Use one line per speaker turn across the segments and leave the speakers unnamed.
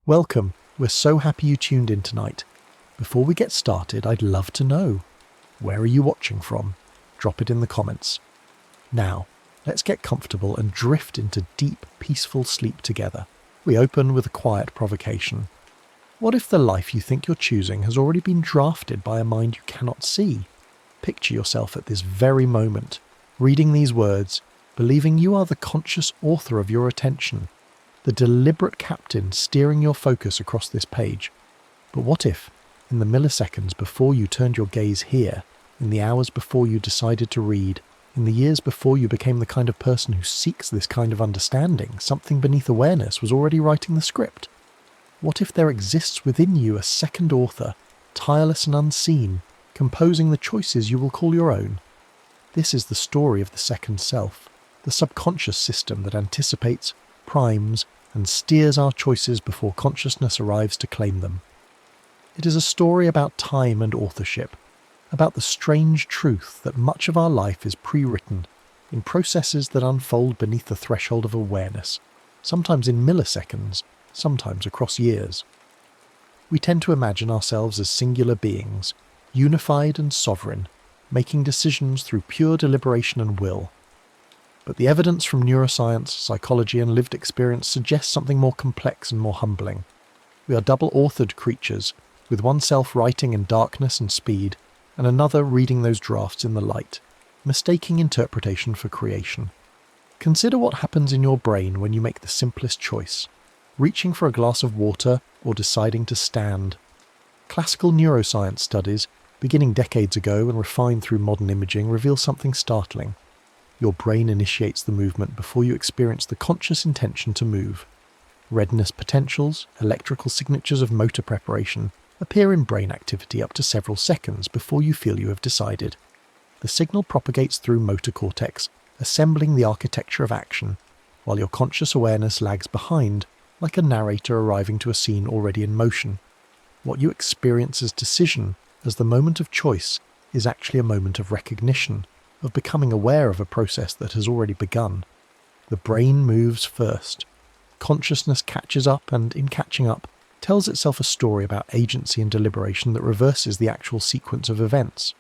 Welcome, we're so happy you tuned in tonight. Before we get started, I'd love to know, where are you watching from? Drop it in the comments. Now, let's get comfortable and drift into deep, peaceful sleep together. We open with a quiet provocation. What if the life you think you're choosing has already been drafted by a mind you cannot see? Picture yourself at this very moment, reading these words, believing you are the conscious author of your attention, the deliberate captain steering your focus across this page. But what if, in the milliseconds before you turned your gaze here, in the hours before you decided to read, in the years before you became the kind of person who seeks this kind of understanding, something beneath awareness was already writing the script? What if there exists within you a second author, tireless and unseen, composing the choices you will call your own? This is the story of the second self, the subconscious system that anticipates, primes, and steers our choices before consciousness arrives to claim them. It is a story about time and authorship, about the strange truth that much of our life is pre-written, in processes that unfold beneath the threshold of awareness, sometimes in milliseconds, sometimes across years. We tend to imagine ourselves as singular beings, unified and sovereign, making decisions through pure deliberation and will. But the evidence from neuroscience, psychology and lived experience suggests something more complex and more humbling. We are double-authored creatures, with one self writing in darkness and speed, and another reading those drafts in the light, mistaking interpretation for creation. Consider what happens in your brain when you make the simplest choice, reaching for a glass of water or deciding to stand. Classical neuroscience studies, beginning decades ago and refined through modern imaging, reveal something startling. Your brain initiates the movement before you experience the conscious intention to move. Readiness potentials, electrical signatures of motor preparation, appear in brain activity up to several seconds before you feel you have decided. The signal propagates through motor cortex, assembling the architecture of action, while your conscious awareness lags behind, like a narrator arriving to a scene already in motion. What you experience as decision, as the moment of choice, is actually a moment of recognition, of becoming aware of a process that has already begun. The brain moves first. Consciousness catches up and, in catching up, tells itself a story about agency and deliberation that reverses the actual sequence of events.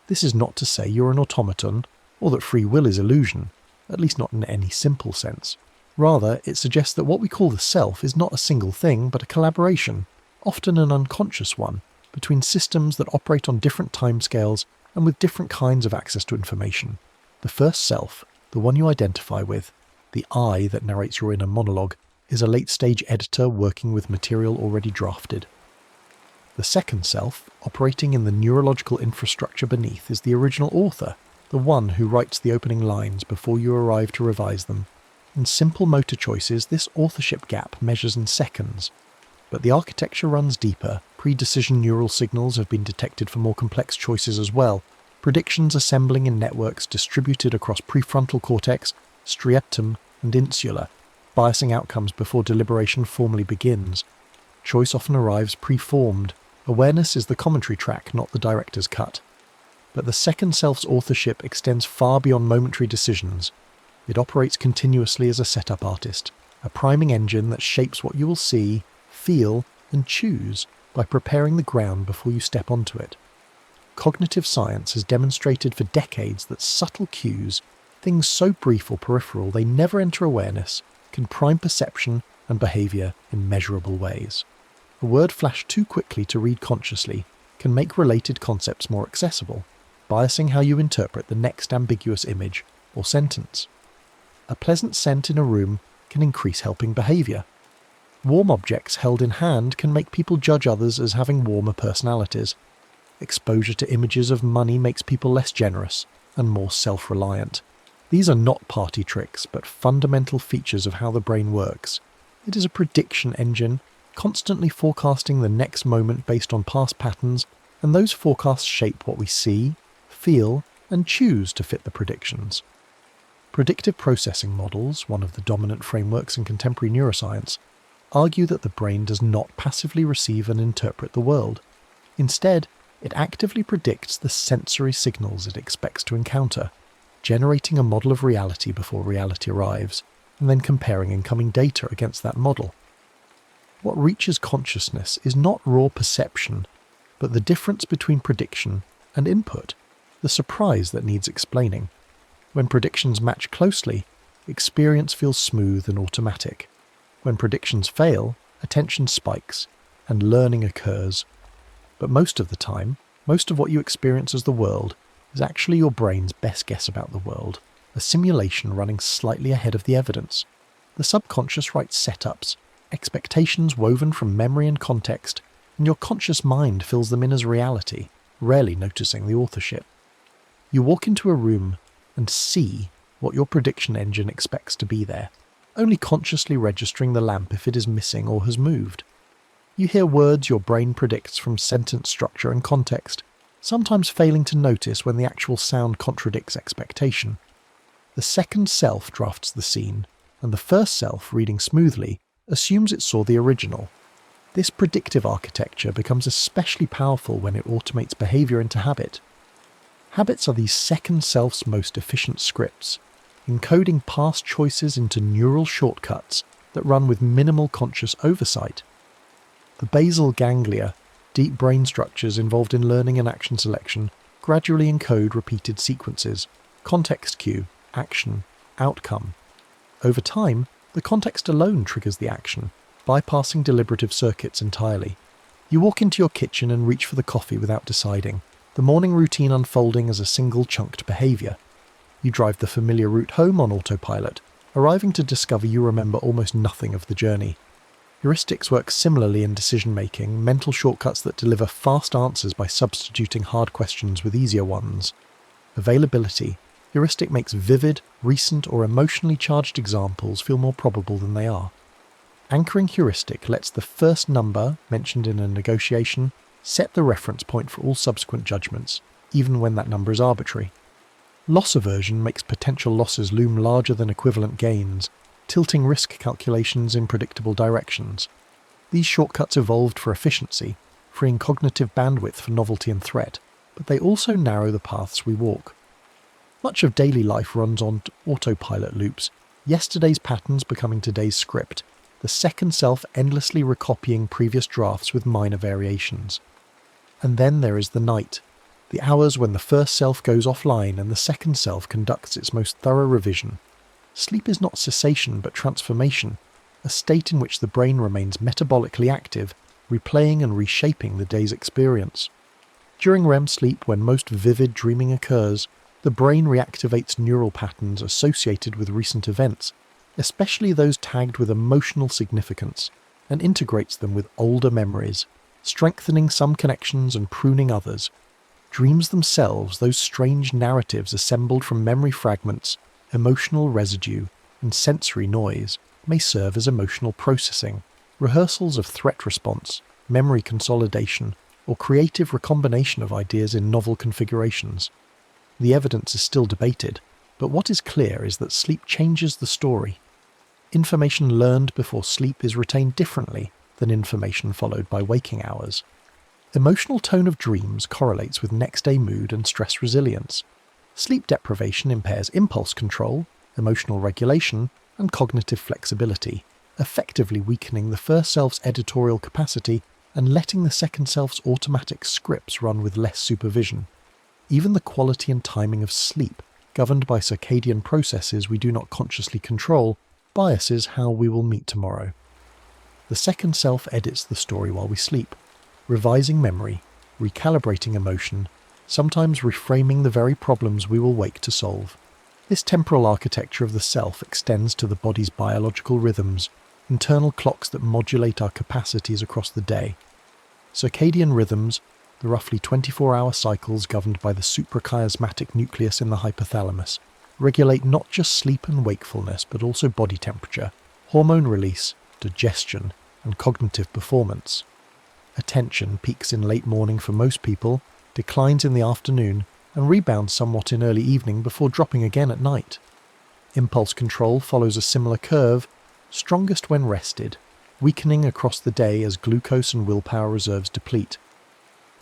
This is not to say you're an automaton, or that free will is illusion, at least not in any simple sense. Rather, it suggests that what we call the self is not a single thing, but a collaboration, often an unconscious one, between systems that operate on different timescales and with different kinds of access to information. The first self, the one you identify with, the I that narrates your inner monologue, is a late-stage editor working with material already drafted. The second self, operating in the neurological infrastructure beneath, is the original author, the one who writes the opening lines before you arrive to revise them. In simple motor choices, this authorship gap measures in seconds. But the architecture runs deeper. Pre-decision neural signals have been detected for more complex choices as well, predictions assembling in networks distributed across prefrontal cortex, striatum, and insula, biasing outcomes before deliberation formally begins. Choice often arrives pre-formed. Awareness is the commentary track, not the director's cut. But the second self's authorship extends far beyond momentary decisions. It operates continuously as a setup artist, a priming engine that shapes what you will see, feel, and choose by preparing the ground before you step onto it. Cognitive science has demonstrated for decades that subtle cues, things so brief or peripheral they never enter awareness, can prime perception and behaviour in measurable ways. A word flashed too quickly to read consciously can make related concepts more accessible, biasing how you interpret the next ambiguous image or sentence. A pleasant scent in a room can increase helping behaviour. Warm objects held in hand can make people judge others as having warmer personalities. Exposure to images of money makes people less generous and more self-reliant. These are not party tricks, but fundamental features of how the brain works. It is a prediction engine, constantly forecasting the next moment based on past patterns, and those forecasts shape what we see, feel, and choose to fit the predictions. Predictive processing models, one of the dominant frameworks in contemporary neuroscience, argue that the brain does not passively receive and interpret the world. Instead, it actively predicts the sensory signals it expects to encounter, generating a model of reality before reality arrives, and then comparing incoming data against that model. What reaches consciousness is not raw perception, but the difference between prediction and input, the surprise that needs explaining. When predictions match closely, experience feels smooth and automatic. When predictions fail, attention spikes, and learning occurs. But most of the time, most of what you experience as the world is actually your brain's best guess about the world, a simulation running slightly ahead of the evidence. The subconscious writes setups, expectations woven from memory and context, and your conscious mind fills them in as reality, rarely noticing the authorship. You walk into a room and see what your prediction engine expects to be there, only consciously registering the lamp if it is missing or has moved. You hear words your brain predicts from sentence structure and context, sometimes failing to notice when the actual sound contradicts expectation. The second self drafts the scene, and the first self, reading smoothly, assumes it saw the original. This predictive architecture becomes especially powerful when it automates behavior into habit. Habits are these second self's most efficient scripts, encoding past choices into neural shortcuts that run with minimal conscious oversight. The basal ganglia, deep brain structures involved in learning and action selection, gradually encode repeated sequences: context cue, action, outcome. Over time, the context alone triggers the action, bypassing deliberative circuits entirely. You walk into your kitchen and reach for the coffee without deciding, the morning routine unfolding as a single chunked behaviour. You drive the familiar route home on autopilot, arriving to discover you remember almost nothing of the journey. Heuristics work similarly in decision-making, mental shortcuts that deliver fast answers by substituting hard questions with easier ones. Availability. Heuristic makes vivid, recent, or emotionally charged examples feel more probable than they are. Anchoring heuristic lets the first number, mentioned in a negotiation, set the reference point for all subsequent judgments, even when that number is arbitrary. Loss aversion makes potential losses loom larger than equivalent gains, tilting risk calculations in predictable directions. These shortcuts evolved for efficiency, freeing cognitive bandwidth for novelty and threat, but they also narrow the paths we walk. Much of daily life runs on autopilot loops, yesterday's patterns becoming today's script, the second self endlessly recopying previous drafts with minor variations. And then there is the night, the hours when the first self goes offline and the second self conducts its most thorough revision. Sleep is not cessation but transformation, a state in which the brain remains metabolically active, replaying and reshaping the day's experience. During REM sleep, when most vivid dreaming occurs, the brain reactivates neural patterns associated with recent events, especially those tagged with emotional significance, and integrates them with older memories, strengthening some connections and pruning others. Dreams themselves, those strange narratives assembled from memory fragments, emotional residue, and sensory noise, may serve as emotional processing, rehearsals of threat response, memory consolidation, or creative recombination of ideas in novel configurations. The evidence is still debated, but what is clear is that sleep changes the story. Information learned before sleep is retained differently than information followed by waking hours. Emotional tone of dreams correlates with next-day mood and stress resilience. Sleep deprivation impairs impulse control, emotional regulation, and cognitive flexibility, effectively weakening the first self's editorial capacity and letting the second self's automatic scripts run with less supervision. Even the quality and timing of sleep, governed by circadian processes we do not consciously control, biases how we will meet tomorrow. The second self edits the story while we sleep, revising memory, recalibrating emotion, sometimes reframing the very problems we will wake to solve. This temporal architecture of the self extends to the body's biological rhythms, internal clocks that modulate our capacities across the day. Circadian rhythms, the roughly 24-hour cycles governed by the suprachiasmatic nucleus in the hypothalamus, regulate not just sleep and wakefulness but also body temperature, hormone release, digestion, and cognitive performance. Attention peaks in late morning for most people, declines in the afternoon, and rebounds somewhat in early evening before dropping again at night. Impulse control follows a similar curve, strongest when rested, weakening across the day as glucose and willpower reserves deplete.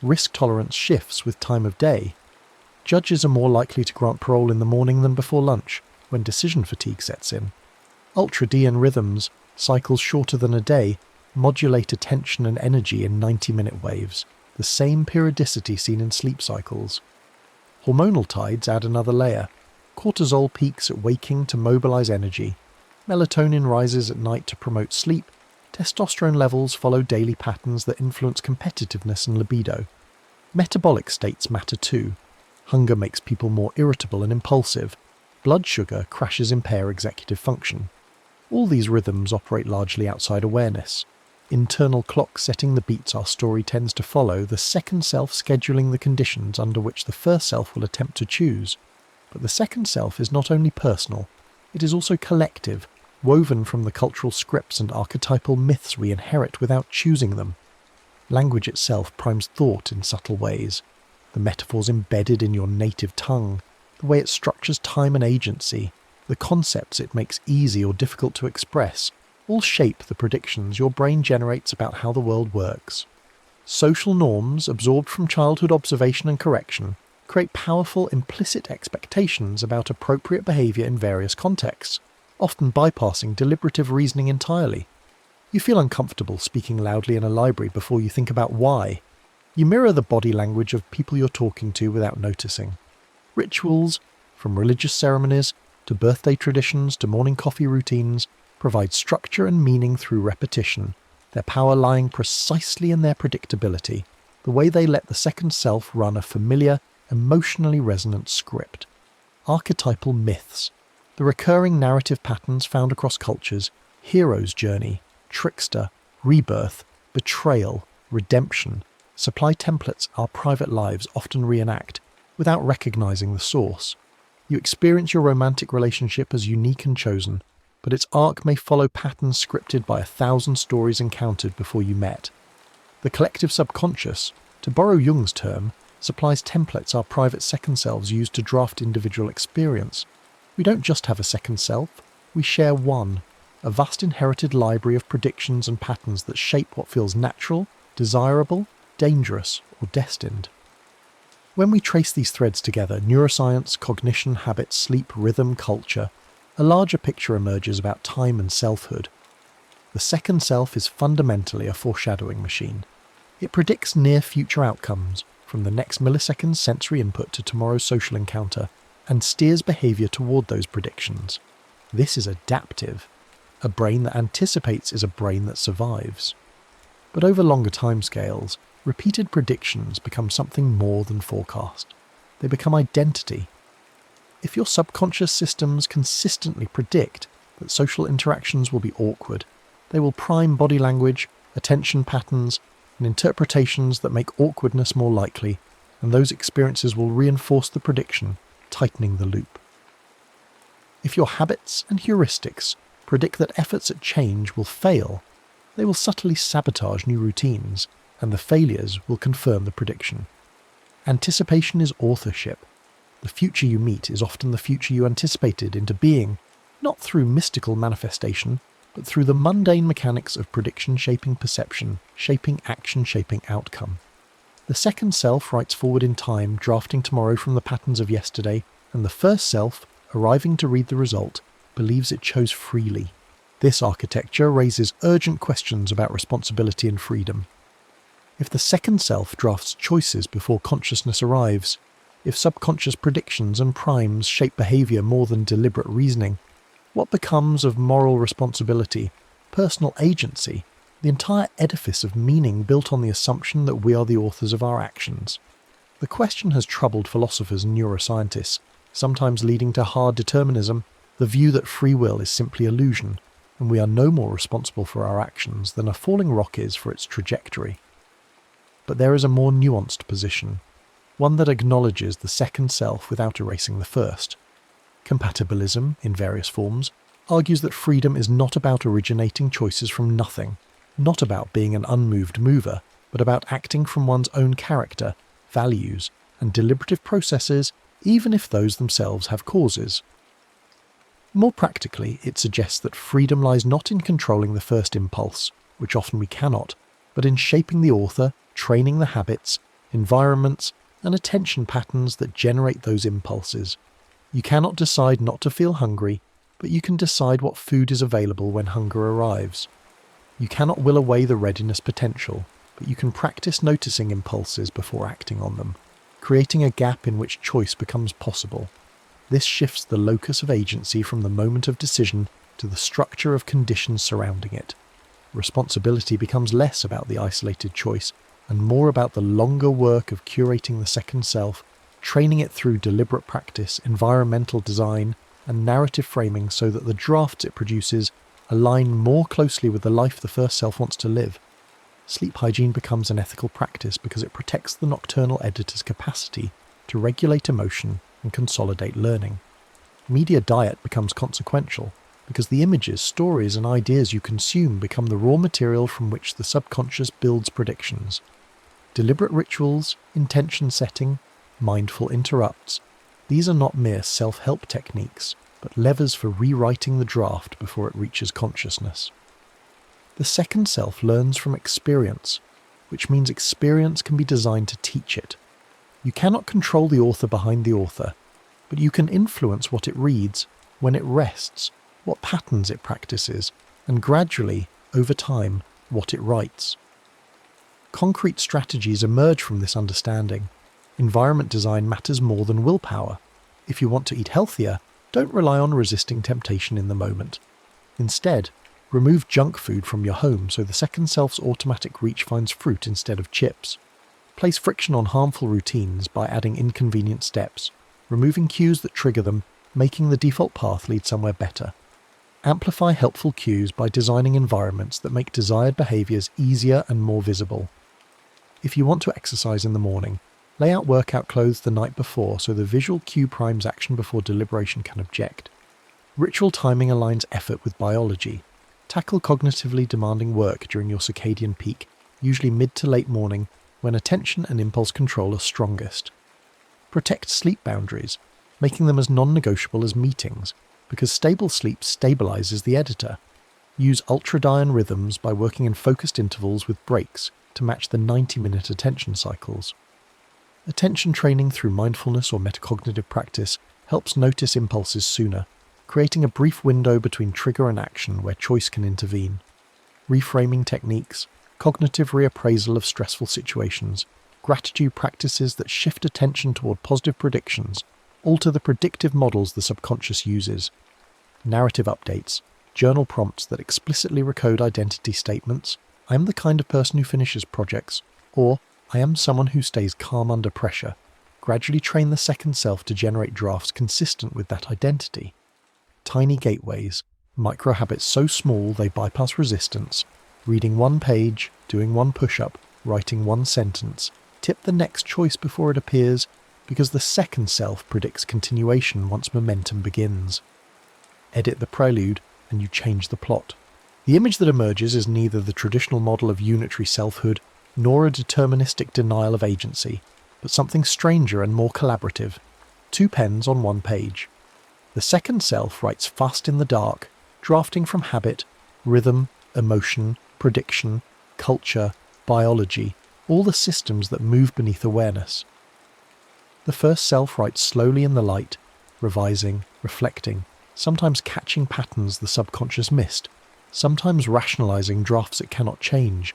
Risk tolerance shifts with time of day. Judges are more likely to grant parole in the morning than before lunch, when decision fatigue sets in. Ultradian rhythms, cycles shorter than a day, modulate attention and energy in 90-minute waves, the same periodicity seen in sleep cycles. Hormonal tides add another layer. Cortisol peaks at waking to mobilize energy. Melatonin rises at night to promote sleep. Testosterone levels follow daily patterns that influence competitiveness and libido. Metabolic states matter too. Hunger makes people more irritable and impulsive. Blood sugar crashes impair executive function. All these rhythms operate largely outside awareness. Internal clocks setting the beats our story tends to follow, the second self scheduling the conditions under which the first self will attempt to choose. But the second self is not only personal, it is also collective, woven from the cultural scripts and archetypal myths we inherit without choosing them. Language itself primes thought in subtle ways. The metaphors embedded in your native tongue, the way it structures time and agency, the concepts it makes easy or difficult to express, all shape the predictions your brain generates about how the world works. Social norms, absorbed from childhood observation and correction, create powerful implicit expectations about appropriate behaviour in various contexts, often bypassing deliberative reasoning entirely. You feel uncomfortable speaking loudly in a library before you think about why. You mirror the body language of people you're talking to without noticing. Rituals, from religious ceremonies to birthday traditions to morning coffee routines, provide structure and meaning through repetition, their power lying precisely in their predictability, the way they let the second self run a familiar, emotionally resonant script. Archetypal myths, the recurring narrative patterns found across cultures, hero's journey, trickster, rebirth, betrayal, redemption, supply templates our private lives often reenact, without recognizing the source. You experience your romantic relationship as unique and chosen, but its arc may follow patterns scripted by 1,000 stories encountered before you met. The collective subconscious, to borrow Jung's term, supplies templates our private second selves use to draft individual experience. We don't just have a second self, we share one, a vast inherited library of predictions and patterns that shape what feels natural, desirable, dangerous, or destined. When we trace these threads together, neuroscience, cognition, habits, sleep, rhythm, culture, a larger picture emerges about time and selfhood. The second self is fundamentally a foreshadowing machine. It predicts near-future outcomes, from the next millisecond's sensory input to tomorrow's social encounter, and steers behaviour toward those predictions. This is adaptive. A brain that anticipates is a brain that survives. But over longer timescales, repeated predictions become something more than forecast. They become identity. If your subconscious systems consistently predict that social interactions will be awkward, they will prime body language, attention patterns, and interpretations that make awkwardness more likely, and those experiences will reinforce the prediction, tightening the loop. If your habits and heuristics predict that efforts at change will fail, they will subtly sabotage new routines, and the failures will confirm the prediction. Anticipation is authorship. The future you meet is often the future you anticipated into being, not through mystical manifestation, but through the mundane mechanics of prediction shaping perception, shaping action, shaping outcome. The second self writes forward in time, drafting tomorrow from the patterns of yesterday, and the first self, arriving to read the result, believes it chose freely. This architecture raises urgent questions about responsibility and freedom. If the second self drafts choices before consciousness arrives, if subconscious predictions and primes shape behaviour more than deliberate reasoning, what becomes of moral responsibility, personal agency, the entire edifice of meaning built on the assumption that we are the authors of our actions? The question has troubled philosophers and neuroscientists, sometimes leading to hard determinism, the view that free will is simply illusion, and we are no more responsible for our actions than a falling rock is for its trajectory. But there is a more nuanced position, one that acknowledges the second self without erasing the first. Compatibilism, in various forms, argues that freedom is not about originating choices from nothing, not about being an unmoved mover, but about acting from one's own character, values, and deliberative processes, even if those themselves have causes. More practically, it suggests that freedom lies not in controlling the first impulse, which often we cannot, but in shaping the author, training the habits, environments, and attention patterns that generate those impulses. You cannot decide not to feel hungry, but you can decide what food is available when hunger arrives. You cannot will away the readiness potential, but you can practice noticing impulses before acting on them, creating a gap in which choice becomes possible. This shifts the locus of agency from the moment of decision to the structure of conditions surrounding it. Responsibility becomes less about the isolated choice and more about the longer work of curating the second self, training it through deliberate practice, environmental design, and narrative framing so that the drafts it produces align more closely with the life the first self wants to live. Sleep hygiene becomes an ethical practice because it protects the nocturnal editor's capacity to regulate emotion and consolidate learning. Media diet becomes consequential because the images, stories, and ideas you consume become the raw material from which the subconscious builds predictions. Deliberate rituals, intention setting, mindful interrupts, these are not mere self-help techniques, but levers for rewriting the draft before it reaches consciousness. The second self learns from experience, which means experience can be designed to teach it. You cannot control the author behind the author, but you can influence what it reads, when it rests, what patterns it practices, and gradually, over time, what it writes. Concrete strategies emerge from this understanding. Environment design matters more than willpower. If you want to eat healthier, don't rely on resisting temptation in the moment. Instead, remove junk food from your home so the second self's automatic reach finds fruit instead of chips. Place friction on harmful routines by adding inconvenient steps, removing cues that trigger them, making the default path lead somewhere better. Amplify helpful cues by designing environments that make desired behaviours easier and more visible. If you want to exercise in the morning, lay out workout clothes the night before so the visual cue primes action before deliberation can object. Ritual timing aligns effort with biology. Tackle cognitively demanding work during your circadian peak, usually mid to late morning, when attention and impulse control are strongest. Protect sleep boundaries, making them as non-negotiable as meetings, because stable sleep stabilizes the editor. Use ultradian rhythms by working in focused intervals with breaks to match the 90-minute attention cycles. Attention training through mindfulness or metacognitive practice helps notice impulses sooner, creating a brief window between trigger and action where choice can intervene. Reframing techniques, cognitive reappraisal of stressful situations, gratitude practices that shift attention toward positive predictions, alter the predictive models the subconscious uses. Narrative updates, journal prompts that explicitly recode identity statements, I am the kind of person who finishes projects, or I am someone who stays calm under pressure, gradually train the second self to generate drafts consistent with that identity. Tiny gateways, micro habits so small they bypass resistance, reading one page, doing one push-up, writing one sentence, tip the next choice before it appears, because the second self predicts continuation once momentum begins. Edit the prelude, and you change the plot. The image that emerges is neither the traditional model of unitary selfhood, nor a deterministic denial of agency, but something stranger and more collaborative. 2 pens on 1 page. The second self writes fast in the dark, drafting from habit, rhythm, emotion, prediction, culture, biology, all the systems that move beneath awareness. The first self writes slowly in the light, revising, reflecting, sometimes catching patterns the subconscious missed, sometimes rationalizing drafts it cannot change.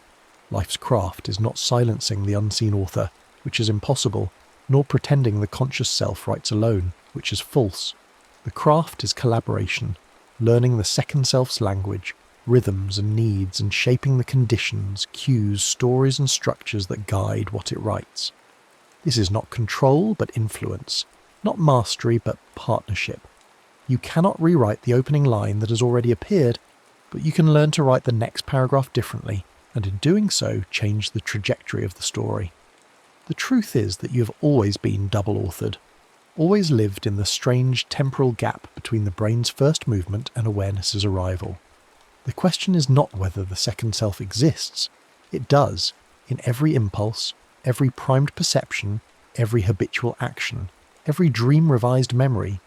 Life's craft is not silencing the unseen author, which is impossible, nor pretending the conscious self writes alone, which is false. The craft is collaboration, learning the second self's language, rhythms and needs, and shaping the conditions, cues, stories and structures that guide what it writes. This is not control but influence, not mastery but partnership. You cannot rewrite the opening line that has already appeared, but you can learn to write the next paragraph differently, and in doing so change the trajectory of the story. The truth is that you have always been double-authored, always lived in the strange temporal gap between the brain's first movement and awareness's arrival. The question is not whether the second self exists. It does, in every impulse, every primed perception, every habitual action, every dream-revised memory,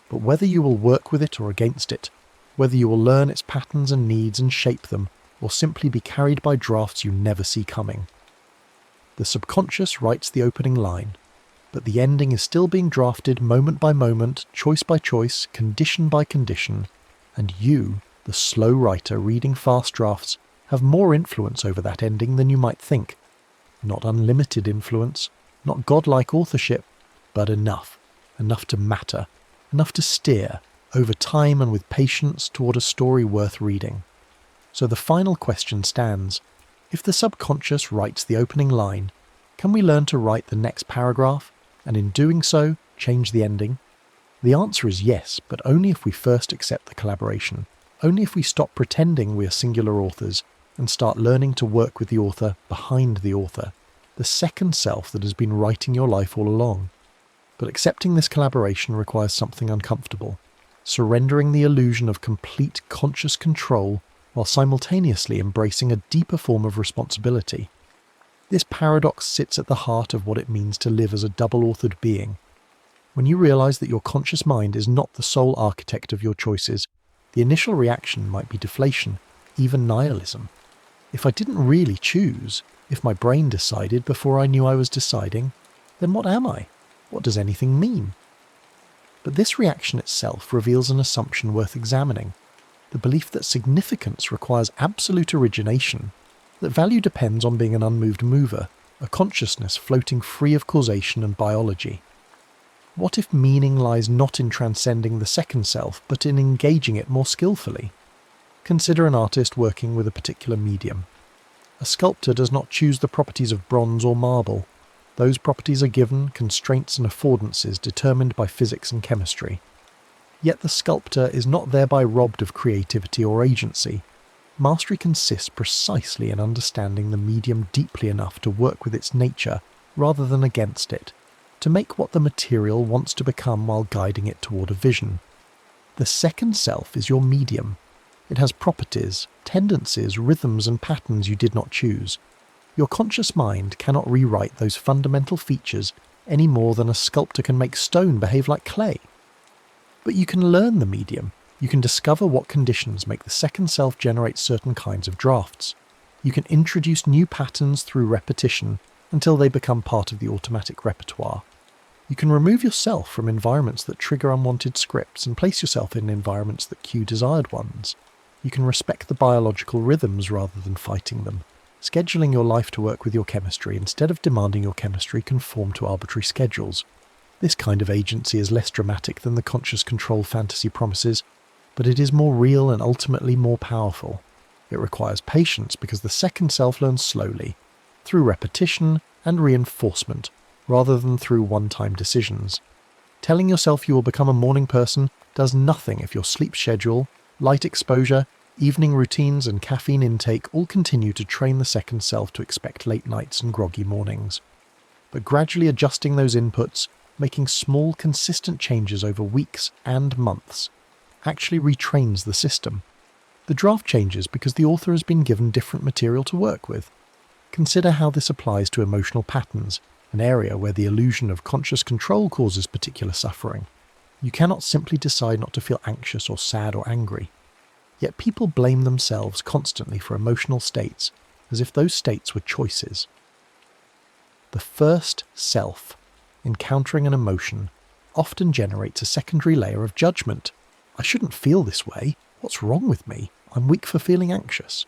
but whether you will work with it or against it, whether you will learn its patterns and needs and shape them, or simply be carried by drafts you never see coming. The subconscious writes the opening line, but the ending is still being drafted moment by moment, choice by choice, condition by condition, and you, the slow writer reading fast drafts, have more influence over that ending than you might think. Not unlimited influence, not godlike authorship, but enough to matter, enough to steer, over time and with patience, toward a story worth reading. So the final question stands: if the subconscious writes the opening line, can we learn to write the next paragraph, and in doing so, change the ending? The answer is yes, but only if we first accept the collaboration, only if we stop pretending we are singular authors and start learning to work with the author behind the author, the second self that has been writing your life all along. But accepting this collaboration requires something uncomfortable: surrendering the illusion of complete conscious control while simultaneously embracing a deeper form of responsibility. This paradox sits at the heart of what it means to live as a double-authored being. When you realize that your conscious mind is not the sole architect of your choices, the initial reaction might be deflation, even nihilism. If I didn't really choose, if my brain decided before I knew I was deciding, then what am I? What does anything mean? But this reaction itself reveals an assumption worth examining: the belief that significance requires absolute origination, that value depends on being an unmoved mover, a consciousness floating free of causation and biology. What if meaning lies not in transcending the second self, but in engaging it more skillfully? Consider an artist working with a particular medium. A sculptor does not choose the properties of bronze or marble. Those properties are given, constraints and affordances determined by physics and chemistry. Yet the sculptor is not thereby robbed of creativity or agency. Mastery consists precisely in understanding the medium deeply enough to work with its nature rather than against it, to make what the material wants to become while guiding it toward a vision. The second self is your medium. It has properties, tendencies, rhythms and patterns you did not choose. Your conscious mind cannot rewrite those fundamental features any more than a sculptor can make stone behave like clay. But you can learn the medium. You can discover what conditions make the second self generate certain kinds of drafts. You can introduce new patterns through repetition until they become part of the automatic repertoire. You can remove yourself from environments that trigger unwanted scripts and place yourself in environments that cue desired ones. You can respect the biological rhythms rather than fighting them, scheduling your life to work with your chemistry instead of demanding your chemistry conform to arbitrary schedules. This kind of agency is less dramatic than the conscious control fantasy promises, but it is more real and ultimately more powerful. It requires patience because the second self learns slowly, through repetition and reinforcement, rather than through one-time decisions. Telling yourself you will become a morning person does nothing if your sleep schedule, light exposure, evening routines and caffeine intake all continue to train the second self to expect late nights and groggy mornings. But gradually adjusting those inputs, making small, consistent changes over weeks and months, actually retrains the system. The draft changes because the author has been given different material to work with. Consider how this applies to emotional patterns, an area where the illusion of conscious control causes particular suffering. You cannot simply decide not to feel anxious or sad or angry. Yet people blame themselves constantly for emotional states, as if those states were choices. The first self, encountering an emotion, often generates a secondary layer of judgment. I shouldn't feel this way. What's wrong with me? I'm weak for feeling anxious.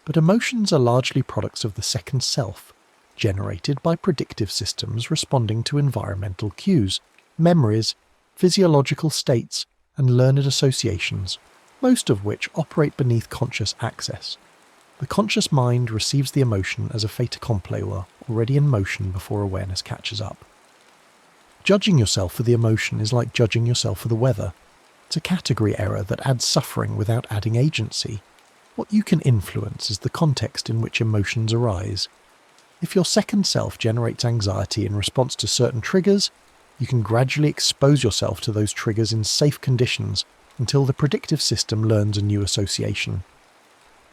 But emotions are largely products of the second self, generated by predictive systems responding to environmental cues, memories, physiological states, and learned associations, most of which operate beneath conscious access. The conscious mind receives the emotion as a fait accompli or already in motion before awareness catches up. Judging yourself for the emotion is like judging yourself for the weather. It's a category error that adds suffering without adding agency. What you can influence is the context in which emotions arise. If your second self generates anxiety in response to certain triggers, you can gradually expose yourself to those triggers in safe conditions until the predictive system learns a new association.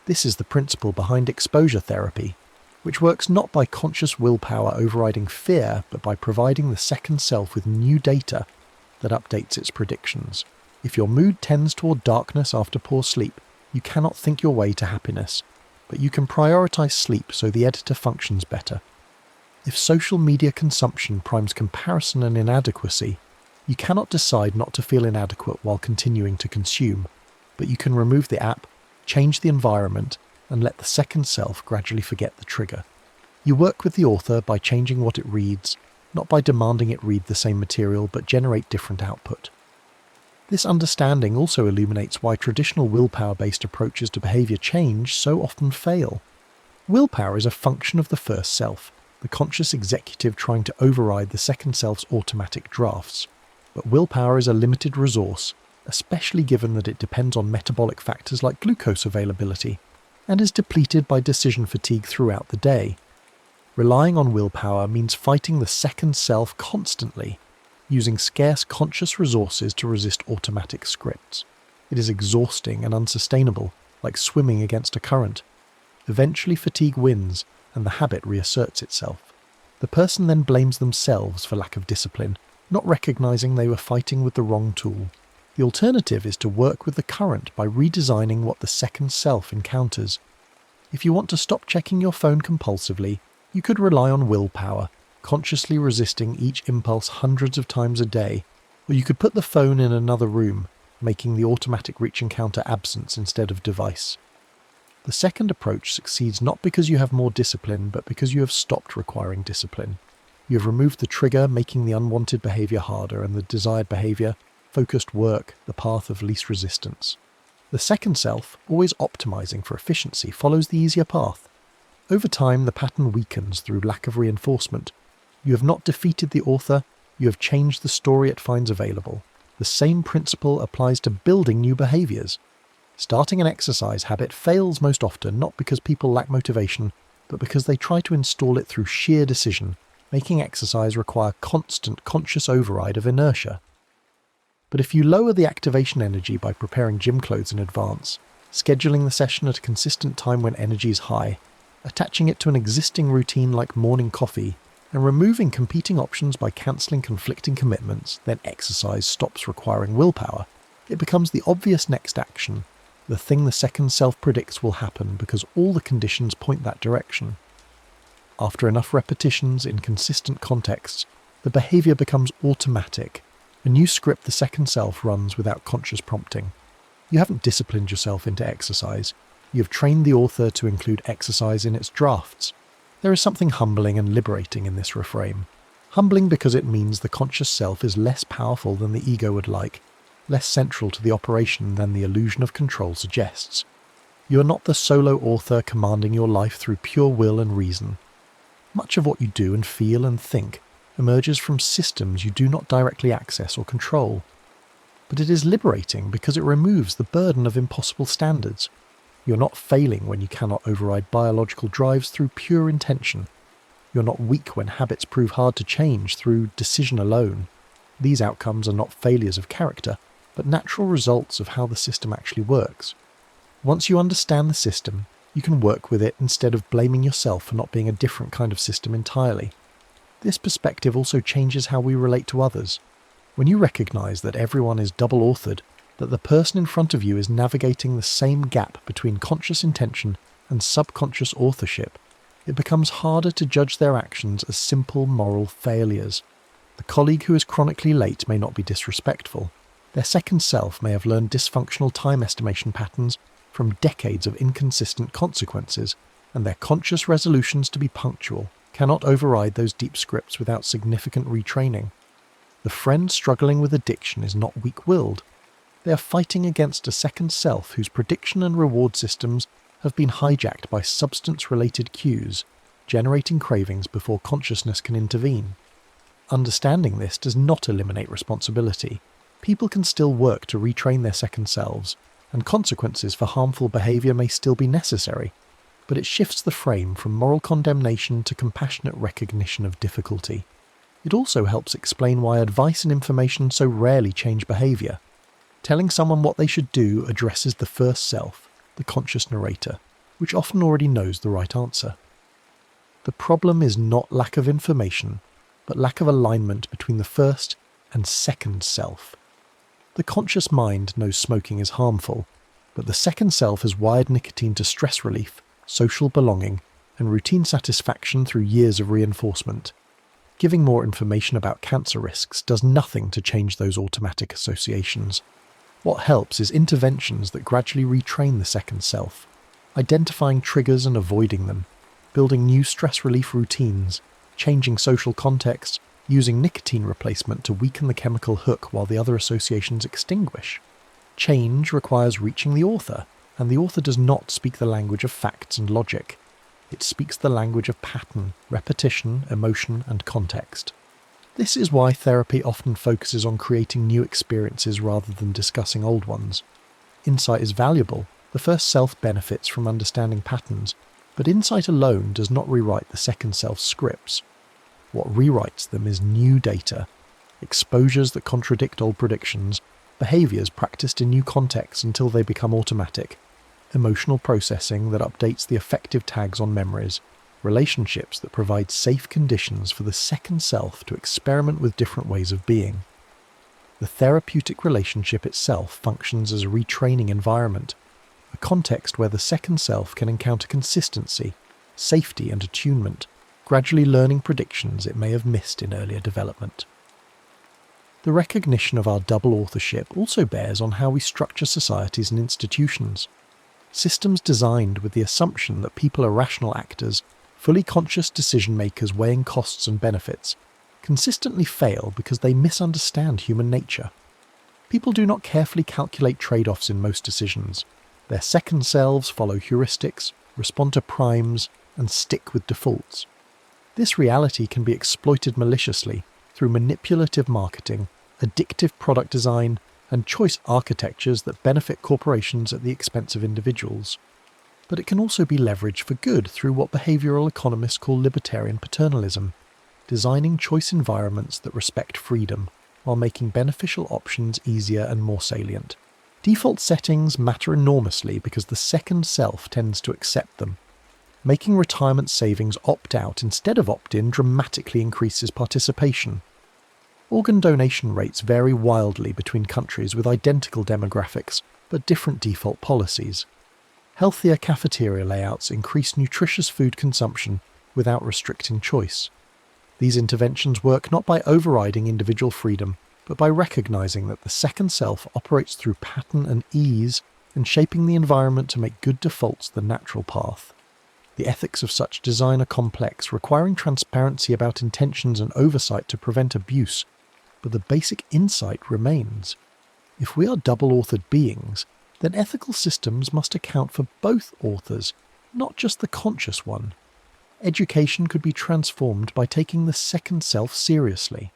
This is the principle behind exposure therapy, which works not by conscious willpower overriding fear, but by providing the second self with new data that updates its predictions. If your mood tends toward darkness after poor sleep, you cannot think your way to happiness, but you can prioritize sleep so the editor functions better. If social media consumption primes comparison and inadequacy, you cannot decide not to feel inadequate while continuing to consume, but you can remove the app, change the environment, and let the second self gradually forget the trigger. You work with the author by changing what it reads, not by demanding it read the same material but generate different output. This understanding also illuminates why traditional willpower-based approaches to behaviour change so often fail. Willpower is a function of the first self, the conscious executive trying to override the second self's automatic drafts. But willpower is a limited resource, especially given that it depends on metabolic factors like glucose availability, and is depleted by decision fatigue throughout the day. Relying on willpower means fighting the second self constantly, using scarce conscious resources to resist automatic scripts. It is exhausting and unsustainable, like swimming against a current. Eventually fatigue wins, and the habit reasserts itself. The person then blames themselves for lack of discipline, not recognizing they were fighting with the wrong tool. The alternative is to work with the current by redesigning what the second self encounters. If you want to stop checking your phone compulsively, you could rely on willpower, consciously resisting each impulse hundreds of times a day, or you could put the phone in another room, making the automatic reach encounter absence instead of device. The second approach succeeds not because you have more discipline, but because you have stopped requiring discipline. You have removed the trigger, making the unwanted behaviour harder, and the desired behaviour, focused work, the path of least resistance. The second self, always optimising for efficiency, follows the easier path. Over time, the pattern weakens through lack of reinforcement. You have not defeated the author, you have changed the story it finds available. The same principle applies to building new behaviours. Starting an exercise habit fails most often not because people lack motivation, but because they try to install it through sheer decision, making exercise require constant conscious override of inertia. But if you lower the activation energy by preparing gym clothes in advance, scheduling the session at a consistent time when energy is high, attaching it to an existing routine like morning coffee, and removing competing options by cancelling conflicting commitments, then exercise stops requiring willpower. It becomes the obvious next action, the thing the second self predicts will happen because all the conditions point that direction. After enough repetitions in consistent contexts, the behaviour becomes automatic, a new script the second self runs without conscious prompting. You haven't disciplined yourself into exercise. You have trained the author to include exercise in its drafts. There is something humbling and liberating in this reframe. Humbling because it means the conscious self is less powerful than the ego would like, less central to the operation than the illusion of control suggests. You are not the solo author commanding your life through pure will and reason. Much of what you do and feel and think emerges from systems you do not directly access or control. But it is liberating because it removes the burden of impossible standards. You're not failing when you cannot override biological drives through pure intention. You're not weak when habits prove hard to change through decision alone. These outcomes are not failures of character, but natural results of how the system actually works. Once you understand the system, you can work with it instead of blaming yourself for not being a different kind of system entirely. This perspective also changes how we relate to others. When you recognise that everyone is double-authored, that the person in front of you is navigating the same gap between conscious intention and subconscious authorship, it becomes harder to judge their actions as simple moral failures. The colleague who is chronically late may not be disrespectful. Their second self may have learned dysfunctional time estimation patterns from decades of inconsistent consequences, and their conscious resolutions to be punctual cannot override those deep scripts without significant retraining. The friend struggling with addiction is not weak-willed. They are fighting against a second self whose prediction and reward systems have been hijacked by substance-related cues, generating cravings before consciousness can intervene. Understanding this does not eliminate responsibility. People can still work to retrain their second selves, and consequences for harmful behaviour may still be necessary, but it shifts the frame from moral condemnation to compassionate recognition of difficulty. It also helps explain why advice and information so rarely change behaviour. Telling someone what they should do addresses the first self, the conscious narrator, which often already knows the right answer. The problem is not lack of information, but lack of alignment between the first and second self. The conscious mind knows smoking is harmful, but the second self has wired nicotine to stress relief, social belonging, and routine satisfaction through years of reinforcement. Giving more information about cancer risks does nothing to change those automatic associations. What helps is interventions that gradually retrain the second self. identifying triggers and avoiding them, building new stress relief routines, changing social contexts, using nicotine replacement to weaken the chemical hook while the other associations extinguish. Change requires reaching the author, and the author does not speak the language of facts and logic. It speaks the language of pattern, repetition, emotion, and context. This is why therapy often focuses on creating new experiences rather than discussing old ones. Insight is valuable. The first self benefits from understanding patterns, but insight alone does not rewrite the second self's scripts. What rewrites them is new data, exposures that contradict old predictions, behaviours practiced in new contexts until they become automatic, emotional processing that updates the affective tags on memories, relationships that provide safe conditions for the second self to experiment with different ways of being. The therapeutic relationship itself functions as a retraining environment, a context where the second self can encounter consistency, safety and attunement, gradually learning predictions it may have missed in earlier development. The recognition of our double authorship also bears on how we structure societies and institutions. Systems designed with the assumption that people are rational actors, fully conscious decision-makers weighing costs and benefits, consistently fail because they misunderstand human nature. People do not carefully calculate trade-offs in most decisions. Their second selves follow heuristics, respond to primes, and stick with defaults. This reality can be exploited maliciously through manipulative marketing, addictive product design, and choice architectures that benefit corporations at the expense of individuals. But it can also be leveraged for good through what behavioural economists call libertarian paternalism, designing choice environments that respect freedom while making beneficial options easier and more salient. Default settings matter enormously because the second self tends to accept them. Making retirement savings opt-out instead of opt-in dramatically increases participation. Organ donation rates vary wildly between countries with identical demographics, but different default policies. Healthier cafeteria layouts increase nutritious food consumption without restricting choice. These interventions work not by overriding individual freedom, but by recognizing that the second self operates through pattern and ease and shaping the environment to make good defaults the natural path. The ethics of such design are complex, requiring transparency about intentions and oversight to prevent abuse, but the basic insight remains. If we are double-authored beings, then ethical systems must account for both authors, not just the conscious one. Education could be transformed by taking the second self seriously.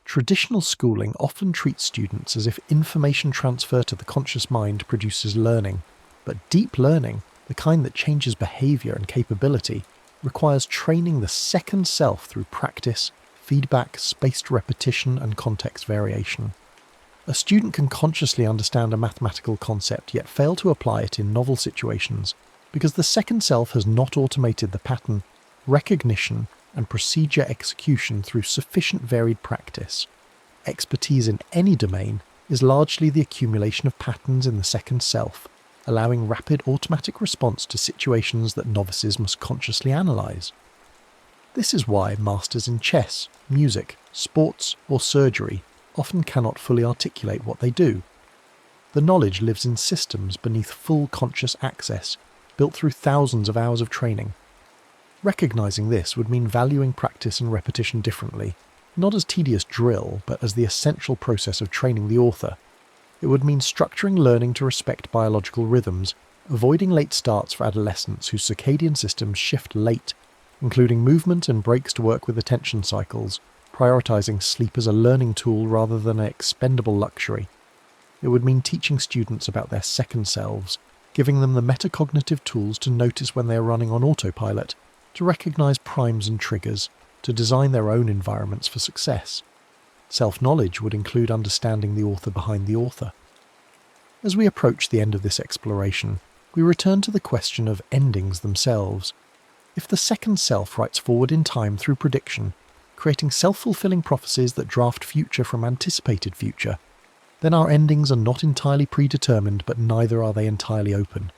Traditional schooling often treats students as if information transfer to the conscious mind produces learning, but deep learning, the kind that changes behaviour and capability, requires training the second self through practice, feedback, spaced repetition, and context variation. A student can consciously understand a mathematical concept yet fail to apply it in novel situations because the second self has not automated the pattern, recognition, and procedure execution through sufficient varied practice. Expertise in any domain is largely the accumulation of patterns in the second self, allowing rapid automatic response to situations that novices must consciously analyse. This is why masters in chess, music, sports, or surgery often cannot fully articulate what they do. The knowledge lives in systems beneath full conscious access, built through thousands of hours of training. Recognising this would mean valuing practice and repetition differently, not as tedious drill, but as the essential process of training the author. It would mean structuring learning to respect biological rhythms, avoiding late starts for adolescents whose circadian systems shift late, including movement and breaks to work with attention cycles, prioritising sleep as a learning tool rather than an expendable luxury. It would mean teaching students about their second selves, giving them the metacognitive tools to notice when they are running on autopilot, to recognise primes and triggers, to design their own environments for success. Self-knowledge would include understanding the author behind the author. As we approach the end of this exploration, we return to the question of endings themselves. If the second self writes forward in time through prediction, creating self-fulfilling prophecies that draft future from anticipated future, then our endings are not entirely predetermined, but neither are they entirely open.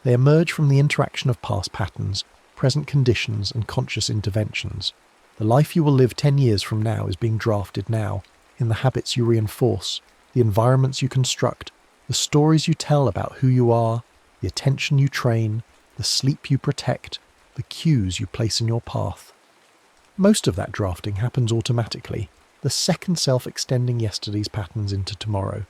They emerge from the interaction of past patterns, present conditions, and conscious interventions. The life you will live 10 years from now is being drafted now, in the habits you reinforce, the environments you construct, the stories you tell about who you are, the attention you train, the sleep you protect, the cues you place in your path. Most of that drafting happens automatically, the second self extending yesterday's patterns into tomorrow.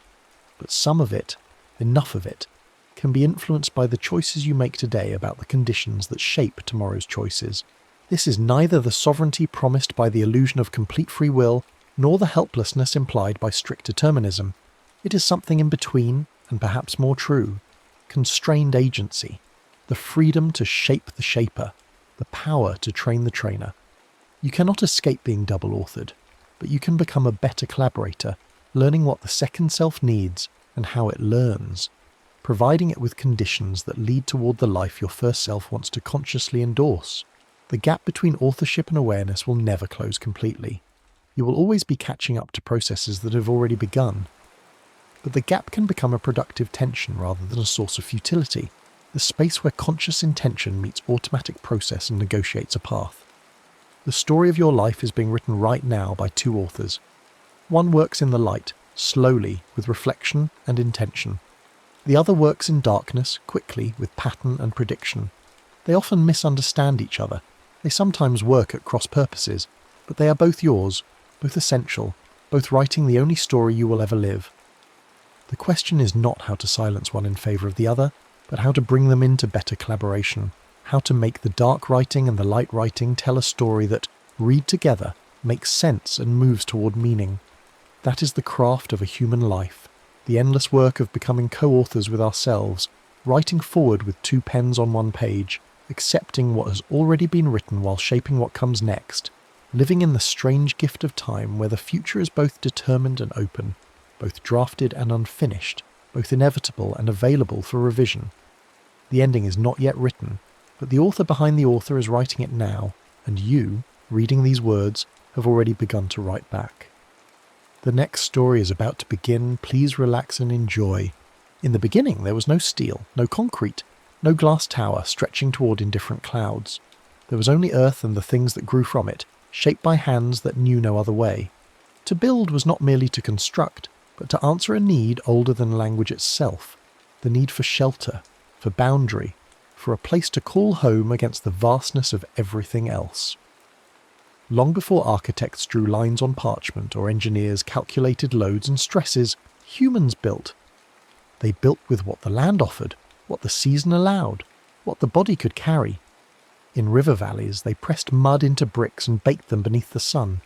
But some of it, enough of it, can be influenced by the choices you make today about the conditions that shape tomorrow's choices. This is neither the sovereignty promised by the illusion of complete free will, nor the helplessness implied by strict determinism. It is something in between, and perhaps more true. Constrained agency, the freedom to shape the shaper, the power to train the trainer. You cannot escape being double-authored, but you can become a better collaborator, learning what the second self needs and how it learns, providing it with conditions that lead toward the life your first self wants to consciously endorse. The gap between authorship and awareness will never close completely. You will always be catching up to processes that have already begun. But the gap can become a productive tension rather than a source of futility, the space where conscious intention meets automatic process and negotiates a path. The story of your life is being written right now by two authors. One works in the light, slowly, with reflection and intention. The other works in darkness, quickly, with pattern and prediction. They often misunderstand each other. They sometimes work at cross purposes, but they are both yours, both essential, both writing the only story you will ever live. The question is not how to silence one in favour of the other, but how to bring them into better collaboration, how to make the dark writing and the light writing tell a story that, read together, makes sense and moves toward meaning. That is the craft of a human life, the endless work of becoming co-authors with ourselves, writing forward with two pens on one page, accepting what has already been written while shaping what comes next, living in the strange gift of time where the future is both determined and open, both drafted and unfinished, both inevitable and available for revision. The ending is not yet written, but the author behind the author is writing it now, and you, reading these words, have already begun to write back. The next story is about to begin. Please relax and enjoy. In the beginning there was no steel, no concrete, no glass tower stretching toward indifferent clouds. There was only earth and the things that grew from it, shaped by hands that knew no other way. To build was not merely to construct, but to answer a need older than language itself, the need for shelter, for boundary, for a place to call home against the vastness of everything else. Long before architects drew lines on parchment or engineers calculated loads and stresses, humans built. They built with what the land offered, what the season allowed, what the body could carry. In river valleys they pressed mud into bricks and baked them beneath the sun.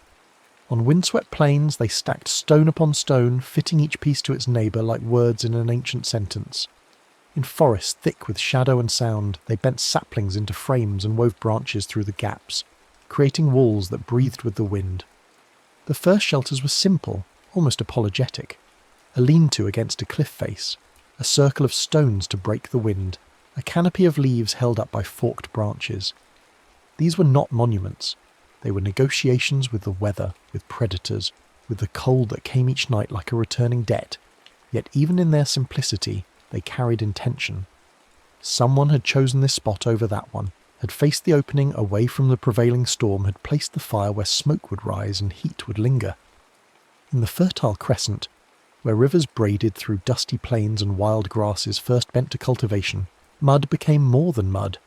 On windswept plains they stacked stone upon stone, fitting each piece to its neighbour like words in an ancient sentence. In forests thick with shadow and sound, they bent saplings into frames and wove branches through the gaps, creating walls that breathed with the wind. The first shelters were simple, almost apologetic. A lean-to against a cliff face, a circle of stones to break the wind, a canopy of leaves held up by forked branches. These were not monuments. They were negotiations with the weather, with predators, with the cold that came each night like a returning debt. Yet even in their simplicity, they carried intention. Someone had chosen this spot over that one, had faced the opening away from the prevailing storm, had placed the fire where smoke would rise and heat would linger. In the fertile crescent, where rivers braided through dusty plains and wild grasses first bent to cultivation, mud became more than mud.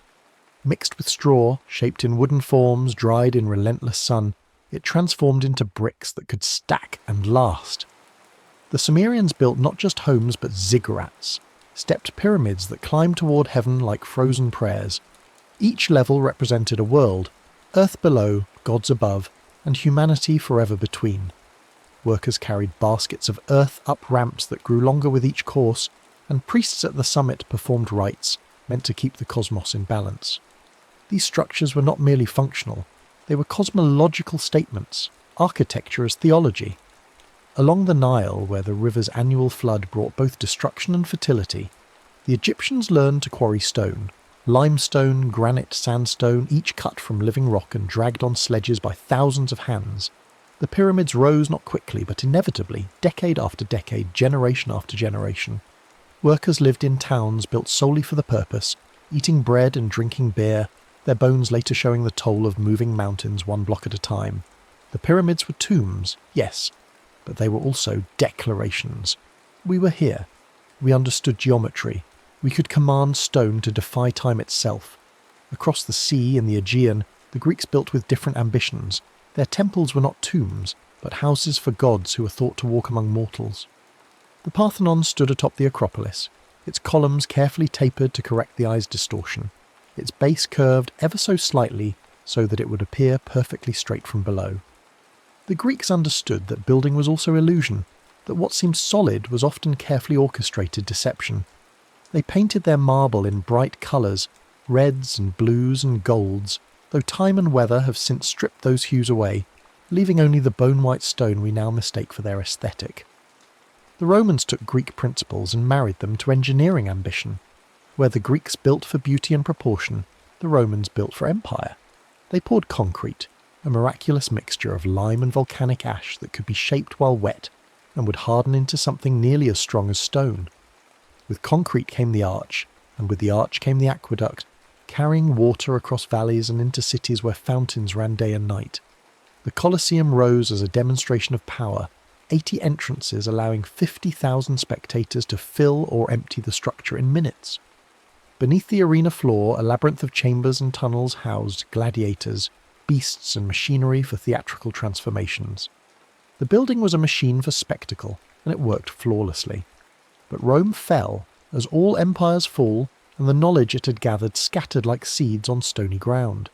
Mixed with straw, shaped in wooden forms, dried in relentless sun, it transformed into bricks that could stack and last. The Sumerians built not just homes but ziggurats, stepped pyramids that climbed toward heaven like frozen prayers. Each level represented a world, earth below, gods above, and humanity forever between. Workers carried baskets of earth up ramps that grew longer with each course, and priests at the summit performed rites meant to keep the cosmos in balance. These structures were not merely functional, they were cosmological statements, architecture as theology. Along the Nile, where the river's annual flood brought both destruction and fertility, the Egyptians learned to quarry stone, limestone, granite, sandstone, each cut from living rock and dragged on sledges by thousands of hands. The pyramids rose not quickly but inevitably, decade after decade, generation after generation. Workers lived in towns built solely for the purpose, eating bread and drinking beer, their bones later showing the toll of moving mountains one block at a time. The pyramids were tombs, yes, but they were also declarations. We were here. We understood geometry. We could command stone to defy time itself. Across the sea in the Aegean, the Greeks built with different ambitions. Their temples were not tombs, but houses for gods who were thought to walk among mortals. The Parthenon stood atop the Acropolis, its columns carefully tapered to correct the eye's distortion, its base curved ever so slightly so that it would appear perfectly straight from below. The Greeks understood that building was also illusion, that what seemed solid was often carefully orchestrated deception. They painted their marble in bright colours, reds and blues and golds, though time and weather have since stripped those hues away, leaving only the bone-white stone we now mistake for their aesthetic. The Romans took Greek principles and married them to engineering ambition. Where the Greeks built for beauty and proportion, the Romans built for empire. They poured concrete, a miraculous mixture of lime and volcanic ash that could be shaped while wet and would harden into something nearly as strong as stone. With concrete came the arch, and with the arch came the aqueduct, carrying water across valleys and into cities where fountains ran day and night. The Colosseum rose as a demonstration of power, 80 entrances allowing 50,000 spectators to fill or empty the structure in minutes. Beneath the arena floor, a labyrinth of chambers and tunnels housed gladiators, beasts and machinery for theatrical transformations. The building was a machine for spectacle, and it worked flawlessly. But Rome fell, as all empires fall, and the knowledge it had gathered scattered like seeds on stony ground.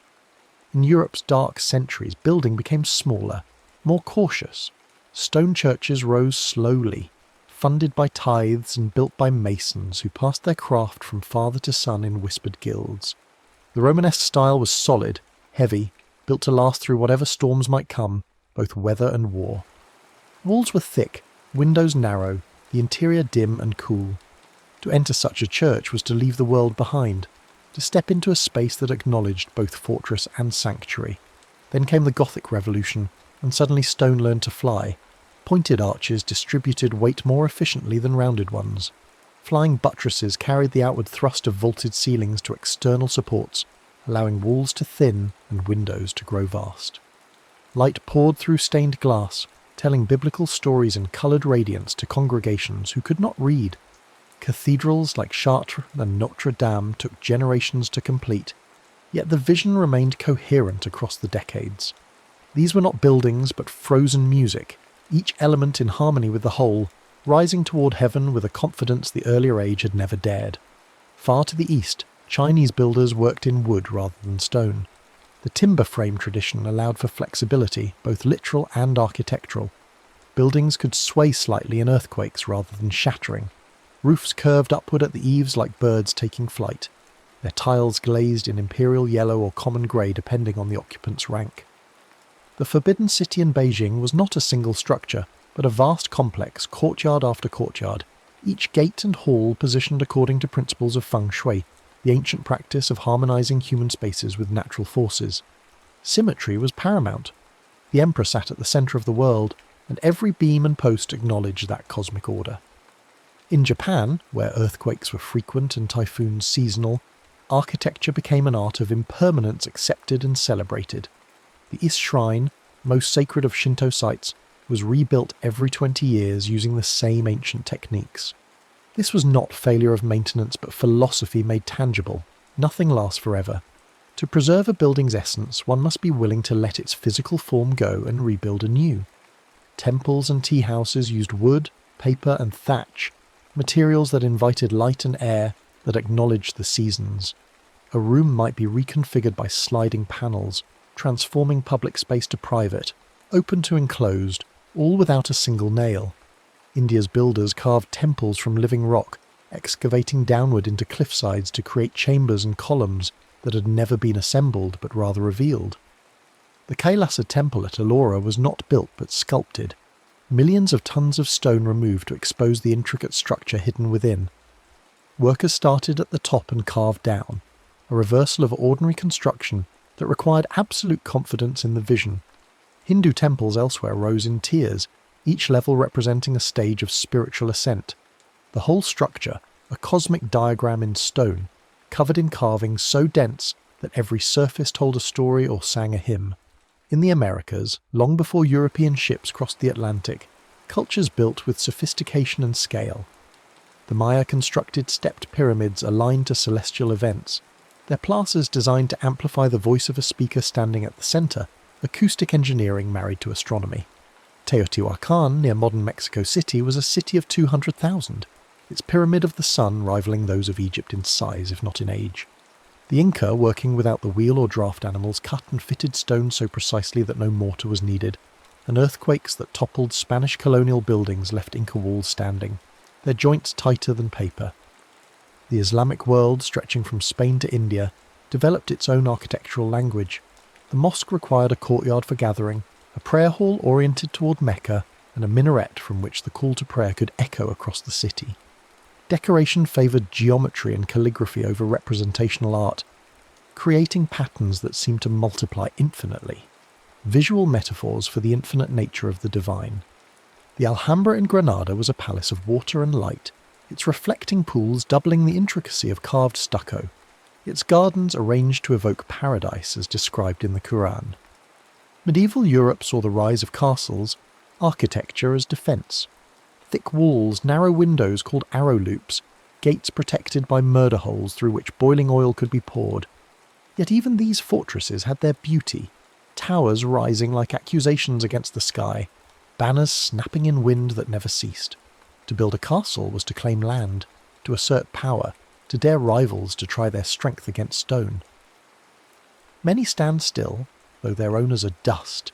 In Europe's dark centuries, building became smaller, more cautious. Stone churches rose slowly, funded by tithes and built by masons who passed their craft from father to son in whispered guilds. The Romanesque style was solid, heavy, built to last through whatever storms might come, both weather and war. Walls were thick, windows narrow, the interior dim and cool. To enter such a church was to leave the world behind, to step into a space that acknowledged both fortress and sanctuary. Then came the Gothic Revolution, and suddenly stone learned to fly. Pointed arches distributed weight more efficiently than rounded ones. Flying buttresses carried the outward thrust of vaulted ceilings to external supports, allowing walls to thin and windows to grow vast. Light poured through stained glass, telling biblical stories in coloured radiance to congregations who could not read. Cathedrals like Chartres and Notre Dame took generations to complete, yet the vision remained coherent across the decades. These were not buildings but frozen music, each element in harmony with the whole, rising toward heaven with a confidence the earlier age had never dared. Far to the east, Chinese builders worked in wood rather than stone. The timber frame tradition allowed for flexibility, both literal and architectural. Buildings could sway slightly in earthquakes rather than shattering. Roofs curved upward at the eaves like birds taking flight, their tiles glazed in imperial yellow or common grey depending on the occupant's rank. The Forbidden City in Beijing was not a single structure, but a vast complex, courtyard after courtyard, each gate and hall positioned according to principles of feng shui, the ancient practice of harmonizing human spaces with natural forces. Symmetry was paramount. The emperor sat at the center of the world, and every beam and post acknowledged that cosmic order. In Japan, where earthquakes were frequent and typhoons seasonal, architecture became an art of impermanence accepted and celebrated. The Is Shrine, most sacred of Shinto sites, was rebuilt every 20 years using the same ancient techniques. This was not failure of maintenance but philosophy made tangible. Nothing lasts forever. To preserve a building's essence, one must be willing to let its physical form go and rebuild anew. Temples and tea houses used wood, paper and thatch, materials that invited light and air, that acknowledged the seasons. A room might be reconfigured by sliding panels, transforming public space to private, open to enclosed, all without a single nail. India's builders carved temples from living rock, excavating downward into cliffsides to create chambers and columns that had never been assembled but rather revealed. The Kailasa temple at Ellora was not built but sculpted. Millions of tons of stone removed to expose the intricate structure hidden within. Workers started at the top and carved down, a reversal of ordinary construction that required absolute confidence in the vision. Hindu temples elsewhere rose in tiers, each level representing a stage of spiritual ascent. The whole structure, a cosmic diagram in stone, covered in carvings so dense that every surface told a story or sang a hymn. In the Americas, long before European ships crossed the Atlantic, cultures built with sophistication and scale. The Maya constructed stepped pyramids aligned to celestial events, their plazas designed to amplify the voice of a speaker standing at the centre, acoustic engineering married to astronomy. Teotihuacan, near modern Mexico City, was a city of 200,000, its pyramid of the sun rivaling those of Egypt in size, if not in age. The Inca, working without the wheel or draft animals, cut and fitted stone so precisely that no mortar was needed, and earthquakes that toppled Spanish colonial buildings left Inca walls standing, their joints tighter than paper. The Islamic world, stretching from Spain to India, developed its own architectural language. The mosque required a courtyard for gathering, a prayer hall oriented toward Mecca, and a minaret from which the call to prayer could echo across the city. Decoration favoured geometry and calligraphy over representational art, creating patterns that seemed to multiply infinitely, visual metaphors for the infinite nature of the divine. The Alhambra in Granada was a palace of water and light, its reflecting pools doubling the intricacy of carved stucco, its gardens arranged to evoke paradise as described in the Quran. Medieval Europe saw the rise of castles, architecture as defence. Thick walls, narrow windows called arrow loops, gates protected by murder holes through which boiling oil could be poured. Yet even these fortresses had their beauty, towers rising like accusations against the sky, banners snapping in wind that never ceased. To build a castle was to claim land, to assert power, to dare rivals to try their strength against stone. Many stand still, though their owners are dust,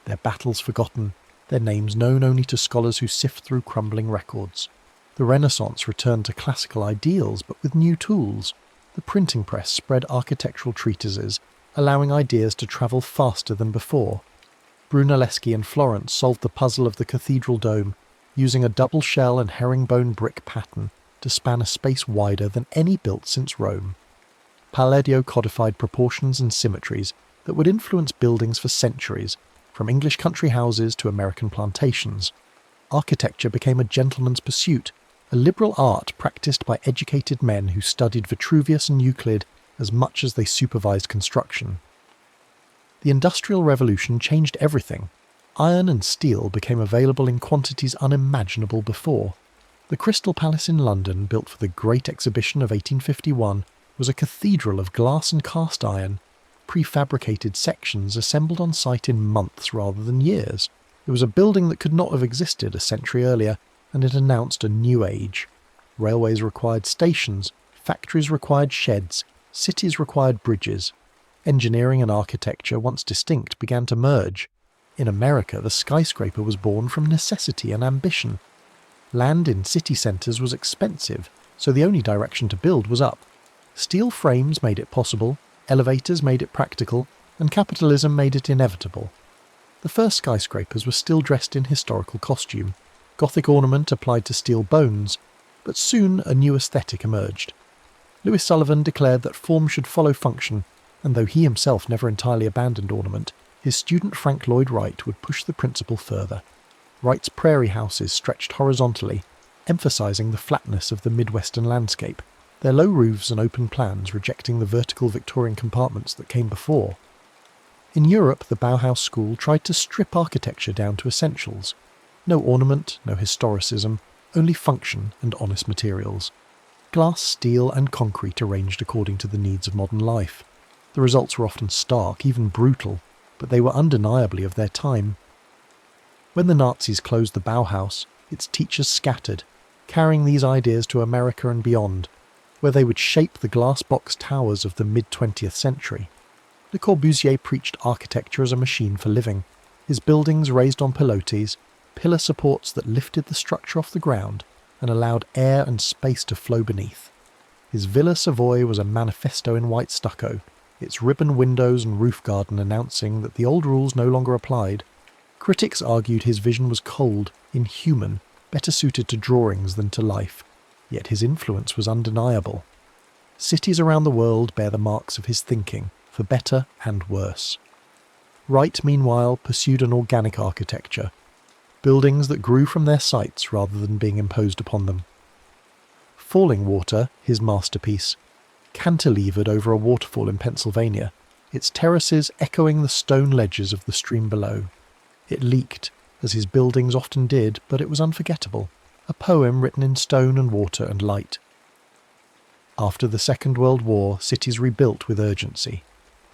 their battles forgotten, their names known only to scholars who sift through crumbling records. The Renaissance returned to classical ideals, but with new tools. The printing press spread architectural treatises, allowing ideas to travel faster than before. Brunelleschi in Florence solved the puzzle of the cathedral dome, using a double shell and herringbone brick pattern to span a space wider than any built since Rome. Palladio codified proportions and symmetries that would influence buildings for centuries, from English country houses to American plantations. Architecture became a gentleman's pursuit, a liberal art practiced by educated men who studied Vitruvius and Euclid as much as they supervised construction. The Industrial Revolution changed everything. Iron and steel became available in quantities unimaginable before. The Crystal Palace in London, built for the Great Exhibition of 1851, was a cathedral of glass and cast iron, prefabricated sections assembled on site in months rather than years. It was a building that could not have existed a century earlier, and it announced a new age. Railways required stations, factories required sheds, cities required bridges. Engineering and architecture, once distinct, began to merge. In America, the skyscraper was born from necessity and ambition. Land in city centres was expensive, so the only direction to build was up. Steel frames made it possible, elevators made it practical, and capitalism made it inevitable. The first skyscrapers were still dressed in historical costume, Gothic ornament applied to steel bones, but soon a new aesthetic emerged. Lewis Sullivan declared that form should follow function, and though he himself never entirely abandoned ornament, his student Frank Lloyd Wright would push the principle further. Wright's prairie houses stretched horizontally, emphasising the flatness of the Midwestern landscape, their low roofs and open plans rejecting the vertical Victorian compartments that came before. In Europe, the Bauhaus school tried to strip architecture down to essentials. No ornament, no historicism, only function and honest materials. Glass, steel and concrete arranged according to the needs of modern life. The results were often stark, even brutal, but they were undeniably of their time. When the Nazis closed the Bauhaus, its teachers scattered, carrying these ideas to America and beyond, where they would shape the glass box towers of the mid-20th century. Le Corbusier preached architecture as a machine for living, his buildings raised on pilotis, pillar supports that lifted the structure off the ground and allowed air and space to flow beneath. His Villa Savoy was a manifesto in white stucco, its ribbon windows and roof garden announcing that the old rules no longer applied. Critics argued his vision was cold, inhuman, better suited to drawings than to life, yet his influence was undeniable. Cities around the world bear the marks of his thinking, for better and worse. Wright, meanwhile, pursued an organic architecture, buildings that grew from their sites rather than being imposed upon them. Falling Water, his masterpiece, cantilevered over a waterfall in Pennsylvania, its terraces echoing the stone ledges of the stream below. It leaked, as his buildings often did, but it was unforgettable. a poem written in stone and water and light. After the Second World War, cities rebuilt with urgency.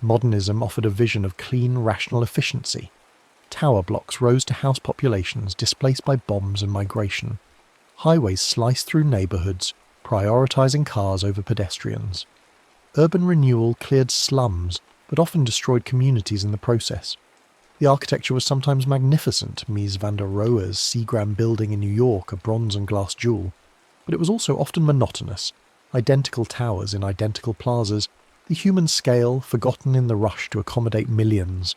Modernism offered a vision of clean, rational efficiency. Tower blocks rose to house populations displaced by bombs and migration. Highways sliced through neighbourhoods, prioritising cars over pedestrians. Urban renewal cleared slums, but often destroyed communities in the process. The architecture was sometimes magnificent, Mies van der Rohe's Seagram building in New York, a bronze and glass jewel, but it was also often monotonous, identical towers in identical plazas, the human scale forgotten in the rush to accommodate millions.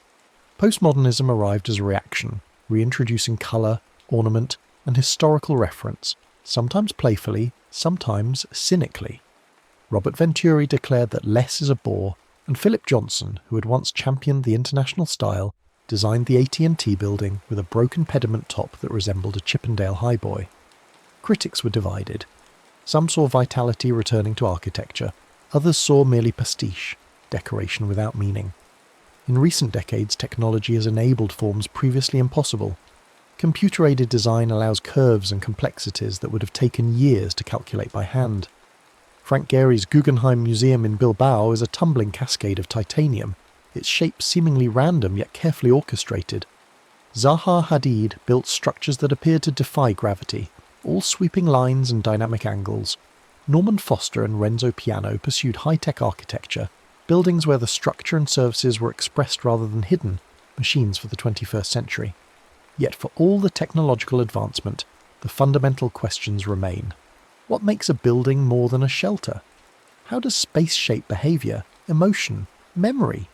Postmodernism arrived as a reaction, reintroducing colour, ornament, and historical reference, sometimes playfully, sometimes cynically. Robert Venturi declared that less is a bore, and Philip Johnson, who had once championed the international style, designed the AT&T building with a broken pediment top that resembled a Chippendale highboy. Critics were divided. Some saw vitality returning to architecture, others saw merely pastiche, decoration without meaning. In recent decades, technology has enabled forms previously impossible. Computer-aided design allows curves and complexities that would have taken years to calculate by hand. Frank Gehry's Guggenheim Museum in Bilbao is a tumbling cascade of titanium, its shape seemingly random yet carefully orchestrated. Zaha Hadid built structures that appeared to defy gravity, all sweeping lines and dynamic angles. Norman Foster and Renzo Piano pursued high-tech architecture, buildings where the structure and services were expressed rather than hidden, machines for the 21st century. Yet for all the technological advancement, the fundamental questions remain. What makes a building more than a shelter? How does space shape behaviour, emotion, memory?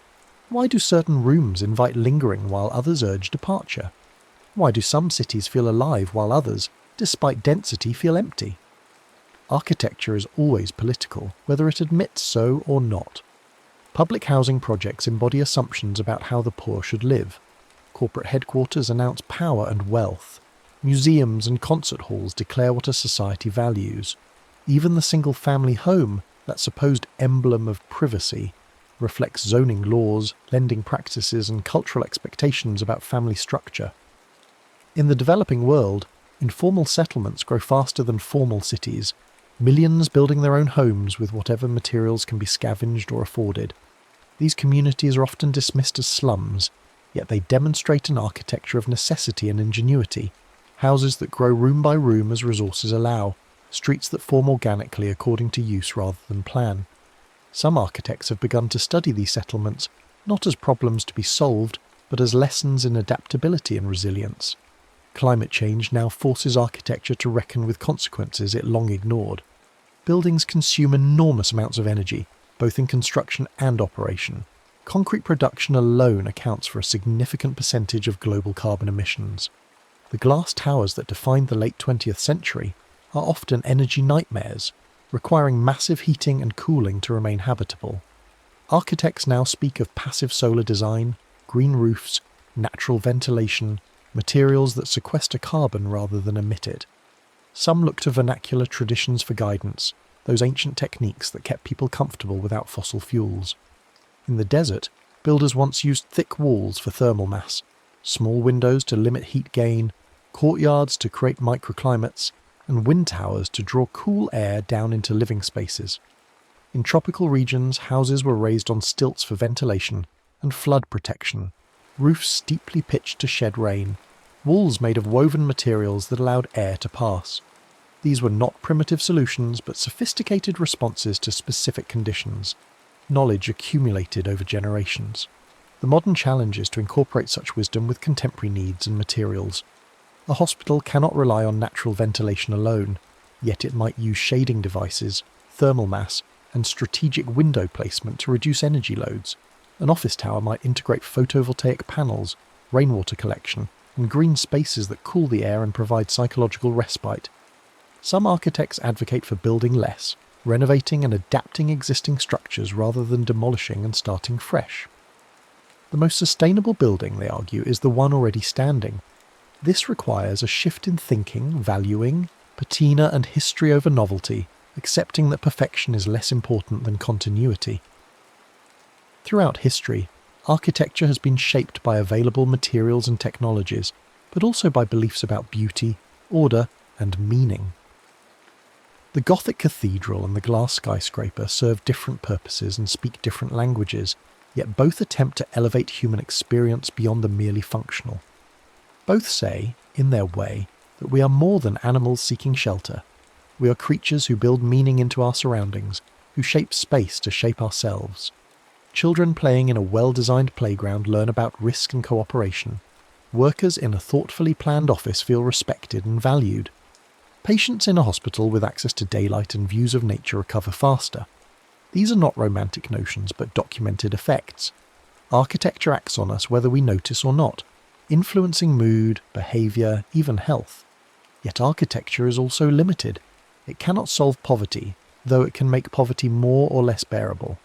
Why do certain rooms invite lingering while others urge departure? Why do some cities feel alive while others, despite density, feel empty? Architecture is always political, whether it admits so or not. Public housing projects embody assumptions about how the poor should live. Corporate headquarters announce power and wealth. Museums and concert halls declare what a society values. Even the single-family home, that supposed emblem of privacy, reflects zoning laws, lending practices, and cultural expectations about family structure. In the developing world, informal settlements grow faster than formal cities, millions building their own homes with whatever materials can be scavenged or afforded. These communities are often dismissed as slums, yet they demonstrate an architecture of necessity and ingenuity, houses that grow room by room as resources allow, streets that form organically according to use rather than plan. Some architects have begun to study these settlements, not as problems to be solved, but as lessons in adaptability and resilience. Climate change now forces architecture to reckon with consequences it long ignored. Buildings consume enormous amounts of energy, both in construction and operation. Concrete production alone accounts for a significant percentage of global carbon emissions. The glass towers that defined the late 20th century are often energy nightmares, requiring massive heating and cooling to remain habitable. Architects now speak of passive solar design, green roofs, natural ventilation, materials that sequester carbon rather than emit it. Some look to vernacular traditions for guidance, those ancient techniques that kept people comfortable without fossil fuels. In the desert, builders once used thick walls for thermal mass, small windows to limit heat gain, courtyards to create microclimates, and wind towers to draw cool air down into living spaces. In tropical regions, houses were raised on stilts for ventilation and flood protection, roofs steeply pitched to shed rain, walls made of woven materials that allowed air to pass. These were not primitive solutions, but sophisticated responses to specific conditions, knowledge accumulated over generations. The modern challenge is to incorporate such wisdom with contemporary needs and materials. A hospital cannot rely on natural ventilation alone, yet it might use shading devices, thermal mass, and strategic window placement to reduce energy loads. An office tower might integrate photovoltaic panels, rainwater collection, and green spaces that cool the air and provide psychological respite. Some architects advocate for building less, renovating and adapting existing structures rather than demolishing and starting fresh. The most sustainable building, they argue, is the one already standing. This requires a shift in thinking, valuing patina and history over novelty, accepting that perfection is less important than continuity. Throughout history, architecture has been shaped by available materials and technologies, but also by beliefs about beauty, order, and meaning. The Gothic cathedral and the glass skyscraper serve different purposes and speak different languages, yet both attempt to elevate human experience beyond the merely functional. Both say, in their way, that we are more than animals seeking shelter. We are creatures who build meaning into our surroundings, who shape space to shape ourselves. Children playing in a well-designed playground learn about risk and cooperation. Workers in a thoughtfully planned office feel respected and valued. Patients in a hospital with access to daylight and views of nature recover faster. These are not romantic notions but documented effects. Architecture acts on us whether we notice or not, influencing mood, behaviour, even health. Yet architecture is also limited. It cannot solve poverty, though it can make poverty more or less bearable.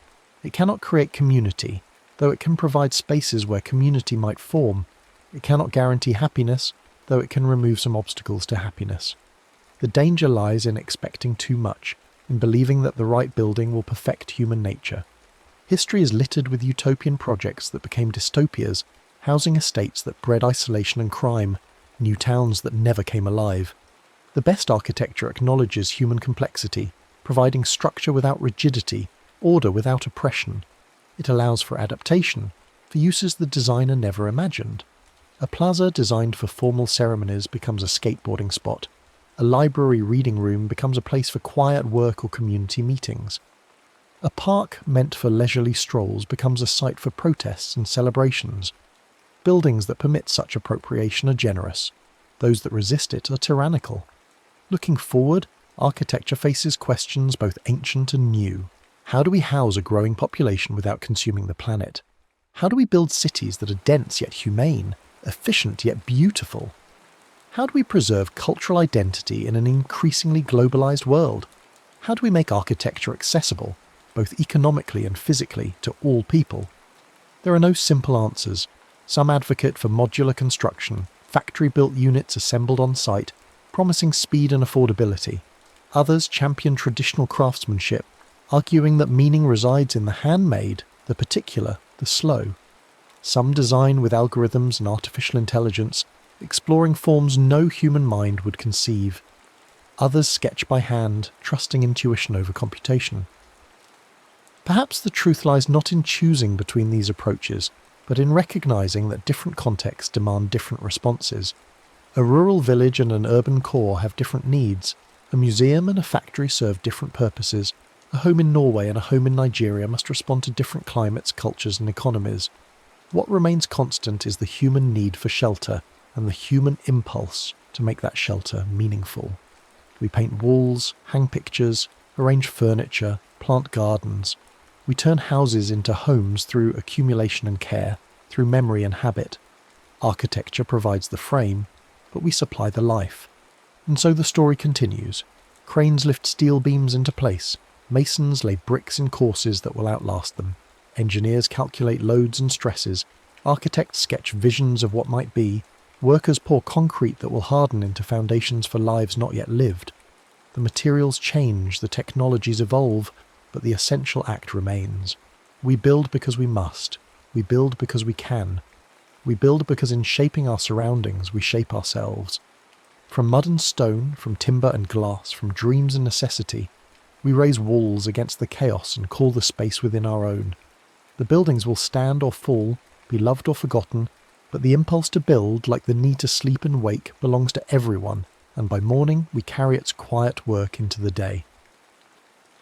It cannot create community, though it can provide spaces where community might form. It cannot guarantee happiness, though it can remove some obstacles to happiness. The danger lies in expecting too much, in believing that the right building will perfect human nature. History is littered with utopian projects that became dystopias, housing estates that bred isolation and crime, new towns that never came alive. The best architecture acknowledges human complexity, providing structure without rigidity, order without oppression. It allows for adaptation, for uses the designer never imagined. A plaza designed for formal ceremonies becomes a skateboarding spot. A library reading room becomes a place for quiet work or community meetings. A park meant for leisurely strolls becomes a site for protests and celebrations. Buildings that permit such appropriation are generous. Those that resist it are tyrannical. Looking forward, architecture faces questions both ancient and new. How do we house a growing population without consuming the planet? How do we build cities that are dense yet humane, efficient yet beautiful? How do we preserve cultural identity in an increasingly globalized world? How do we make architecture accessible, both economically and physically, to all people? There are no simple answers. Some advocate for modular construction, factory-built units assembled on site, promising speed and affordability. Others champion traditional craftsmanship, arguing that meaning resides in the handmade, the particular, the slow. Some design with algorithms and artificial intelligence, exploring forms no human mind would conceive. Others sketch by hand, trusting intuition over computation. Perhaps the truth lies not in choosing between these approaches, but in recognizing that different contexts demand different responses. A rural village and an urban core have different needs. A museum and a factory serve different purposes. A home in Norway and a home in Nigeria must respond to different climates, cultures, and economies. What remains constant is the human need for shelter and the human impulse to make that shelter meaningful. We paint walls, hang pictures, arrange furniture, plant gardens. We turn houses into homes through accumulation and care, through memory and habit. Architecture provides the frame, but we supply the life. And so the story continues. Cranes lift steel beams into place. Masons lay bricks in courses that will outlast them. Engineers calculate loads and stresses. Architects sketch visions of what might be. Workers pour concrete that will harden into foundations for lives not yet lived. The materials change, the technologies evolve, but the essential act remains. We build because we must. We build because we can. We build because in shaping our surroundings, we shape ourselves. From mud and stone, from timber and glass, from dreams and necessity, we raise walls against the chaos and call the space within our own. The buildings will stand or fall, be loved or forgotten, but the impulse to build, like the need to sleep and wake, belongs to everyone, and by morning we carry its quiet work into the day.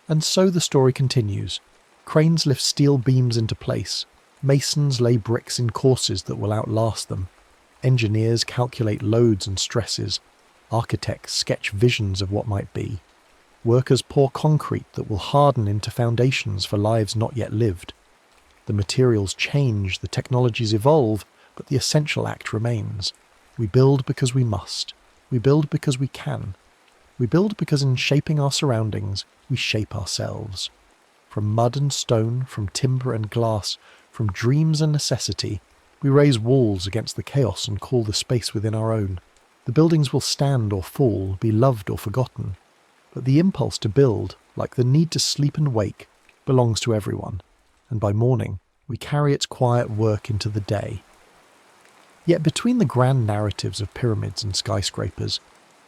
And so the story continues. Cranes lift steel beams into place. Masons lay bricks in courses that will outlast them. Engineers calculate loads and stresses. Architects sketch visions of what might be. Workers pour concrete that will harden into foundations for lives not yet lived. The materials change, the technologies evolve, but the essential act remains. We build because we must. We build because we can. We build because in shaping our surroundings, we shape ourselves. From mud and stone, from timber and glass, from dreams and necessity, we raise walls against the chaos and call the space within our own. The buildings will stand or fall, be loved or forgotten. But the impulse to build, like the need to sleep and wake, belongs to everyone, and by morning, we carry its quiet work into the day. Yet between the grand narratives of pyramids and skyscrapers,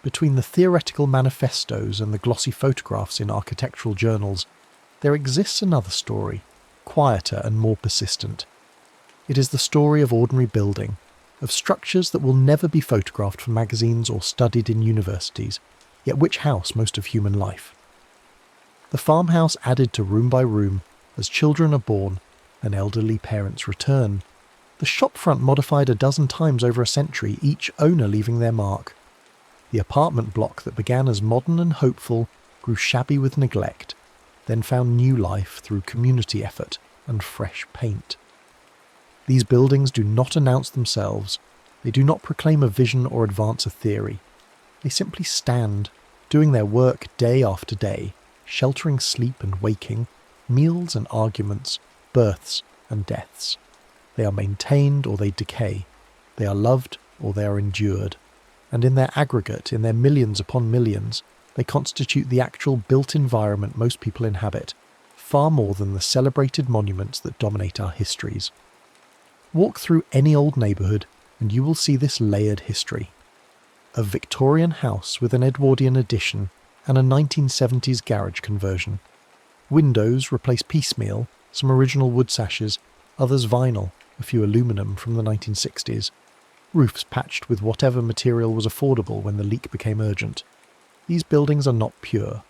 Between the theoretical manifestos and the glossy photographs in architectural journals, there exists another story, quieter and more persistent. It is the story of ordinary building, of structures that will never be photographed for magazines or studied in universities, yet which house most of human life. The farmhouse added to room by room as children are born and elderly parents return. The shopfront modified a dozen times over a century, each owner leaving their mark. The apartment block that began as modern and hopeful grew shabby with neglect, then found new life through community effort and fresh paint. These buildings do not announce themselves. They do not proclaim a vision or advance a theory. They simply stand, doing their work day after day, sheltering sleep and waking, meals and arguments, births and deaths. They are maintained or they decay. They are loved or they are endured. And in their aggregate, in their millions upon millions, they constitute the actual built environment most people inhabit, far more than the celebrated monuments that dominate our histories. Walk through any old neighbourhood and you will see this layered history. A Victorian house with an Edwardian addition and a 1970s garage conversion. Windows replace piecemeal, some original wood sashes, others vinyl, a few aluminium from the 1960s. Roofs patched with whatever material was affordable when the leak became urgent. These buildings are not pure.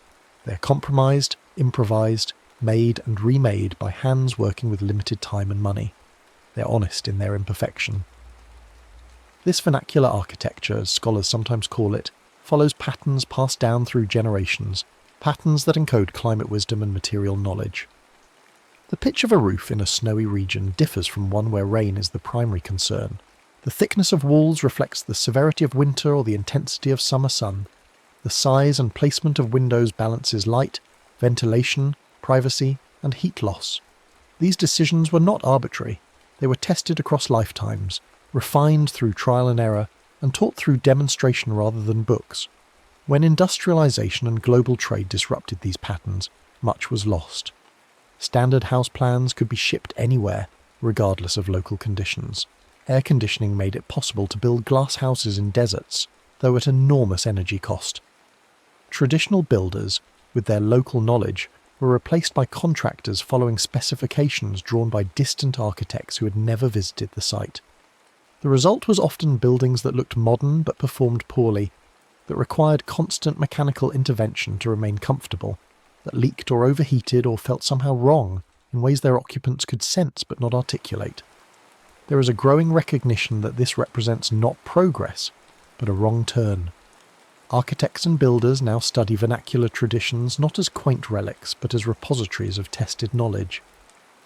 They are compromised, improvised, made and remade by hands working with limited time and money. They are honest in their imperfection. This vernacular architecture, as scholars sometimes call it, follows patterns passed down through generations, patterns that encode climate wisdom and material knowledge. The pitch of a roof in a snowy region differs from one where rain is the primary concern. The thickness of walls reflects the severity of winter or the intensity of summer sun. The size and placement of windows balances light, ventilation, privacy, and heat loss. These decisions were not arbitrary. They were tested across lifetimes, refined through trial and error, and taught through demonstration rather than books. When industrialization and global trade disrupted these patterns, much was lost. Standard house plans could be shipped anywhere, regardless of local conditions. Air conditioning made it possible to build glass houses in deserts, though at enormous energy cost. Traditional builders, with their local knowledge, were replaced by contractors following specifications drawn by distant architects who had never visited the site. The result was often buildings that looked modern but performed poorly, that required constant mechanical intervention to remain comfortable, that leaked or overheated or felt somehow wrong in ways their occupants could sense but not articulate. There is a growing recognition that this represents not progress, but a wrong turn. Architects and builders now study vernacular traditions not as quaint relics, but as repositories of tested knowledge.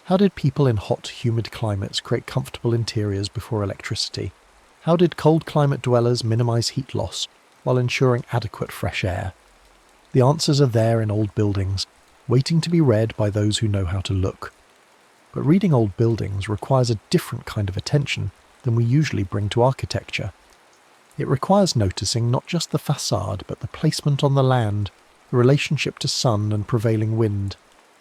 How did people in hot, humid climates create comfortable interiors before electricity? How did cold climate dwellers minimize heat loss while ensuring adequate fresh air? The answers are there in old buildings, waiting to be read by those who know how to look. But reading old buildings requires a different kind of attention than we usually bring to architecture. It requires noticing not just the facade, but the placement on the land, the relationship to sun and prevailing wind.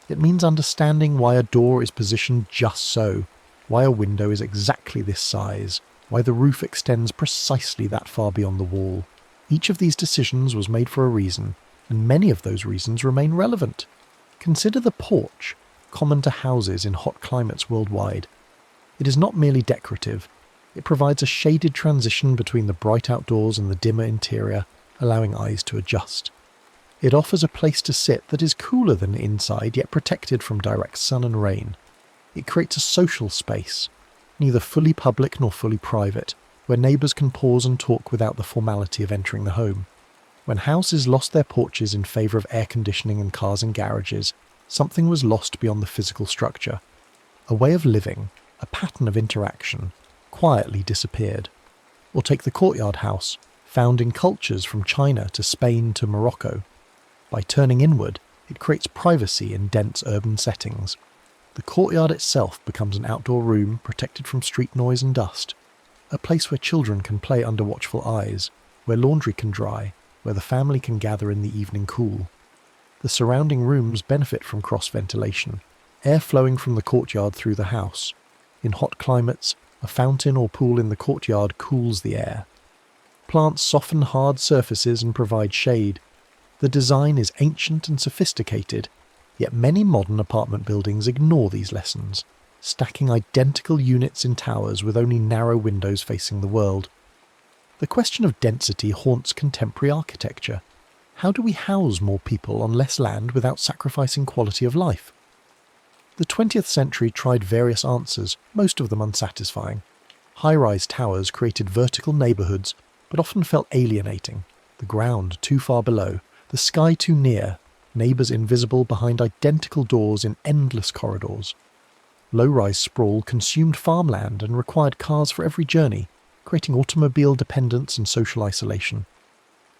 It means understanding why a door is positioned just so, why a window is exactly this size, why the roof extends precisely that far beyond the wall. Each of these decisions was made for a reason, and many of those reasons remain relevant. Consider the porch, common to houses in hot climates worldwide. It is not merely decorative. It provides a shaded transition between the bright outdoors and the dimmer interior, allowing eyes to adjust. It offers a place to sit that is cooler than inside, yet protected from direct sun and rain. It creates a social space, neither fully public nor fully private, where neighbours can pause and talk without the formality of entering the home. When houses lost their porches in favour of air conditioning and cars and garages, something was lost beyond the physical structure. A way of living, a pattern of interaction, quietly disappeared. Or take the courtyard house, found in cultures from China to Spain to Morocco. By turning inward, it creates privacy in dense urban settings. The courtyard itself becomes an outdoor room protected from street noise and dust, a place where children can play under watchful eyes, where laundry can dry, where the family can gather in the evening cool. The surrounding rooms benefit from cross-ventilation, air flowing from the courtyard through the house. In hot climates, a fountain or pool in the courtyard cools the air. Plants soften hard surfaces and provide shade. The design is ancient and sophisticated, yet many modern apartment buildings ignore these lessons, stacking identical units in towers with only narrow windows facing the world. The question of density haunts contemporary architecture. How do we house more people on less land without sacrificing quality of life? The 20th century tried various answers, most of them unsatisfying. High-rise towers created vertical neighbourhoods, but often felt alienating. The ground too far below, the sky too near, neighbours invisible behind identical doors in endless corridors. Low-rise sprawl consumed farmland and required cars for every journey, creating automobile dependence and social isolation.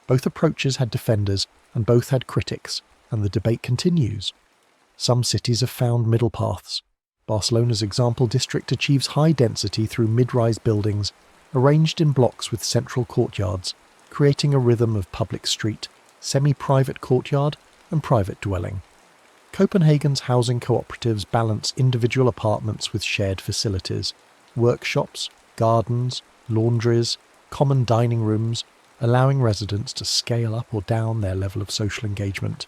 Both approaches had defenders, and both had critics, and the debate continues. Some cities have found middle paths. Barcelona's example district achieves high density through mid-rise buildings, arranged in blocks with central courtyards, creating a rhythm of public street, semi-private courtyard, and private dwelling. Copenhagen's housing cooperatives balance individual apartments with shared facilities, workshops, gardens, laundries, common dining rooms, allowing residents to scale up or down their level of social engagement.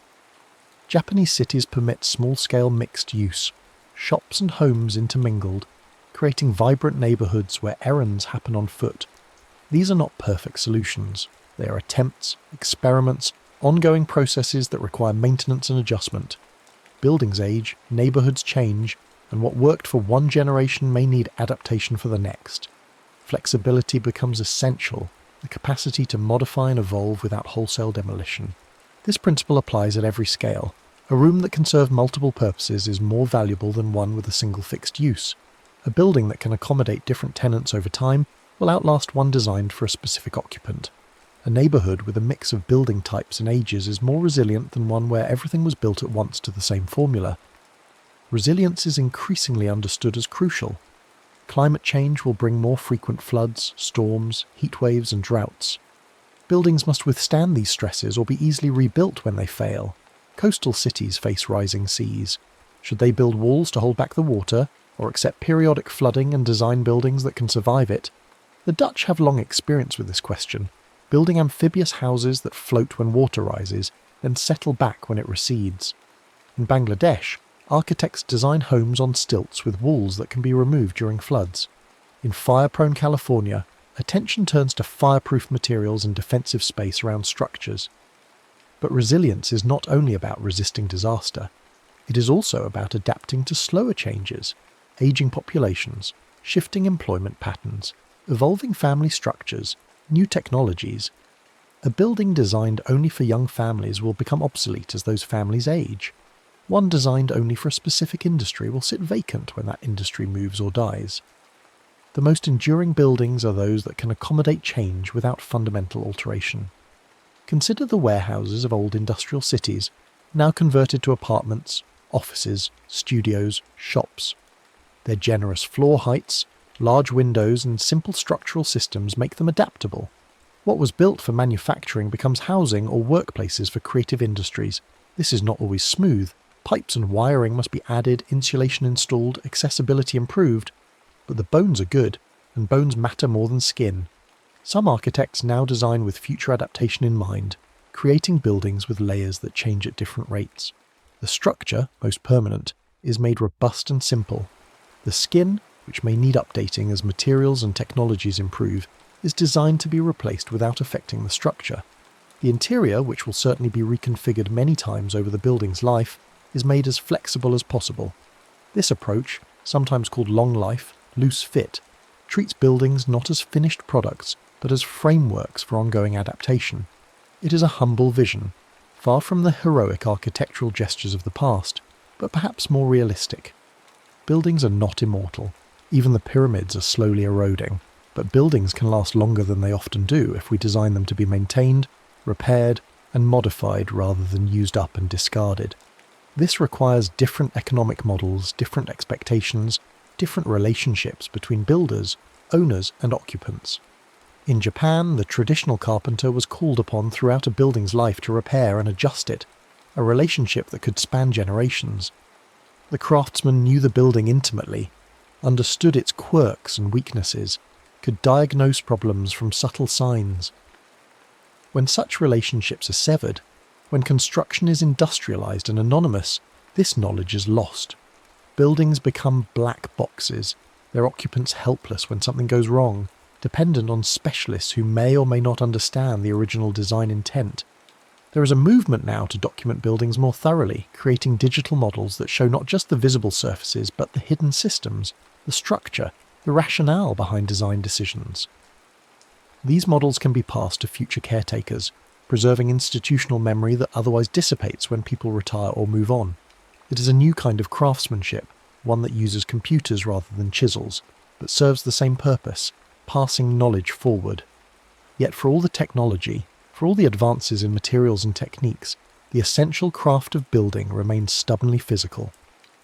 Japanese cities permit small-scale mixed use, shops and homes intermingled, creating vibrant neighbourhoods where errands happen on foot. These are not perfect solutions. They are attempts, experiments, ongoing processes that require maintenance and adjustment. Buildings age, neighbourhoods change, and what worked for one generation may need adaptation for the next. Flexibility becomes essential, the capacity to modify and evolve without wholesale demolition. This principle applies at every scale. A room that can serve multiple purposes is more valuable than one with a single fixed use. A building that can accommodate different tenants over time will outlast one designed for a specific occupant. A neighbourhood with a mix of building types and ages is more resilient than one where everything was built at once to the same formula. Resilience is increasingly understood as crucial. Climate change will bring more frequent floods, storms, heatwaves and droughts. Buildings must withstand these stresses or be easily rebuilt when they fail. Coastal cities face rising seas. Should they build walls to hold back the water, or accept periodic flooding and design buildings that can survive it? The Dutch have long experience with this question, building amphibious houses that float when water rises, then settle back when it recedes. In Bangladesh, architects design homes on stilts with walls that can be removed during floods. In fire-prone California, attention turns to fireproof materials and defensive space around structures. But resilience is not only about resisting disaster. It is also about adapting to slower changes, aging populations, shifting employment patterns, evolving family structures, new technologies. A building designed only for young families will become obsolete as those families age. One designed only for a specific industry will sit vacant when that industry moves or dies. The most enduring buildings are those that can accommodate change without fundamental alteration. Consider the warehouses of old industrial cities, now converted to apartments, offices, studios, shops. Their generous floor heights, large windows and simple structural systems make them adaptable. What was built for manufacturing becomes housing or workplaces for creative industries. This is not always smooth. Pipes and wiring must be added, insulation installed, accessibility improved. But the bones are good, and bones matter more than skin. Some architects now design with future adaptation in mind, creating buildings with layers that change at different rates. The structure, most permanent, is made robust and simple. The skin, which may need updating as materials and technologies improve, is designed to be replaced without affecting the structure. The interior, which will certainly be reconfigured many times over the building's life, is made as flexible as possible. This approach, sometimes called long life, loose fit, treats buildings not as finished products, but as frameworks for ongoing adaptation. It is a humble vision, far from the heroic architectural gestures of the past, but perhaps more realistic. Buildings are not immortal. Even the pyramids are slowly eroding, but buildings can last longer than they often do if we design them to be maintained, repaired, and modified rather than used up and discarded. This requires different economic models, different expectations, different relationships between builders, owners, and occupants. In Japan, the traditional carpenter was called upon throughout a building's life to repair and adjust it, a relationship that could span generations. The craftsman knew the building intimately, understood its quirks and weaknesses, could diagnose problems from subtle signs, When such relationships are severed, when construction is industrialized and anonymous, this knowledge is lost. Buildings become black boxes, their occupants helpless when something goes wrong, dependent on specialists who may or may not understand the original design intent. There is a movement now to document buildings more thoroughly, creating digital models that show not just the visible surfaces but the hidden systems, the structure, the rationale behind design decisions. These models can be passed to future caretakers, preserving institutional memory that otherwise dissipates when people retire or move on. It is a new kind of craftsmanship, one that uses computers rather than chisels, but serves the same purpose, passing knowledge forward. Yet for all the technology, for all the advances in materials and techniques, the essential craft of building remains stubbornly physical.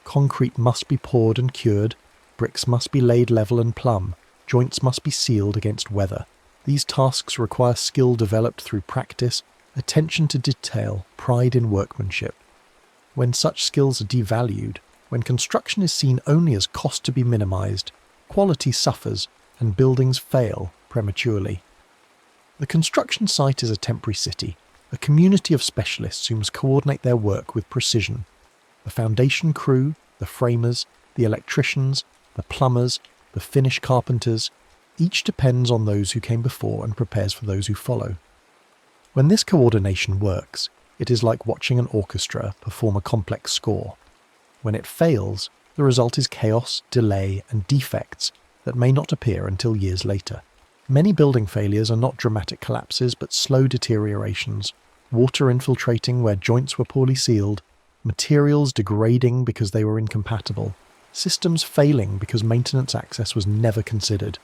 Concrete must be poured and cured, bricks must be laid level and plumb, joints must be sealed against weather. These tasks require skill developed through practice, attention to detail, pride in workmanship. When such skills are devalued, when construction is seen only as cost to be minimized, quality suffers and buildings fail prematurely. The construction site is a temporary city, a community of specialists who must coordinate their work with precision. The foundation crew, the framers, the electricians, the plumbers, the finish carpenters, each depends on those who came before and prepares for those who follow. When this coordination works, it is like watching an orchestra perform a complex score. When it fails, the result is chaos, delay, and defects that may not appear until years later. Many building failures are not dramatic collapses but slow deteriorations, water infiltrating where joints were poorly sealed, materials degrading because they were incompatible, systems failing because maintenance access was never considered.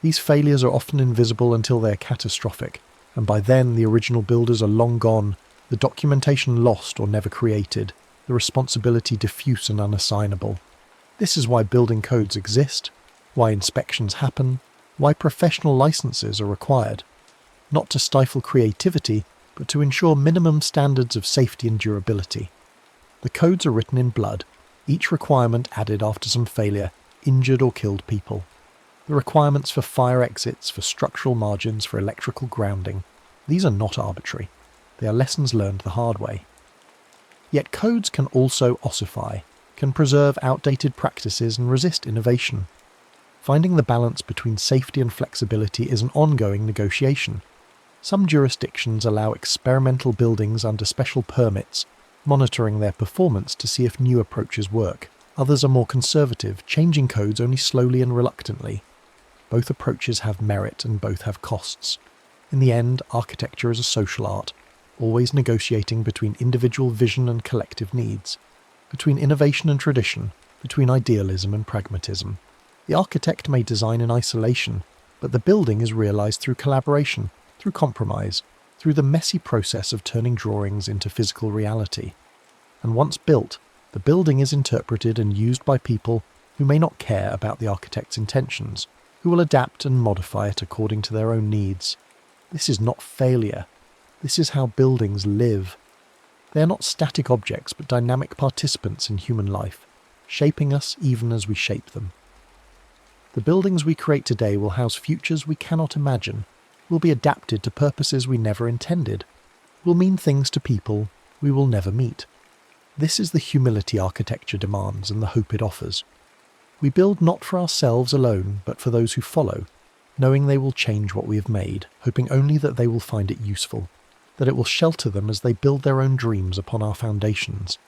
These failures are often invisible until they are catastrophic, and by then the original builders are long gone, the documentation lost or never created, the responsibility diffuse and unassignable. This is why building codes exist, why inspections happen, why professional licenses are required. Not to stifle creativity, but to ensure minimum standards of safety and durability. The codes are written in blood, each requirement added after some failure, injured or killed people. The requirements for fire exits, for structural margins, for electrical grounding, these are not arbitrary. They are lessons learned the hard way. Yet codes can also ossify, can preserve outdated practices and resist innovation. Finding the balance between safety and flexibility is an ongoing negotiation. Some jurisdictions allow experimental buildings under special permits, monitoring their performance to see if new approaches work. Others are more conservative, changing codes only slowly and reluctantly. Both approaches have merit and both have costs. In the end, architecture is a social art, always negotiating between individual vision and collective needs, between innovation and tradition, between idealism and pragmatism. The architect may design in isolation, but the building is realized through collaboration, through compromise, through the messy process of turning drawings into physical reality. And once built, the building is interpreted and used by people who may not care about the architect's intentions, who will adapt and modify it according to their own needs. This is not failure. This is how buildings live. They are not static objects, but dynamic participants in human life, shaping us even as we shape them. The buildings we create today will house futures we cannot imagine, will be adapted to purposes we never intended, will mean things to people we will never meet. This is the humility architecture demands and the hope it offers. We build not for ourselves alone, but for those who follow, knowing they will change what we have made, hoping only that they will find it useful, that it will shelter them as they build their own dreams upon our foundations.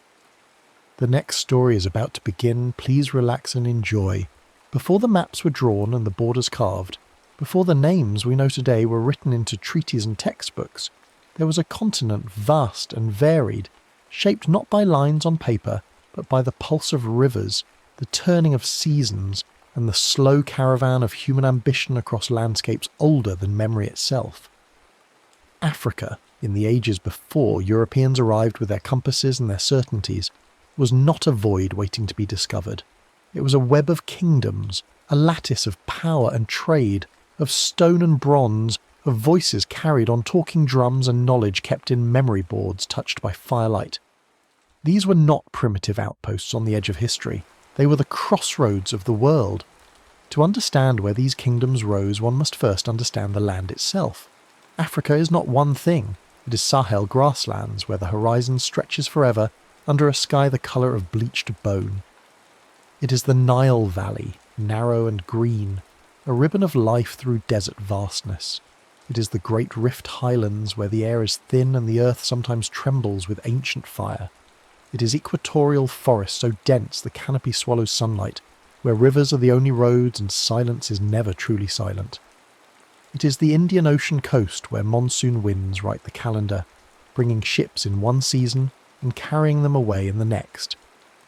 The next story is about to begin. Please relax and enjoy. Before the maps were drawn and the borders carved, before the names we know today were written into treaties and textbooks, there was a continent vast and varied, shaped not by lines on paper, but by the pulse of rivers, the turning of seasons, and the slow caravan of human ambition across landscapes older than memory itself. Africa, in the ages before Europeans arrived with their compasses and their certainties, was not a void waiting to be discovered. It was a web of kingdoms, a lattice of power and trade, of stone and bronze, of voices carried on talking drums and knowledge kept in memory boards touched by firelight. These were not primitive outposts on the edge of history. They were the crossroads of the world. To understand where these kingdoms rose, one must first understand the land itself. Africa is not one thing. It is Sahel grasslands where the horizon stretches forever under a sky the colour of bleached bone. It is the Nile Valley, narrow and green, a ribbon of life through desert vastness. It is the great rift highlands where the air is thin and the earth sometimes trembles with ancient fire. It is equatorial forest so dense the canopy swallows sunlight, where rivers are the only roads and silence is never truly silent. It is the Indian Ocean coast where monsoon winds write the calendar, bringing ships in one season and carrying them away in the next.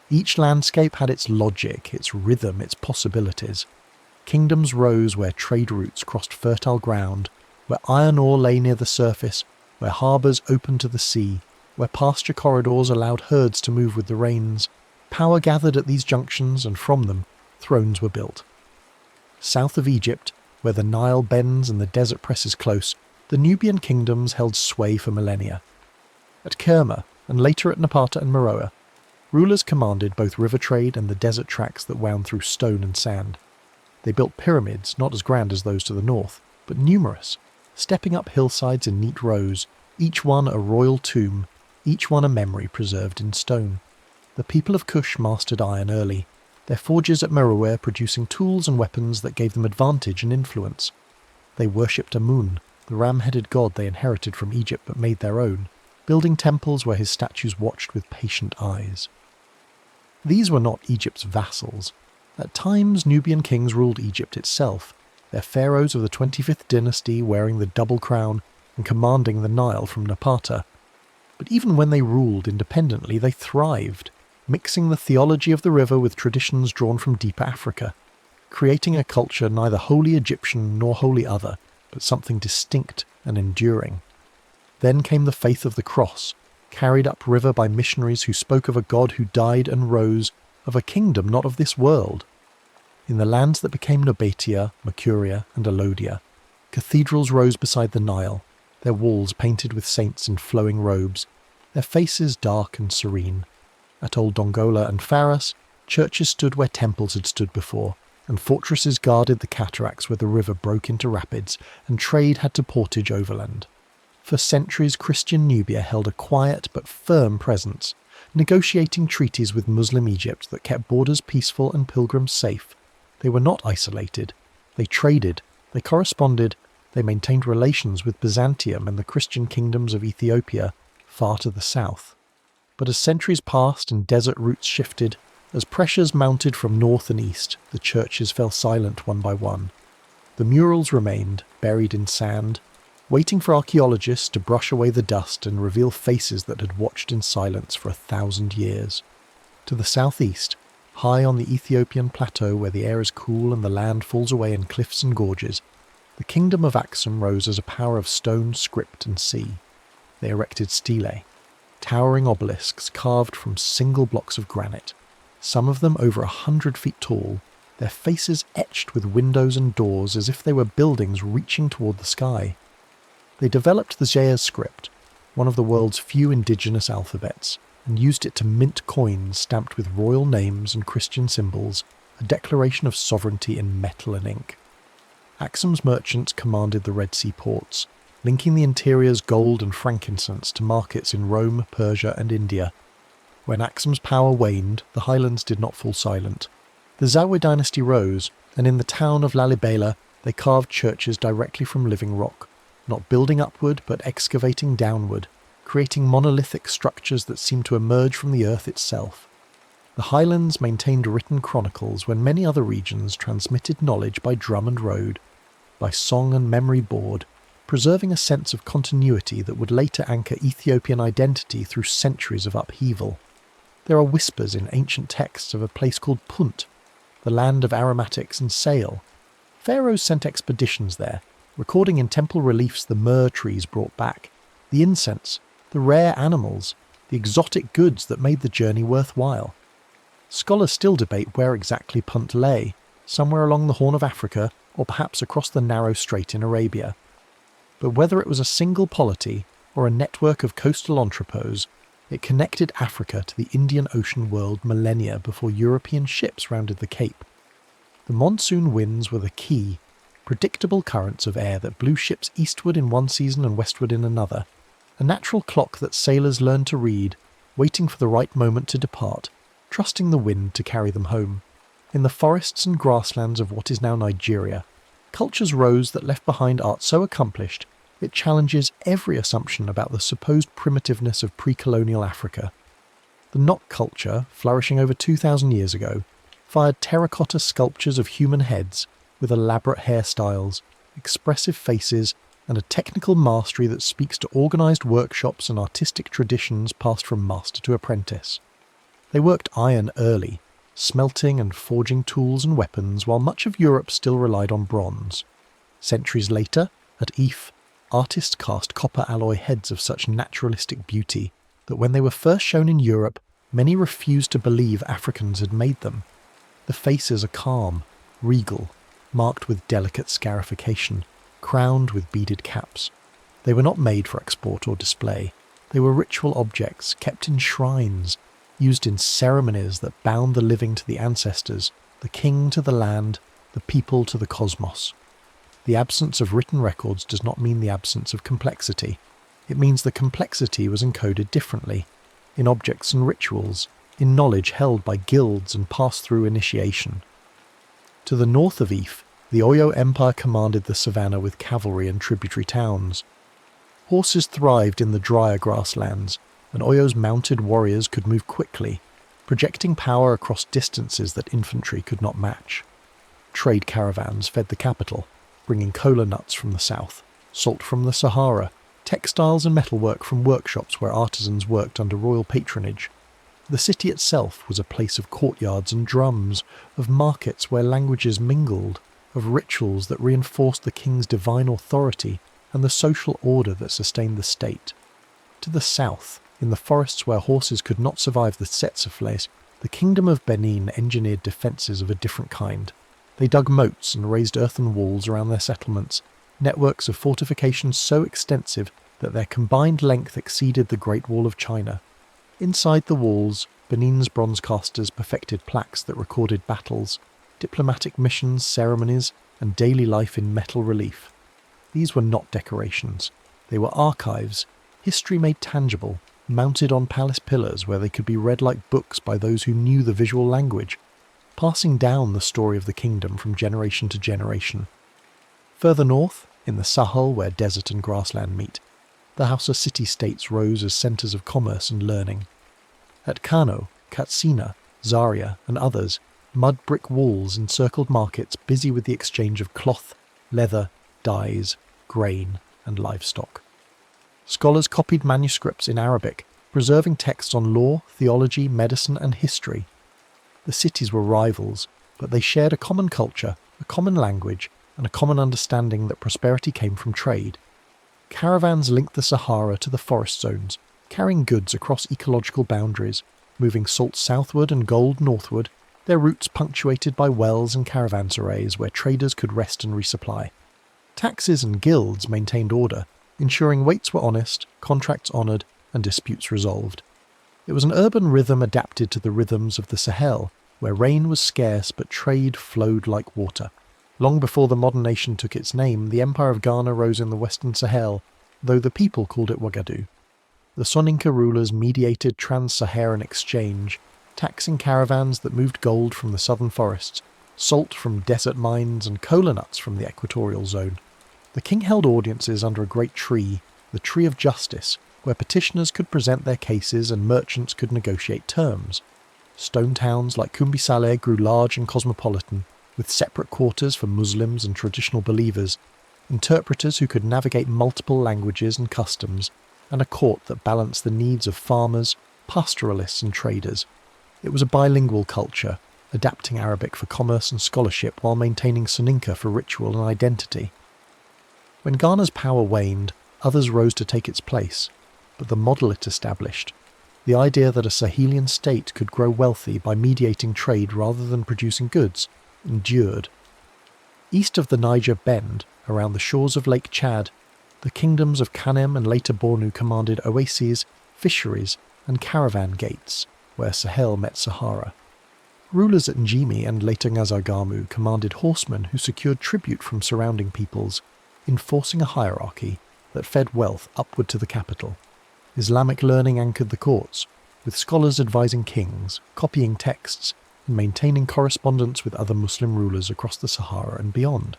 Each landscape had its logic, its rhythm, its possibilities. Kingdoms rose where trade routes crossed fertile ground, where iron ore lay near the surface, where harbours opened to the sea, where pasture corridors allowed herds to move with the rains. Power gathered at these junctions, and from them, thrones were built. South of Egypt, where the Nile bends and the desert presses close, the Nubian kingdoms held sway for millennia. At Kerma, and later at Napata and Meroe, rulers commanded both river trade and the desert tracks that wound through stone and sand. They built pyramids not as grand as those to the north, but numerous, stepping up hillsides in neat rows, each one a royal tomb, each one a memory preserved in stone. The people of Kush mastered iron early, their forges at Meroe producing tools and weapons that gave them advantage and influence. They worshipped Amun, the ram-headed god they inherited from Egypt but made their own, building temples where his statues watched with patient eyes. These were not Egypt's vassals. At times, Nubian kings ruled Egypt itself, their pharaohs of the 25th dynasty wearing the double crown and commanding the Nile from Napata. But even when they ruled independently, they thrived, mixing the theology of the river with traditions drawn from deeper Africa, creating a culture neither wholly Egyptian nor wholly other, but something distinct and enduring. Then came the faith of the cross, carried upriver by missionaries who spoke of a God who died and rose, of a kingdom not of this world. In the lands that became Nobatia, Mercuria, and Alodia, cathedrals rose beside the Nile, their walls painted with saints in flowing robes, their faces dark and serene. At Old Dongola and Pharos, churches stood where temples had stood before, and fortresses guarded the cataracts where the river broke into rapids, and trade had to portage overland. For centuries, Christian Nubia held a quiet but firm presence, negotiating treaties with Muslim Egypt that kept borders peaceful and pilgrims safe. They were not isolated. They traded, they corresponded, they maintained relations with Byzantium and the Christian kingdoms of Ethiopia, far to the south. But as centuries passed and desert routes shifted, as pressures mounted from north and east, the churches fell silent one by one. The murals remained, buried in sand, waiting for archaeologists to brush away the dust and reveal faces that had watched in silence for 1,000 years. To the southeast, high on the Ethiopian plateau where the air is cool and the land falls away in cliffs and gorges, the kingdom of Axum rose as a power of stone, script and sea. They erected stelae, towering obelisks carved from single blocks of granite, some of them over 100 feet tall, their faces etched with windows and doors as if they were buildings reaching toward the sky. They developed the Zea script, one of the world's few indigenous alphabets, and used it to mint coins stamped with royal names and Christian symbols, a declaration of sovereignty in metal and ink. Axum's merchants commanded the Red Sea ports, linking the interior's gold and frankincense to markets in Rome, Persia and India. When Axum's power waned, the highlands did not fall silent. The Zawi dynasty rose, and in the town of Lalibela they carved churches directly from living rock, not building upward but excavating downward, creating monolithic structures that seemed to emerge from the earth itself. The highlands maintained written chronicles when many other regions transmitted knowledge by drum and road, by song and memory board, preserving a sense of continuity that would later anchor Ethiopian identity through centuries of upheaval. There are whispers in ancient texts of a place called Punt, the land of aromatics and sail. Pharaohs sent expeditions there, recording in temple reliefs the myrrh trees brought back, the incense, the rare animals, the exotic goods that made the journey worthwhile. Scholars still debate where exactly Punt lay, somewhere along the Horn of Africa or perhaps across the narrow strait in Arabia. But whether it was a single polity or a network of coastal entrepôts, it connected Africa to the Indian Ocean world millennia before European ships rounded the Cape. The monsoon winds were the key, predictable currents of air that blew ships eastward in one season and westward in another, a natural clock that sailors learned to read, waiting for the right moment to depart, trusting the wind to carry them home. In the forests and grasslands of what is now Nigeria, cultures rose that left behind art so accomplished it challenges every assumption about the supposed primitiveness of pre-colonial Africa. The knot culture, flourishing over 2,000 years ago, fired terracotta sculptures of human heads with elaborate hairstyles, expressive faces, and a technical mastery that speaks to organised workshops and artistic traditions passed from master to apprentice. They worked iron early, smelting and forging tools and weapons, while much of Europe still relied on bronze. Centuries later, at If, artists cast copper alloy heads of such naturalistic beauty that when they were first shown in Europe, many refused to believe Africans had made them. The faces are calm, regal, marked with delicate scarification, crowned with beaded caps. They were not made for export or display. They were ritual objects kept in shrines, used in ceremonies that bound the living to the ancestors, the king to the land, the people to the cosmos. The absence of written records does not mean the absence of complexity. It means the complexity was encoded differently, in objects and rituals, in knowledge held by guilds and passed through initiation. To the north of If, the Oyo Empire commanded the savannah with cavalry and tributary towns. Horses thrived in the drier grasslands, and Oyo's mounted warriors could move quickly, projecting power across distances that infantry could not match. Trade caravans fed the capital, bringing cola nuts from the south, salt from the Sahara, textiles and metalwork from workshops where artisans worked under royal patronage. The city itself was a place of courtyards and drums, of markets where languages mingled, of rituals that reinforced the king's divine authority and the social order that sustained the state. To the south, in the forests where horses could not survive the tsetse, the kingdom of Benin engineered defences of a different kind. They dug moats and raised earthen walls around their settlements, networks of fortifications so extensive that their combined length exceeded the Great Wall of China. Inside the walls, Benin's bronze casters perfected plaques that recorded battles, diplomatic missions, ceremonies, and daily life in metal relief. These were not decorations. They were archives, history made tangible, mounted on palace pillars where they could be read like books by those who knew the visual language, passing down the story of the kingdom from generation to generation. Further north, in the Sahel where desert and grassland meet, the Hausa city-states rose as centres of commerce and learning. At Kano, Katsina, Zaria, and others, mud brick walls encircled markets busy with the exchange of cloth, leather, dyes, grain, and livestock. Scholars copied manuscripts in Arabic, preserving texts on law, theology, medicine, and history. The cities were rivals, but they shared a common culture, a common language, and a common understanding that prosperity came from trade. Caravans linked the Sahara to the forest zones, carrying goods across ecological boundaries, moving salt southward and gold northward, their routes punctuated by wells and caravanserais where traders could rest and resupply. Taxes and guilds maintained order, ensuring weights were honest, contracts honoured, and disputes resolved. It was an urban rhythm adapted to the rhythms of the Sahel, where rain was scarce but trade flowed like water. Long before the modern nation took its name, the Empire of Ghana rose in the western Sahel, though the people called it Ouagadougou. The Soninka rulers mediated trans-Saharan exchange, taxing caravans that moved gold from the southern forests, salt from desert mines, and cola nuts from the equatorial zone. The king held audiences under a great tree, the Tree of Justice, where petitioners could present their cases and merchants could negotiate terms. Stone towns like Kumbisale grew large and cosmopolitan, with separate quarters for Muslims and traditional believers, interpreters who could navigate multiple languages and customs, and a court that balanced the needs of farmers, pastoralists and traders. It was a bilingual culture, adapting Arabic for commerce and scholarship while maintaining Soninka for ritual and identity. When Ghana's power waned, others rose to take its place, but the model it established, the idea that a Sahelian state could grow wealthy by mediating trade rather than producing goods, endured. East of the Niger Bend, around the shores of Lake Chad, the kingdoms of Kanem and later Bornu commanded oases, fisheries, and caravan gates, where Sahel met Sahara. Rulers at Njimi and later Ngazargamu commanded horsemen who secured tribute from surrounding peoples, enforcing a hierarchy that fed wealth upward to the capital. Islamic learning anchored the courts, with scholars advising kings, copying texts, and maintaining correspondence with other Muslim rulers across the Sahara and beyond.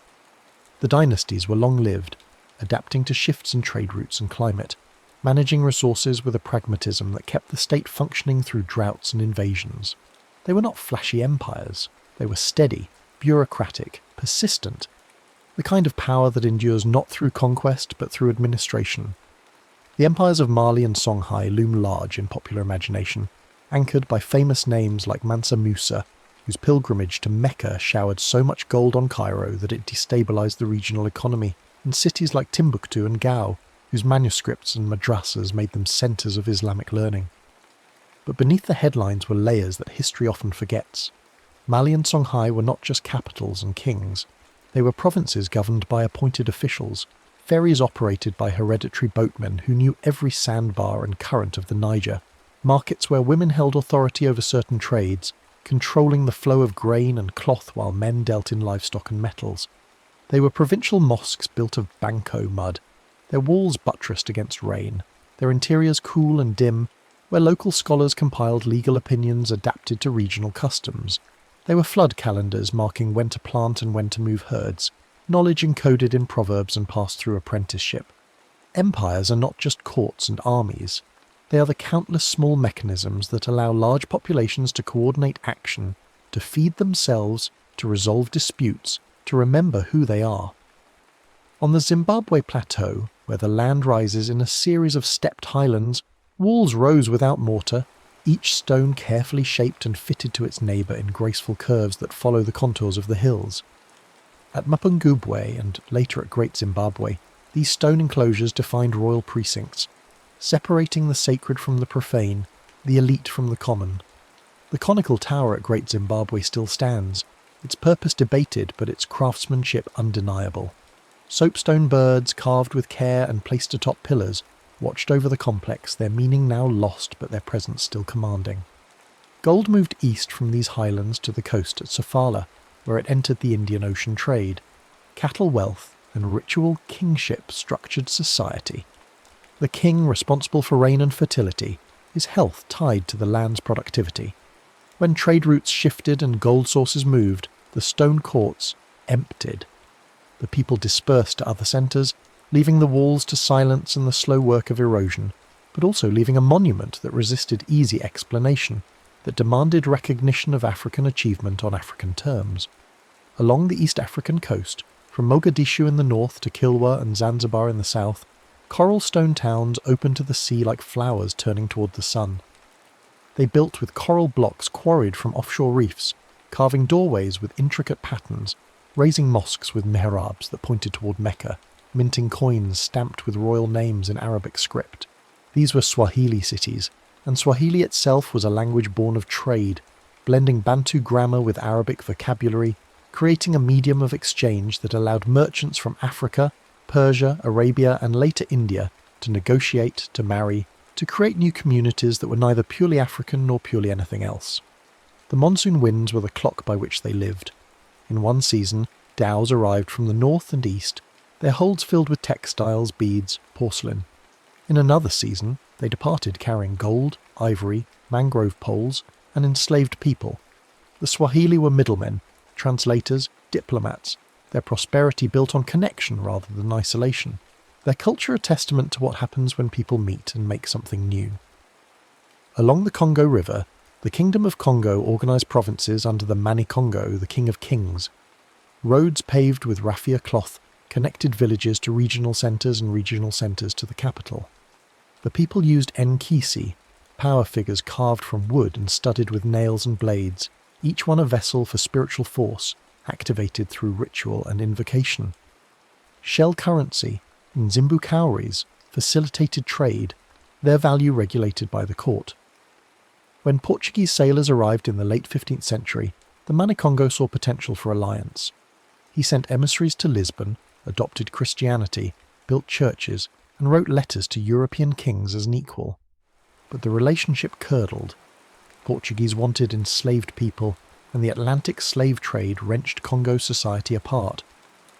The dynasties were long-lived, adapting to shifts in trade routes and climate, managing resources with a pragmatism that kept the state functioning through droughts and invasions. They were not flashy empires. They were steady, bureaucratic, persistent, the kind of power that endures not through conquest but through administration. The empires of Mali and Songhai loom large in popular imagination, anchored by famous names like Mansa Musa, whose pilgrimage to Mecca showered so much gold on Cairo that it destabilized the regional economy, and cities like Timbuktu and Gao, whose manuscripts and madrasas made them centres of Islamic learning. But beneath the headlines were layers that history often forgets. Mali and Songhai were not just capitals and kings. They were provinces governed by appointed officials, ferries operated by hereditary boatmen who knew every sandbar and current of the Niger, markets where women held authority over certain trades, controlling the flow of grain and cloth while men dealt in livestock and metals. They were provincial mosques built of banco mud, their walls buttressed against rain, their interiors cool and dim, where local scholars compiled legal opinions adapted to regional customs. They were flood calendars marking when to plant and when to move herds, knowledge encoded in proverbs and passed through apprenticeship. Empires are not just courts and armies. They are the countless small mechanisms that allow large populations to coordinate action, to feed themselves, to resolve disputes, to remember who they are. On the Zimbabwe plateau, where the land rises in a series of stepped highlands, walls rose without mortar, each stone carefully shaped and fitted to its neighbour in graceful curves that follow the contours of the hills. At Mapungubwe and later at Great Zimbabwe, these stone enclosures defined royal precincts, separating the sacred from the profane, the elite from the common. The conical tower at Great Zimbabwe still stands, its purpose debated but its craftsmanship undeniable. Soapstone birds, carved with care and placed atop pillars, watched over the complex, their meaning now lost but their presence still commanding. Gold moved east from these highlands to the coast at Sofala, where it entered the Indian Ocean trade. Cattle wealth and ritual kingship structured society. The king, responsible for rain and fertility, his health tied to the land's productivity. When trade routes shifted and gold sources moved, the stone courts emptied. The people dispersed to other centres, leaving the walls to silence and the slow work of erosion, but also leaving a monument that resisted easy explanation, that demanded recognition of African achievement on African terms. Along the East African coast, from Mogadishu in the north to Kilwa and Zanzibar in the south, coral stone towns opened to the sea like flowers turning toward the sun. They built with coral blocks quarried from offshore reefs, carving doorways with intricate patterns, raising mosques with mihrabs that pointed toward Mecca, minting coins stamped with royal names in Arabic script. These were Swahili cities, and Swahili itself was a language born of trade, blending Bantu grammar with Arabic vocabulary, creating a medium of exchange that allowed merchants from Africa, Persia, Arabia, and later India to negotiate, to marry, to create new communities that were neither purely African nor purely anything else. The monsoon winds were the clock by which they lived. In one season, dhows arrived from the north and east, their holds filled with textiles, beads, porcelain. In another season, they departed carrying gold, ivory, mangrove poles, and enslaved people. The Swahili were middlemen, translators, diplomats, their prosperity built on connection rather than isolation, their culture a testament to what happens when people meet and make something new. Along the Congo River, the Kingdom of Congo organised provinces under the Mani-Congo, the King of Kings. Roads paved with raffia cloth connected villages to regional centres and regional centres to the capital. The people used enkisi, power figures carved from wood and studded with nails and blades, each one a vessel for spiritual force, activated through ritual and invocation. Shell currency, Nzimbu cowries, facilitated trade, their value regulated by the court. When Portuguese sailors arrived in the late 15th century, the Mani-Congo saw potential for alliance. He sent emissaries to Lisbon, adopted Christianity, built churches, and wrote letters to European kings as an equal. But the relationship curdled. Portuguese wanted enslaved people, and the Atlantic slave trade wrenched Congo society apart,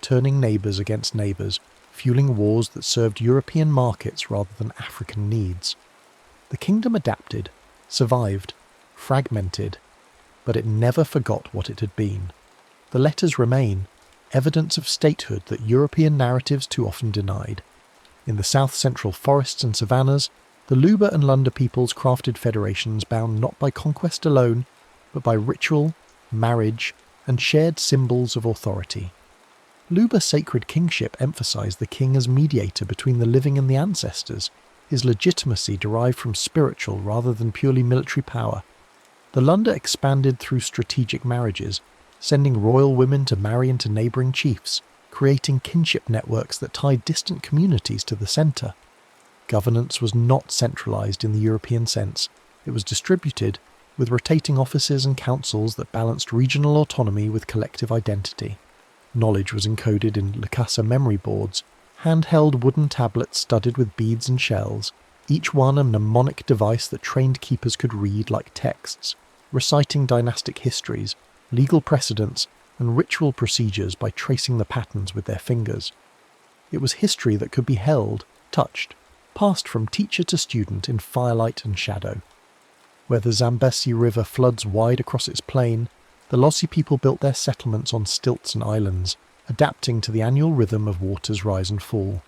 turning neighbours against neighbours, fueling wars that served European markets rather than African needs. The kingdom adapted, survived, fragmented, but it never forgot what it had been. The letters remain, evidence of statehood that European narratives too often denied. In the south-central forests and savannas, the Luba and Lunda peoples crafted federations bound not by conquest alone, but by ritual, marriage, and shared symbols of authority. Luba sacred kingship emphasized the king as mediator between the living and the ancestors, his legitimacy derived from spiritual rather than purely military power. The Lunda expanded through strategic marriages, sending royal women to marry into neighbouring chiefs, creating kinship networks that tied distant communities to the centre. Governance was not centralised in the European sense. It was distributed, with rotating offices and councils that balanced regional autonomy with collective identity. Knowledge was encoded in Lukasa memory boards, handheld wooden tablets studded with beads and shells, each one a mnemonic device that trained keepers could read like texts, reciting dynastic histories, legal precedents, and ritual procedures by tracing the patterns with their fingers. It was history that could be held, touched, passed from teacher to student in firelight and shadow. Where the Zambesi River floods wide across its plain, the Losi people built their settlements on stilts and islands, adapting to the annual rhythm of water's rise and fall.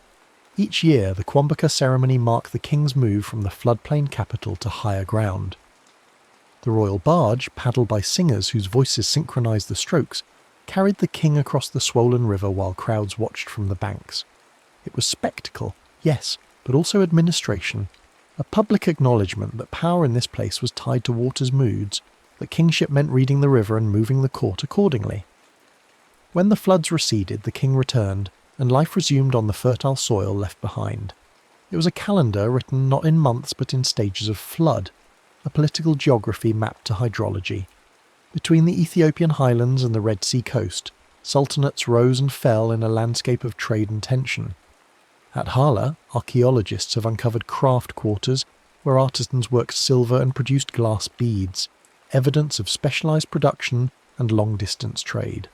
Each year, the Kwambaka ceremony marked the king's move from the floodplain capital to higher ground. The royal barge, paddled by singers whose voices synchronized the strokes, carried the king across the swollen river while crowds watched from the banks. It was spectacle, yes, but also administration, a public acknowledgement that power in this place was tied to water's moods, that kingship meant reading the river and moving the court accordingly. When the floods receded, the king returned, and life resumed on the fertile soil left behind. It was a calendar written not in months but in stages of flood, a political geography mapped to hydrology. Between the Ethiopian highlands and the Red Sea coast, sultanates rose and fell in a landscape of trade and tension. At Hala, archaeologists have uncovered craft quarters where artisans worked silver and produced glass beads, evidence of specialised production and long-distance trade.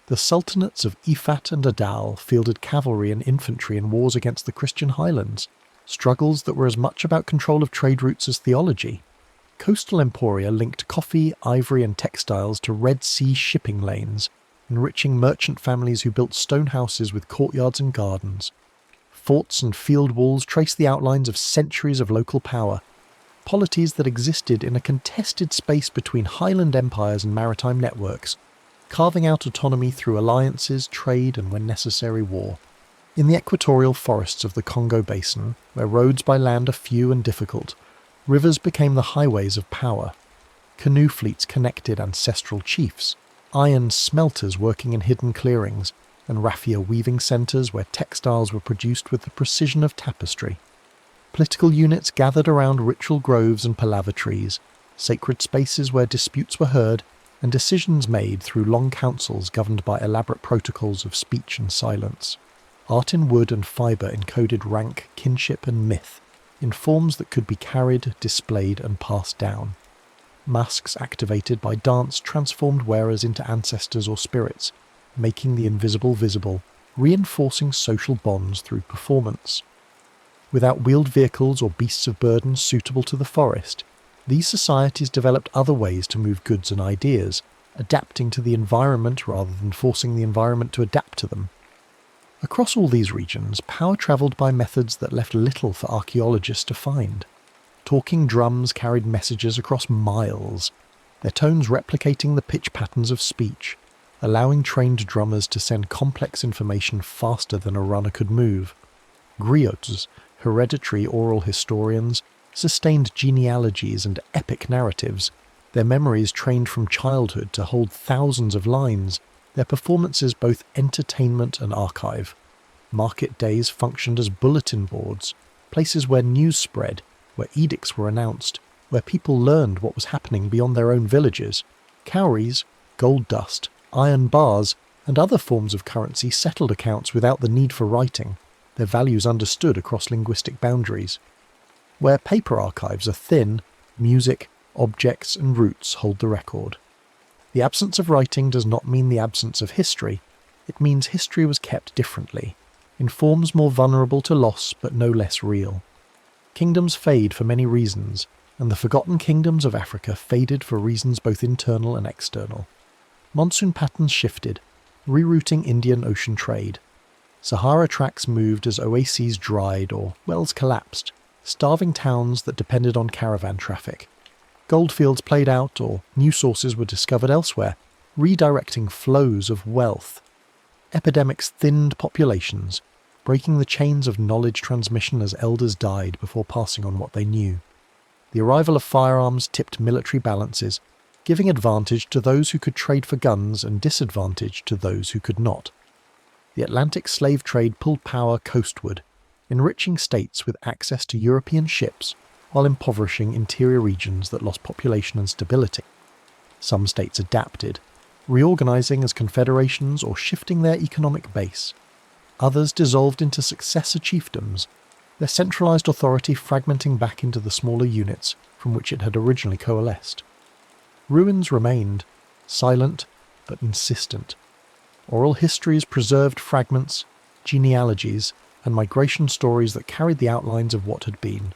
The sultanates of Ifat and Adal fielded cavalry and infantry in wars against the Christian highlands, struggles that were as much about control of trade routes as theology. Coastal emporia linked coffee, ivory and textiles to Red Sea shipping lanes, enriching merchant families who built stone houses with courtyards and gardens. Forts and field walls trace the outlines of centuries of local power, polities that existed in a contested space between highland empires and maritime networks, carving out autonomy through alliances, trade and, when necessary, war. In the equatorial forests of the Congo Basin, where roads by land are few and difficult, rivers became the highways of power. Canoe fleets connected ancestral chiefs, iron smelters working in hidden clearings, and raffia weaving centres where textiles were produced with the precision of tapestry. Political units gathered around ritual groves and palaver trees, sacred spaces where disputes were heard and decisions made through long councils governed by elaborate protocols of speech and silence. Art in wood and fibre encoded rank, kinship and myth, in forms that could be carried, displayed and passed down. Masks activated by dance transformed wearers into ancestors or spirits, making the invisible visible, reinforcing social bonds through performance. Without wheeled vehicles or beasts of burden suitable to the forest, these societies developed other ways to move goods and ideas, adapting to the environment rather than forcing the environment to adapt to them. Across all these regions, power travelled by methods that left little for archaeologists to find. Talking drums carried messages across miles, their tones replicating the pitch patterns of speech, allowing trained drummers to send complex information faster than a runner could move. Griots, hereditary oral historians, sustained genealogies and epic narratives, their memories trained from childhood to hold thousands of lines, their performances both entertainment and archive. Market days functioned as bulletin boards, places where news spread, where edicts were announced, where people learned what was happening beyond their own villages. Cowries, gold dust, iron bars, and other forms of currency settled accounts without the need for writing, their values understood across linguistic boundaries. Where paper archives are thin, music, objects and roots hold the record. The absence of writing does not mean the absence of history. It means history was kept differently, in forms more vulnerable to loss but no less real. Kingdoms fade for many reasons, and the forgotten kingdoms of Africa faded for reasons both internal and external. Monsoon patterns shifted, rerouting Indian Ocean trade. Sahara tracks moved as oases dried or wells collapsed, starving towns that depended on caravan traffic. Goldfields played out or new sources were discovered elsewhere, redirecting flows of wealth. Epidemics thinned populations, breaking the chains of knowledge transmission as elders died before passing on what they knew. The arrival of firearms tipped military balances, giving advantage to those who could trade for guns and disadvantage to those who could not. The Atlantic slave trade pulled power coastward, enriching states with access to European ships while impoverishing interior regions that lost population and stability. Some states adapted, reorganizing as confederations or shifting their economic base. Others dissolved into successor chiefdoms, their centralized authority fragmenting back into the smaller units from which it had originally coalesced. Ruins remained, silent but insistent. Oral histories preserved fragments, genealogies, and migration stories that carried the outlines of what had been.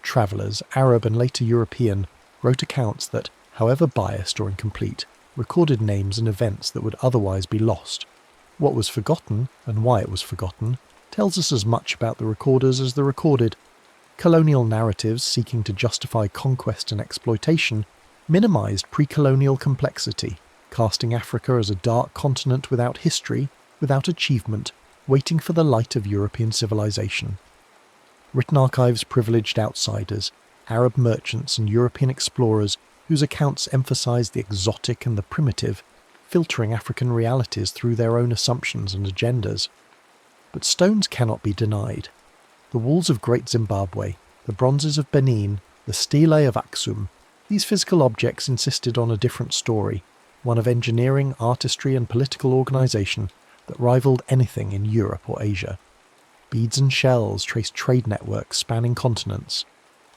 Travellers, Arab and later European, wrote accounts that, however biased or incomplete, recorded names and events that would otherwise be lost. What was forgotten, and why it was forgotten, tells us as much about the recorders as the recorded. Colonial narratives seeking to justify conquest and exploitation minimized pre-colonial complexity, casting Africa as a dark continent without history, without achievement, waiting for the light of European civilization. Written archives privileged outsiders, Arab merchants and European explorers whose accounts emphasized the exotic and the primitive, filtering African realities through their own assumptions and agendas. But stones cannot be denied. The walls of Great Zimbabwe, the bronzes of Benin, the stelae of Aksum, these physical objects insisted on a different story, one of engineering, artistry and political organisation that rivaled anything in Europe or Asia. Beads and shells traced trade networks spanning continents.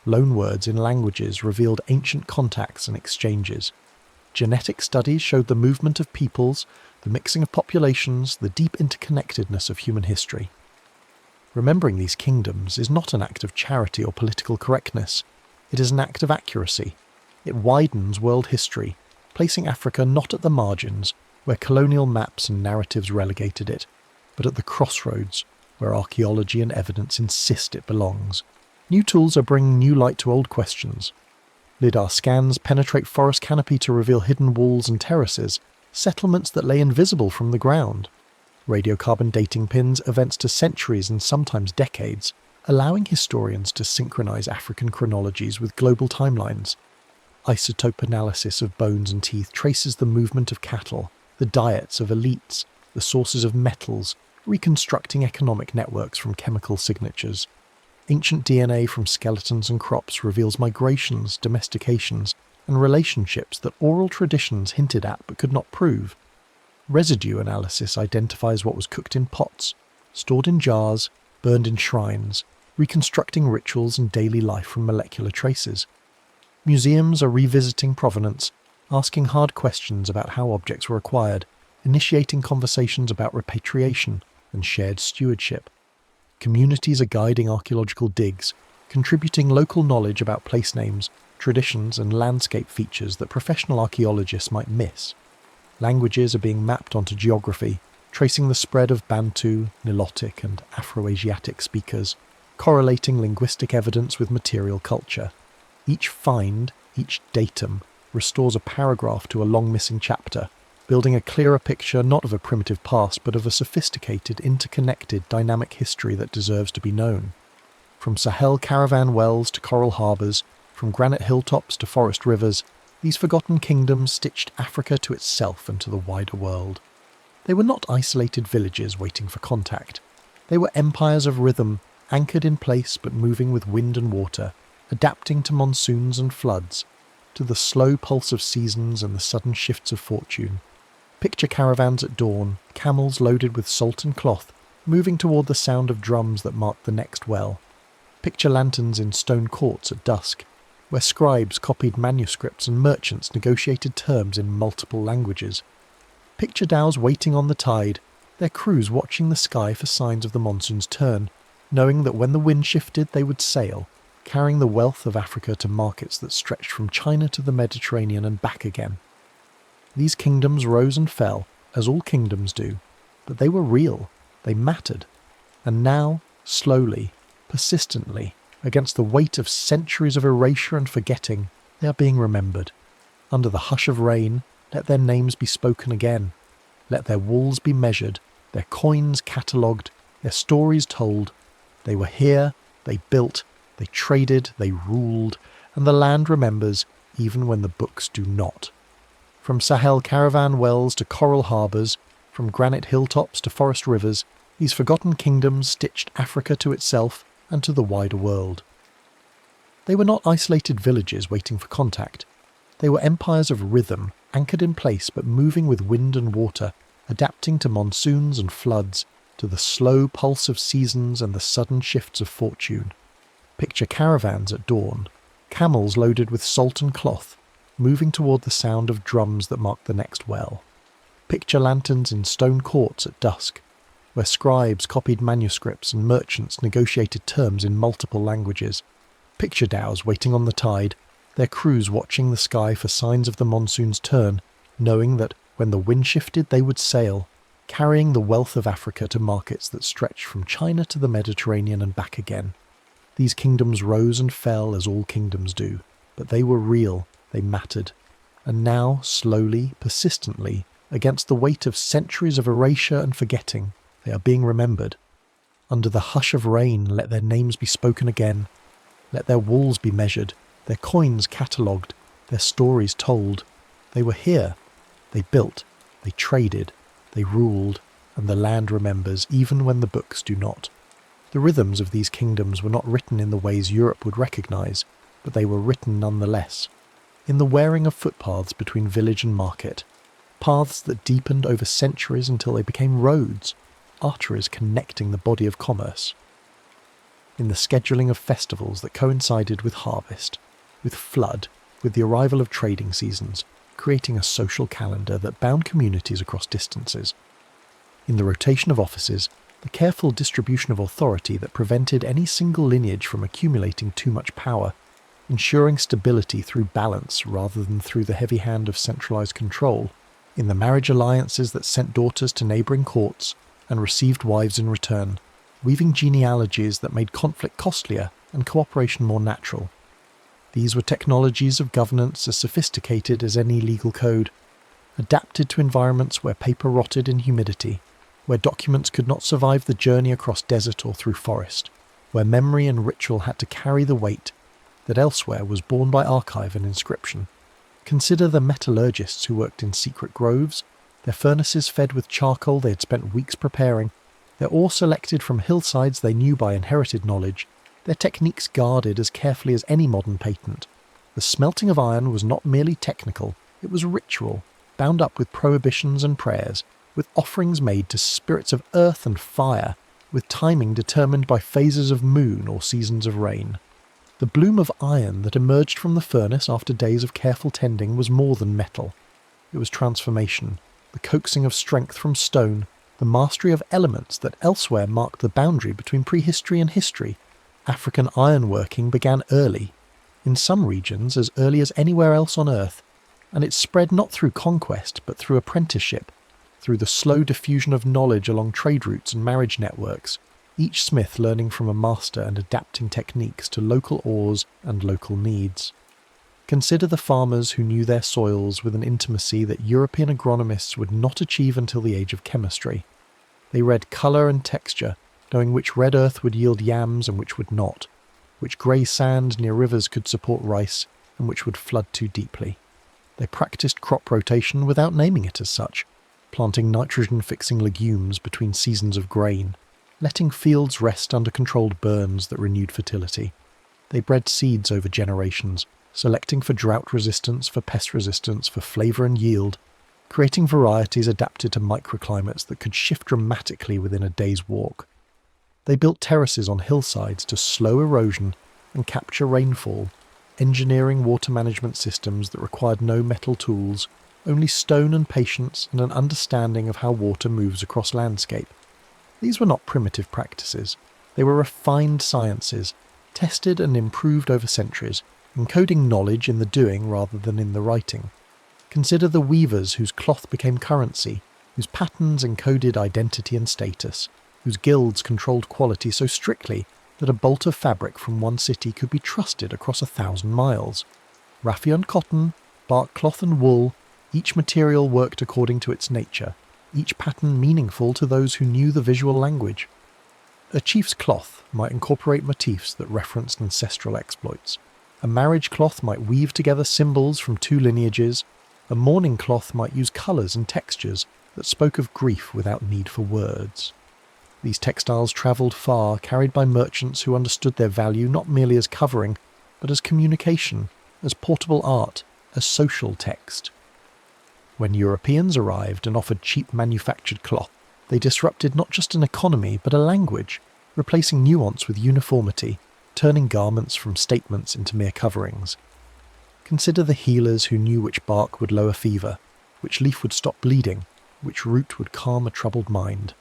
Loanwords in languages revealed ancient contacts and exchanges. Genetic studies showed the movement of peoples, the mixing of populations, the deep interconnectedness of human history. Remembering these kingdoms is not an act of charity or political correctness. It is an act of accuracy. It widens world history, placing Africa not at the margins, where colonial maps and narratives relegated it, but at the crossroads, where archaeology and evidence insist it belongs. New tools are bringing new light to old questions. LiDAR scans penetrate forest canopy to reveal hidden walls and terraces, settlements that lay invisible from the ground. Radiocarbon dating pins events to centuries and sometimes decades, allowing historians to synchronize African chronologies with global timelines. Isotope analysis of bones and teeth traces the movement of cattle, the diets of elites, the sources of metals, reconstructing economic networks from chemical signatures. Ancient DNA from skeletons and crops reveals migrations, domestications, and relationships that oral traditions hinted at but could not prove. Residue analysis identifies what was cooked in pots, stored in jars, burned in shrines, reconstructing rituals and daily life from molecular traces. Museums are revisiting provenance, asking hard questions about how objects were acquired, initiating conversations about repatriation and shared stewardship. Communities are guiding archaeological digs, contributing local knowledge about place names, traditions and landscape features that professional archaeologists might miss. Languages are being mapped onto geography, tracing the spread of Bantu, Nilotic and Afro-Asiatic speakers, correlating linguistic evidence with material culture. Each find, each datum, restores a paragraph to a long-missing chapter, building a clearer picture not of a primitive past but of a sophisticated, interconnected, dynamic history that deserves to be known. From Sahel caravan wells to coral harbours, from granite hilltops to forest rivers, these forgotten kingdoms stitched Africa to itself and to the wider world. They were not isolated villages waiting for contact. They were empires of rhythm, anchored in place but moving with wind and water, adapting to monsoons and floods, to the slow pulse of seasons and the sudden shifts of fortune. Picture caravans at dawn, camels loaded with salt and cloth, moving toward the sound of drums that marked the next well. Picture lanterns in stone courts at dusk, where scribes copied manuscripts and merchants negotiated terms in multiple languages. Picture dhows waiting on the tide, their crews watching the sky for signs of the monsoon's turn, knowing that when the wind shifted they would sail, carrying the wealth of Africa to markets that stretched from China to the Mediterranean and back again. These kingdoms rose and fell, as all kingdoms do, but they were real, they mattered. And now, slowly, persistently, against the weight of centuries of erasure and forgetting, they are being remembered. Under the hush of rain, let their names be spoken again. Let their walls be measured, their coins catalogued, their stories told. They were here, they built, they traded, they ruled, and the land remembers even when the books do not. From Sahel caravan wells to coral harbours, from granite hilltops to forest rivers, these forgotten kingdoms stitched Africa to itself and to the wider world. They were not isolated villages waiting for contact. They were empires of rhythm, anchored in place but moving with wind and water, adapting to monsoons and floods, to the slow pulse of seasons and the sudden shifts of fortune. Picture caravans at dawn, camels loaded with salt and cloth, moving toward the sound of drums that mark the next well. Picture lanterns in stone courts at dusk, where scribes copied manuscripts and merchants negotiated terms in multiple languages. Picture dhows waiting on the tide, their crews watching the sky for signs of the monsoon's turn, knowing that when the wind shifted they would sail, carrying the wealth of Africa to markets that stretched from China to the Mediterranean and back again. These kingdoms rose and fell as all kingdoms do, but they were real, they mattered. And now, slowly, persistently, against the weight of centuries of erasure and forgetting, they are being remembered. Under the hush of rain, let their names be spoken again. Let their walls be measured, their coins catalogued, their stories told. They were here. They built, they traded, they ruled, and the land remembers even when the books do not. The rhythms of these kingdoms were not written in the ways Europe would recognise, but they were written nonetheless. In the wearing of footpaths between village and market, paths that deepened over centuries until they became roads, arteries connecting the body of commerce. In the scheduling of festivals that coincided with harvest, with flood, with the arrival of trading seasons, creating a social calendar that bound communities across distances. In the rotation of offices, the careful distribution of authority that prevented any single lineage from accumulating too much power, ensuring stability through balance rather than through the heavy hand of centralised control. In the marriage alliances that sent daughters to neighbouring courts and received wives in return, weaving genealogies that made conflict costlier and cooperation more natural. These were technologies of governance as sophisticated as any legal code, adapted to environments where paper rotted in humidity, where documents could not survive the journey across desert or through forest, where memory and ritual had to carry the weight that elsewhere was borne by archive and inscription. Consider the metallurgists who worked in secret groves, their furnaces fed with charcoal they had spent weeks preparing, their ore selected from hillsides they knew by inherited knowledge, their techniques guarded as carefully as any modern patent. The smelting of iron was not merely technical, it was ritual, bound up with prohibitions and prayers, with offerings made to spirits of earth and fire, with timing determined by phases of moon or seasons of rain. The bloom of iron that emerged from the furnace after days of careful tending was more than metal. It was transformation, the coaxing of strength from stone, the mastery of elements that elsewhere marked the boundary between prehistory and history. African ironworking began early, in some regions as early as anywhere else on earth, and it spread not through conquest but through apprenticeship, through the slow diffusion of knowledge along trade routes and marriage networks, each smith learning from a master and adapting techniques to local ores and local needs. Consider the farmers who knew their soils with an intimacy that European agronomists would not achieve until the age of chemistry. They read colour and texture, knowing which red earth would yield yams and which would not, which grey sand near rivers could support rice and which would flood too deeply. They practised crop rotation without naming it as such, planting nitrogen-fixing legumes between seasons of grain, letting fields rest under controlled burns that renewed fertility. They bred seeds over generations, selecting for drought resistance, for pest resistance, for flavour and yield, creating varieties adapted to microclimates that could shift dramatically within a day's walk. They built terraces on hillsides to slow erosion and capture rainfall, engineering water management systems that required no metal tools, only stone and patience and an understanding of how water moves across landscape. These were not primitive practices. They were refined sciences, tested and improved over centuries, encoding knowledge in the doing rather than in the writing. Consider the weavers whose cloth became currency, whose patterns encoded identity and status, whose guilds controlled quality so strictly that a bolt of fabric from one city could be trusted across 1,000 miles. Raffia cotton, bark cloth and wool, each material worked according to its nature, each pattern meaningful to those who knew the visual language. A chief's cloth might incorporate motifs that referenced ancestral exploits. A marriage cloth might weave together symbols from two lineages. A mourning cloth might use colours and textures that spoke of grief without need for words. These textiles travelled far, carried by merchants who understood their value not merely as covering, but as communication, as portable art, as social text. When Europeans arrived and offered cheap manufactured cloth, they disrupted not just an economy but a language, replacing nuance with uniformity, turning garments from statements into mere coverings. Consider the healers who knew which bark would lower fever, which leaf would stop bleeding, which root would calm a troubled mind.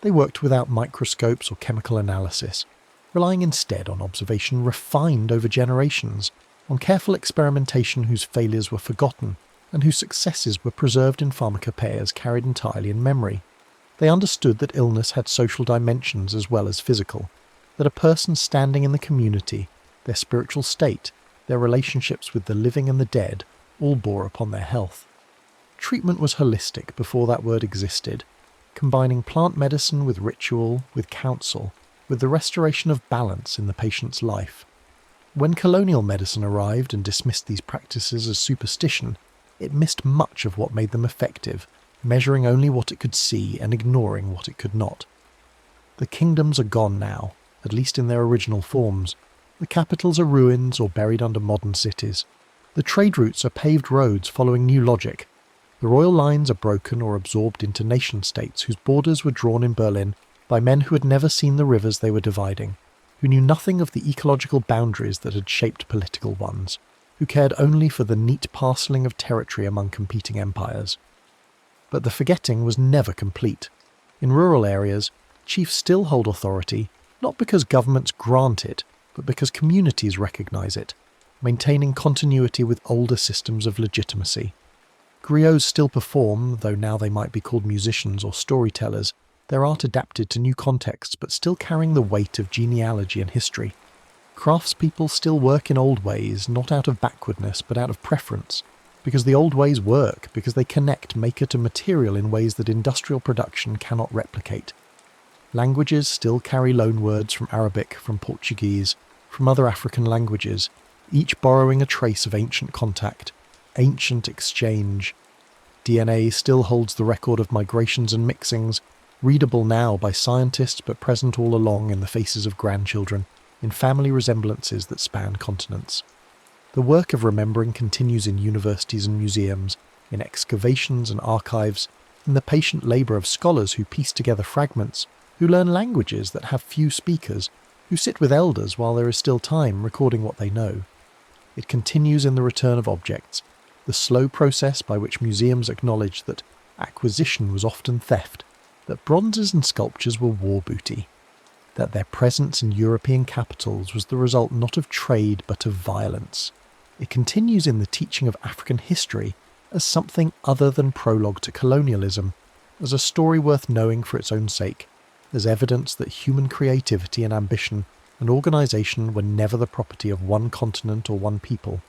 They worked without microscopes or chemical analysis, relying instead on observation refined over generations, on careful experimentation whose failures were forgotten and whose successes were preserved in pharmacopoeias carried entirely in memory. They understood that illness had social dimensions as well as physical, that a person standing in the community, their spiritual state, their relationships with the living and the dead, all bore upon their health. Treatment was holistic before that word existed, combining plant medicine with ritual, with counsel, with the restoration of balance in the patient's life. When colonial medicine arrived and dismissed these practices as superstition, it missed much of what made them effective, measuring only what it could see and ignoring what it could not. The kingdoms are gone now, at least in their original forms. The capitals are ruins or buried under modern cities. The trade routes are paved roads following new logic. The royal lines are broken or absorbed into nation-states whose borders were drawn in Berlin by men who had never seen the rivers they were dividing, who knew nothing of the ecological boundaries that had shaped political ones, who cared only for the neat parcelling of territory among competing empires. But the forgetting was never complete. In rural areas, chiefs still hold authority, not because governments grant it, but because communities recognise it, maintaining continuity with older systems of legitimacy. Griots still perform, though now they might be called musicians or storytellers, their art adapted to new contexts but still carrying the weight of genealogy and history. Craftspeople still work in old ways, not out of backwardness but out of preference, because the old ways work, because they connect maker to material in ways that industrial production cannot replicate. Languages still carry loanwords from Arabic, from Portuguese, from other African languages, each borrowing a trace of ancient contact, ancient exchange. DNA still holds the record of migrations and mixings, readable now by scientists but present all along in the faces of grandchildren, in family resemblances that span continents. The work of remembering continues in universities and museums, in excavations and archives, in the patient labour of scholars who piece together fragments, who learn languages that have few speakers, who sit with elders while there is still time recording what they know. It continues in the return of objects, the slow process by which museums acknowledge that acquisition was often theft, that bronzes and sculptures were war booty, that their presence in European capitals was the result not of trade but of violence. It continues in the teaching of African history as something other than prologue to colonialism, as a story worth knowing for its own sake, as evidence that human creativity and ambition and organisation were never the property of one continent or one people.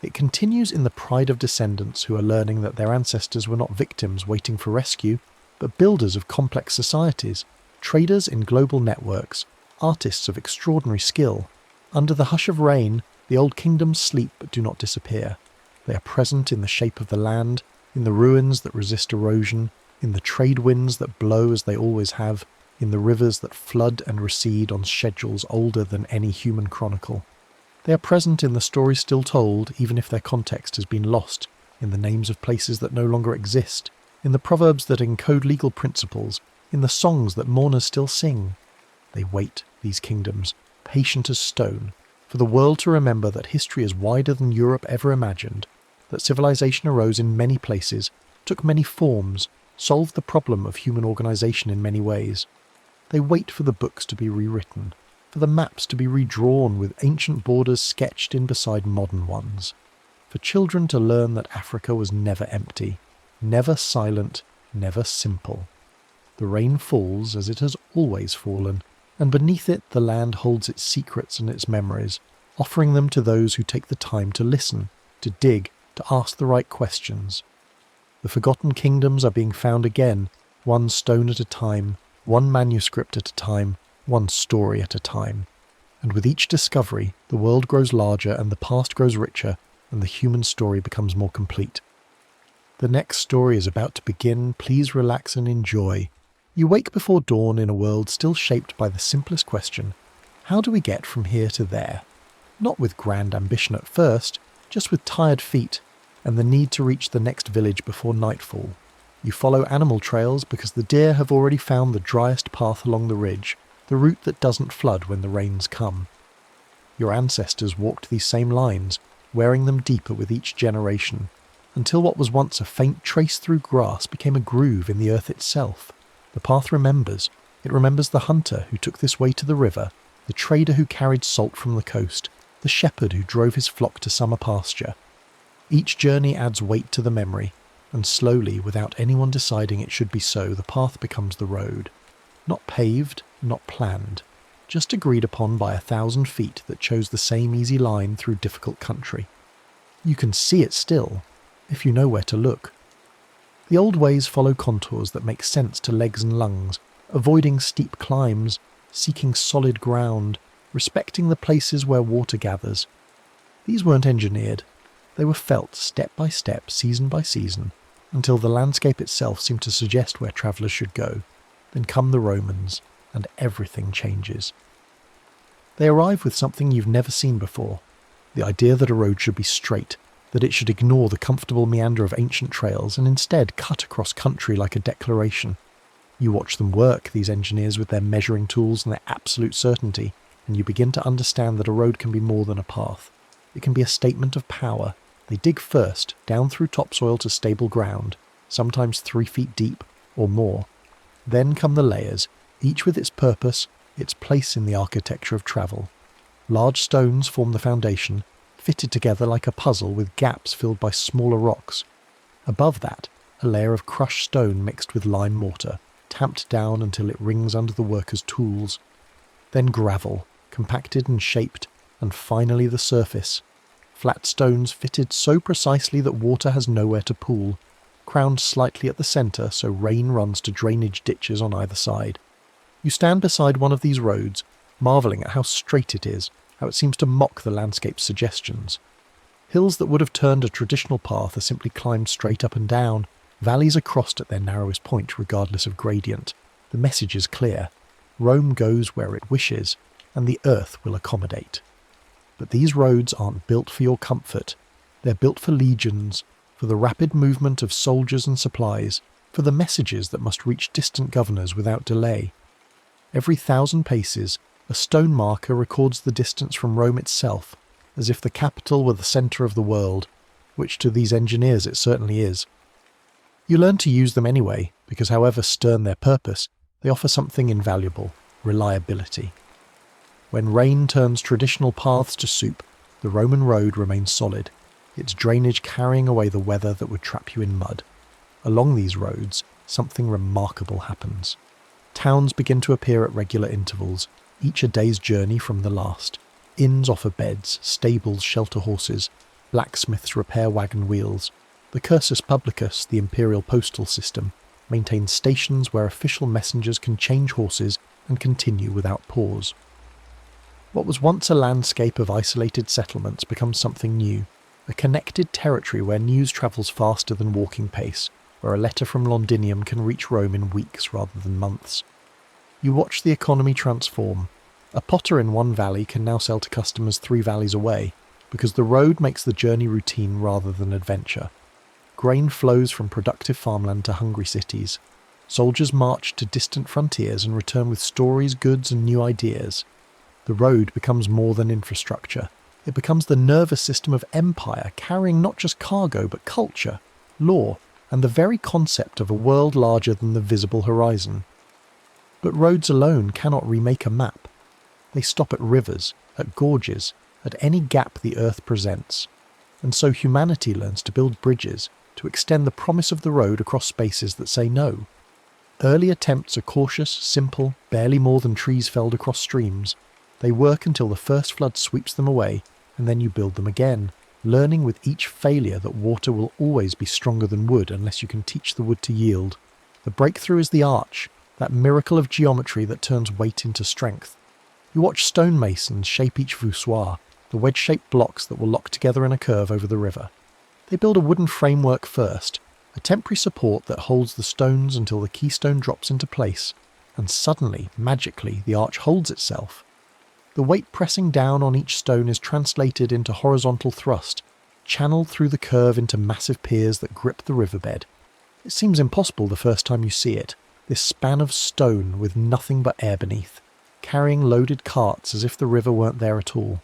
It continues in the pride of descendants who are learning that their ancestors were not victims waiting for rescue, but builders of complex societies, traders in global networks, artists of extraordinary skill. Under the hush of rain, the old kingdoms sleep but do not disappear. They are present in the shape of the land, in the ruins that resist erosion, in the trade winds that blow as they always have, in the rivers that flood and recede on schedules older than any human chronicle. They are present in the stories still told, even if their context has been lost, in the names of places that no longer exist, in the proverbs that encode legal principles, in the songs that mourners still sing. They wait, these kingdoms, patient as stone, for the world to remember that history is wider than Europe ever imagined, that civilization arose in many places, took many forms, solved the problem of human organisation in many ways. They wait for the books to be rewritten, for the maps to be redrawn with ancient borders sketched in beside modern ones, for children to learn that Africa was never empty, never silent, never simple. The rain falls as it has always fallen, and beneath it the land holds its secrets and its memories, offering them to those who take the time to listen, to dig, to ask the right questions. The forgotten kingdoms are being found again, one stone at a time, one manuscript at a time, one story at a time. And with each discovery, the world grows larger and the past grows richer, and the human story becomes more complete. The next story is about to begin. Please relax and enjoy. You wake before dawn in a world still shaped by the simplest question: how do we get from here to there? Not with grand ambition at first, just with tired feet and the need to reach the next village before nightfall. You follow animal trails because the deer have already found the driest path along the ridge, the route that doesn't flood when the rains come. Your ancestors walked these same lines, wearing them deeper with each generation, until what was once a faint trace through grass became a groove in the earth itself. The path remembers. It remembers the hunter who took this way to the river, the trader who carried salt from the coast, the shepherd who drove his flock to summer pasture. Each journey adds weight to the memory, and slowly, without anyone deciding it should be so, the path becomes the road. Not paved, not planned, just agreed upon by 1,000 feet that chose the same easy line through difficult country. You can see it still, if you know where to look. The old ways follow contours that make sense to legs and lungs, avoiding steep climbs, seeking solid ground, respecting the places where water gathers. These weren't engineered. They were felt step by step, season by season, until the landscape itself seemed to suggest where travellers should go. Then come the Romans, and everything changes. They arrive with something you've never seen before: the idea that a road should be straight, that it should ignore the comfortable meander of ancient trails and instead cut across country like a declaration. You watch them work, these engineers with their measuring tools and their absolute certainty, and you begin to understand that a road can be more than a path. It can be a statement of power. They dig first, down through topsoil to stable ground, sometimes 3 feet deep or more. Then come the layers, each with its purpose, its place in the architecture of travel. Large stones form the foundation, fitted together like a puzzle with gaps filled by smaller rocks. Above that, a layer of crushed stone mixed with lime mortar, tamped down until it rings under the workers' tools. Then gravel, compacted and shaped, and finally the surface. Flat stones fitted so precisely that water has nowhere to pool, crowned slightly at the centre so rain runs to drainage ditches on either side. You stand beside one of these roads, marvelling at how straight it is, how it seems to mock the landscape's suggestions. Hills that would have turned a traditional path are simply climbed straight up and down. Valleys are crossed at their narrowest point regardless of gradient. The message is clear. Rome goes where it wishes, and the earth will accommodate. But these roads aren't built for your comfort. They're built for legions, for the rapid movement of soldiers and supplies, for the messages that must reach distant governors without delay. Every 1,000 paces, a stone marker records the distance from Rome itself, as if the capital were the centre of the world, which to these engineers it certainly is. You learn to use them anyway, because however stern their purpose, they offer something invaluable: reliability. When rain turns traditional paths to soup, the Roman road remains solid, its drainage carrying away the weather that would trap you in mud. Along these roads, something remarkable happens. Towns begin to appear at regular intervals, each a day's journey from the last. Inns offer beds, stables shelter horses, blacksmiths repair wagon wheels. The cursus publicus, the imperial postal system, maintains stations where official messengers can change horses and continue without pause. What was once a landscape of isolated settlements becomes something new, a connected territory where news travels faster than walking pace, where a letter from Londinium can reach Rome in weeks rather than months. You watch the economy transform. A potter in one valley can now sell to customers 3 valleys away, because the road makes the journey routine rather than adventure. Grain flows from productive farmland to hungry cities. Soldiers march to distant frontiers and return with stories, goods, and new ideas. The road becomes more than infrastructure. It becomes the nervous system of empire, carrying not just cargo but culture, law, and the very concept of a world larger than the visible horizon. But roads alone cannot remake a map. They stop at rivers, at gorges, at any gap the earth presents. And so humanity learns to build bridges, to extend the promise of the road across spaces that say no. Early attempts are cautious, simple, barely more than trees felled across streams. They work until the first flood sweeps them away, and then you build them again, learning with each failure that water will always be stronger than wood unless you can teach the wood to yield. The breakthrough is the arch, that miracle of geometry that turns weight into strength. You watch stonemasons shape each voussoir, the wedge-shaped blocks that will lock together in a curve over the river. They build a wooden framework first, a temporary support that holds the stones until the keystone drops into place, and suddenly, magically, the arch holds itself. The weight pressing down on each stone is translated into horizontal thrust, channeled through the curve into massive piers that grip the riverbed. It seems impossible the first time you see it, this span of stone with nothing but air beneath, carrying loaded carts as if the river weren't there at all.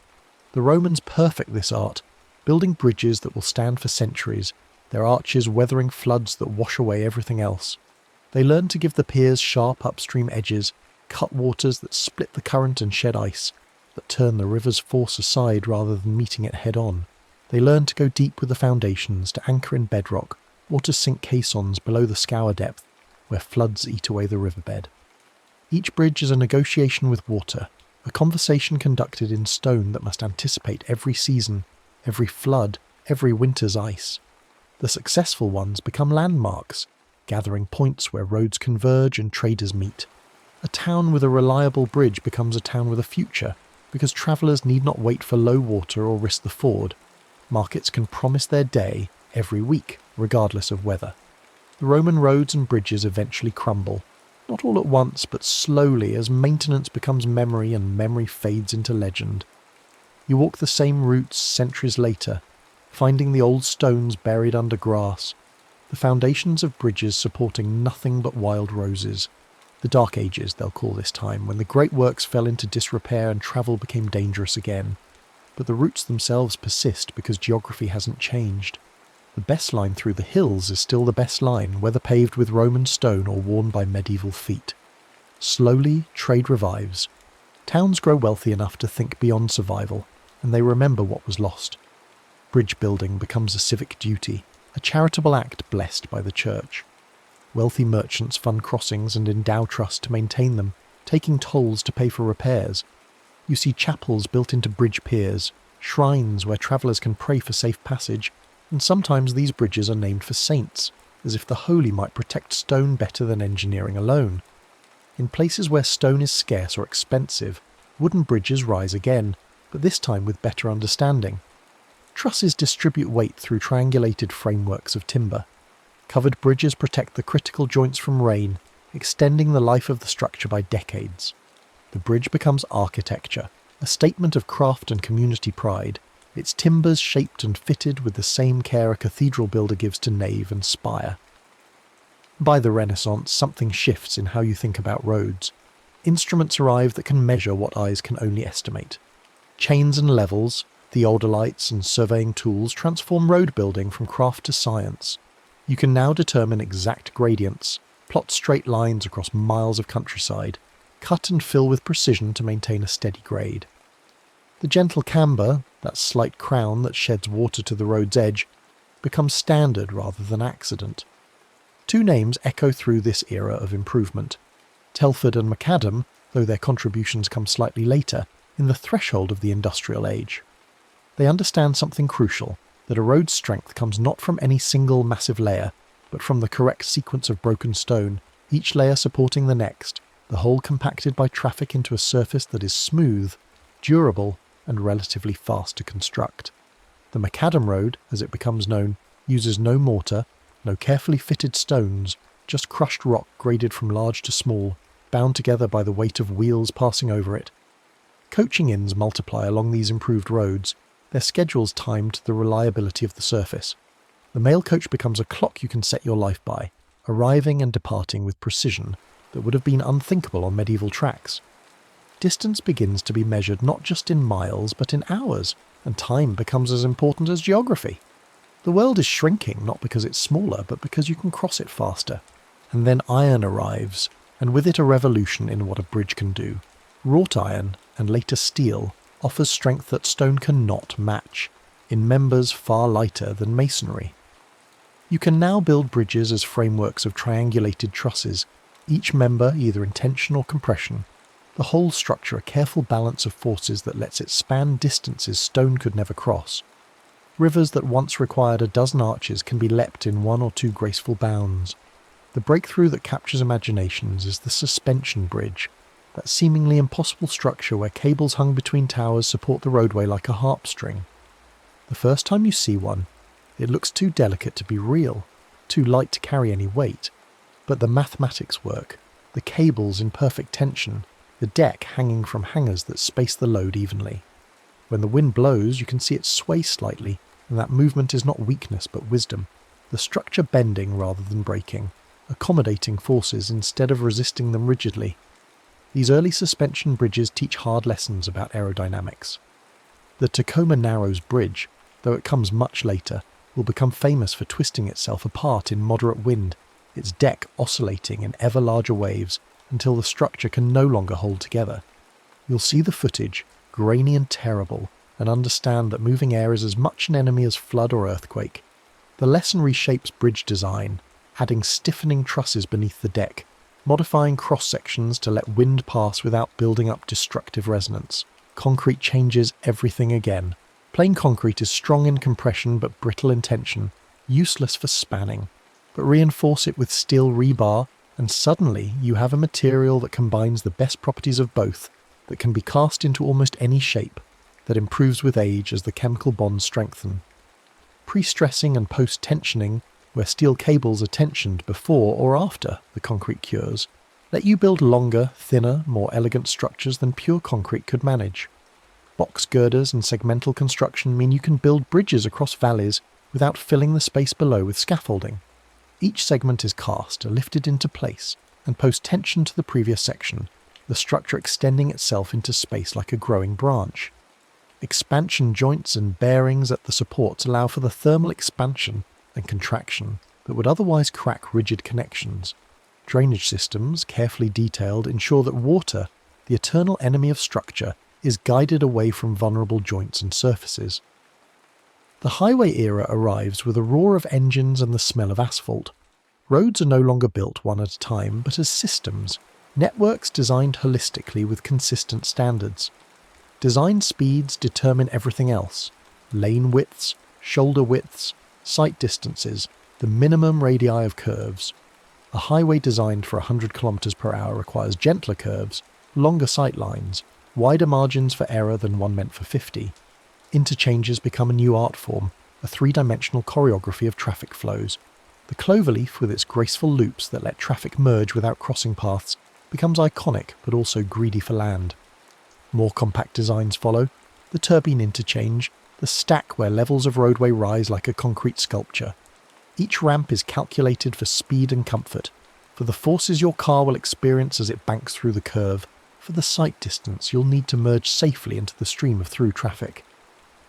The Romans perfect this art, building bridges that will stand for centuries, their arches weathering floods that wash away everything else. They learn to give the piers sharp upstream edges, cut waters that split the current and shed ice, that turn the river's force aside rather than meeting it head-on. They learn to go deep with the foundations, to anchor in bedrock, or to sink caissons below the scour depth, where floods eat away the riverbed. Each bridge is a negotiation with water, a conversation conducted in stone that must anticipate every season, every flood, every winter's ice. The successful ones become landmarks, gathering points where roads converge and traders meet. A town with a reliable bridge becomes a town with a future, because travellers need not wait for low water or risk the ford. Markets can promise their day every week, regardless of weather. The Roman roads and bridges eventually crumble, not all at once, but slowly as maintenance becomes memory and memory fades into legend. You walk the same routes centuries later, finding the old stones buried under grass, the foundations of bridges supporting nothing but wild roses. The Dark Ages, they'll call this time, when the great works fell into disrepair and travel became dangerous again. But the routes themselves persist because geography hasn't changed. The best line through the hills is still the best line, whether paved with Roman stone or worn by medieval feet. Slowly, trade revives. Towns grow wealthy enough to think beyond survival, and they remember what was lost. Bridge building becomes a civic duty, a charitable act blessed by the church. Wealthy merchants fund crossings and endow trusts to maintain them, taking tolls to pay for repairs. You see chapels built into bridge piers, shrines where travellers can pray for safe passage, and sometimes these bridges are named for saints, as if the holy might protect stone better than engineering alone. In places where stone is scarce or expensive, wooden bridges rise again, but this time with better understanding. Trusses distribute weight through triangulated frameworks of timber. Covered bridges protect the critical joints from rain, extending the life of the structure by decades. The bridge becomes architecture, a statement of craft and community pride, its timbers shaped and fitted with the same care a cathedral builder gives to nave and spire. By the Renaissance, something shifts in how you think about roads. Instruments arrive that can measure what eyes can only estimate. Chains and levels, theodolites and surveying tools transform road building from craft to science. You can now determine exact gradients, plot straight lines across miles of countryside, cut and fill with precision to maintain a steady grade. The gentle camber, that slight crown that sheds water to the road's edge, becomes standard rather than accident. Two names echo through this era of improvement. Telford and Macadam, though their contributions come slightly later, in the threshold of the industrial age. They understand something crucial, that a road's strength comes not from any single massive layer, but from the correct sequence of broken stone, each layer supporting the next, the whole compacted by traffic into a surface that is smooth, durable, and relatively fast to construct. The Macadam Road, as it becomes known, uses no mortar, no carefully fitted stones, just crushed rock graded from large to small, bound together by the weight of wheels passing over it. Coaching inns multiply along these improved roads, their schedules timed to the reliability of the surface. The mail coach becomes a clock you can set your life by, arriving and departing with precision that would have been unthinkable on medieval tracks. distance begins to be measured not just in miles but in hours, and time becomes as important as geography. The world is shrinking not because it's smaller but because you can cross it faster. And then iron arrives, and with it a revolution in what a bridge can do. Wrought iron, and later steel, offers strength that stone cannot match, in members far lighter than masonry. You can now build bridges as frameworks of triangulated trusses, each member either in tension or compression, the whole structure a careful balance of forces that lets it span distances stone could never cross. Rivers that once required a dozen arches can be leapt in 1 or 2 graceful bounds. The breakthrough that captures imaginations is the suspension bridge, that seemingly impossible structure where cables hung between towers support the roadway like a harp string. The first time you see one, it looks too delicate to be real, too light to carry any weight. But the mathematics work, the cables in perfect tension, the deck hanging from hangers that space the load evenly. When the wind blows, you can see it sway slightly, and that movement is not weakness but wisdom, the structure bending rather than breaking, accommodating forces instead of resisting them rigidly. These early suspension bridges teach hard lessons about aerodynamics. The Tacoma Narrows Bridge, though it comes much later, will become famous for twisting itself apart in moderate wind, its deck oscillating in ever larger waves until the structure can no longer hold together. You'll see the footage, grainy and terrible, and understand that moving air is as much an enemy as flood or earthquake. The lesson reshapes bridge design, adding stiffening trusses beneath the deck, modifying cross-sections to let wind pass without building up destructive resonance. Concrete changes everything again. Plain concrete is strong in compression but brittle in tension, useless for spanning. But reinforce it with steel rebar, and suddenly you have a material that combines the best properties of both, that can be cast into almost any shape, that improves with age as the chemical bonds strengthen. Pre-stressing and post-tensioning, where steel cables are tensioned before or after the concrete cures, let you build longer, thinner, more elegant structures than pure concrete could manage. Box girders and segmental construction mean you can build bridges across valleys without filling the space below with scaffolding. Each segment is cast or lifted into place and post-tension to the previous section, the structure extending itself into space like a growing branch. Expansion joints and bearings at the supports allow for the thermal expansion and contraction that would otherwise crack rigid connections. Drainage systems, carefully detailed, ensure that water, the eternal enemy of structure, is guided away from vulnerable joints and surfaces. The highway era arrives with a roar of engines and the smell of asphalt. Roads are no longer built one at a time, but as systems, networks designed holistically with consistent standards. Design speeds determine everything else: lane widths, shoulder widths, sight distances, the minimum radii of curves. A highway designed for 100 km per hour requires gentler curves, longer sight lines, wider margins for error than one meant for 50. Interchanges become a new art form, a three-dimensional choreography of traffic flows. The cloverleaf, with its graceful loops that let traffic merge without crossing paths, becomes iconic but also greedy for land. More compact designs follow: the turbine interchange, the stack where levels of roadway rise like a concrete sculpture. Each ramp is calculated for speed and comfort, for the forces your car will experience as it banks through the curve, for the sight distance you'll need to merge safely into the stream of through traffic.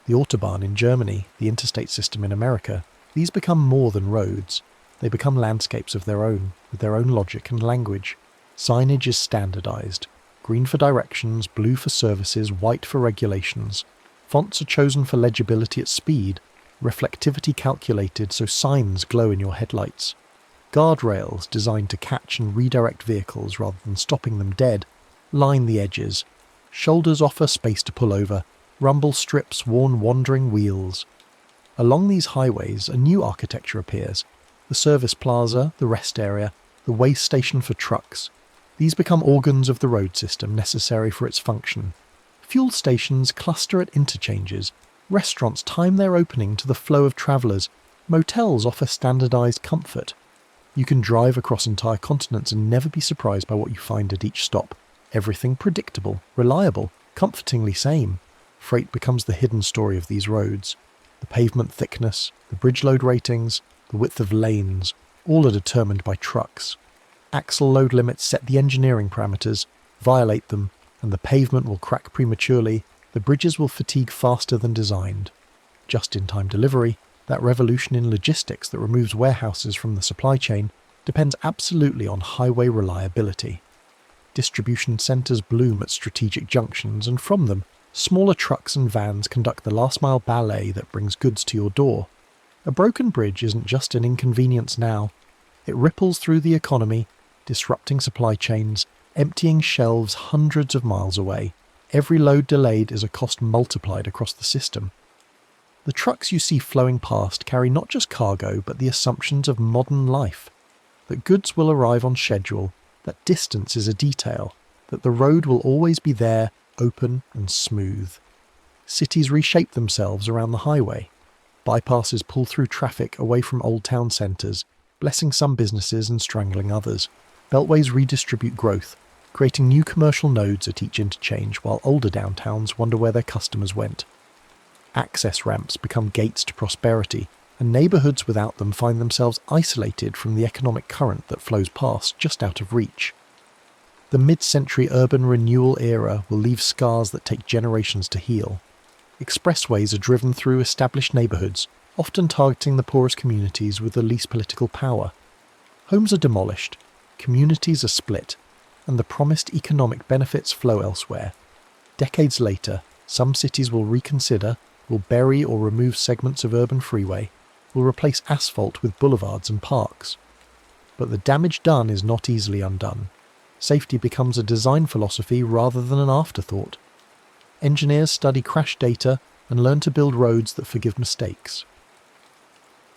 The Autobahn in Germany, the interstate system in America, these become more than roads. They become landscapes of their own, with their own logic and language. Signage is standardized. Green for directions, blue for services, white for regulations. Fonts are chosen for legibility at speed, reflectivity calculated so signs glow in your headlights. Guardrails designed to catch and redirect vehicles rather than stopping them dead line the edges. Shoulders offer space to pull over, rumble strips warn wandering wheels. Along these highways, a new architecture appears: the service plaza, the rest area, the way station for trucks. These become organs of the road system necessary for its function. Fuel stations cluster at interchanges, restaurants time their opening to the flow of travellers, motels offer standardised comfort. You can drive across entire continents and never be surprised by what you find at each stop. Everything predictable, reliable, comfortingly same. Freight becomes the hidden story of these roads. The pavement thickness, the bridge load ratings, the width of lanes, all are determined by trucks. Axle load limits set the engineering parameters, violate them, and the pavement will crack prematurely, the bridges will fatigue faster than designed. Just-in-time delivery, that revolution in logistics that removes warehouses from the supply chain, depends absolutely on highway reliability. Distribution centres bloom at strategic junctions, and from them, smaller trucks and vans conduct the last-mile ballet that brings goods to your door. A broken bridge isn't just an inconvenience now. It ripples through the economy, disrupting supply chains, emptying shelves hundreds of miles away. Every load delayed is a cost multiplied across the system. The trucks you see flowing past carry not just cargo, but the assumptions of modern life. That goods will arrive on schedule, that distance is a detail, that the road will always be there, open and smooth. Cities reshape themselves around the highway. Bypasses pull through traffic away from old town centres, blessing some businesses and strangling others. Beltways redistribute growth, creating new commercial nodes at each interchange while older downtowns wonder where their customers went. Access ramps become gates to prosperity, and neighbourhoods without them find themselves isolated from the economic current that flows past, just out of reach. The mid-century urban renewal era will leave scars that take generations to heal. Expressways are driven through established neighbourhoods, often targeting the poorest communities with the least political power. Homes are demolished, communities are split, and the promised economic benefits flow elsewhere. Decades later, some cities will reconsider, will bury or remove segments of urban freeway, will replace asphalt with boulevards and parks. But the damage done is not easily undone. Safety becomes a design philosophy rather than an afterthought. Engineers study crash data and learn to build roads that forgive mistakes.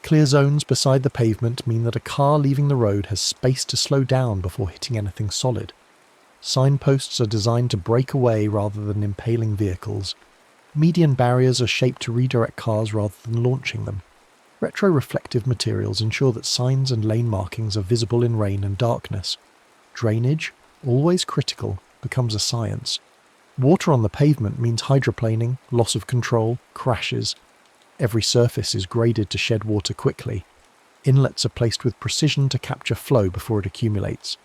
Clear zones beside the pavement mean that a car leaving the road has space to slow down before hitting anything solid. Signposts are designed to break away rather than impaling vehicles. Median barriers are shaped to redirect cars rather than launching them. Retroreflective materials ensure that signs and lane markings are visible in rain and darkness. Drainage, always critical, becomes a science. Water on the pavement means hydroplaning, loss of control, crashes. Every surface is graded to shed water quickly. Inlets are placed with precision to capture flow before it accumulates.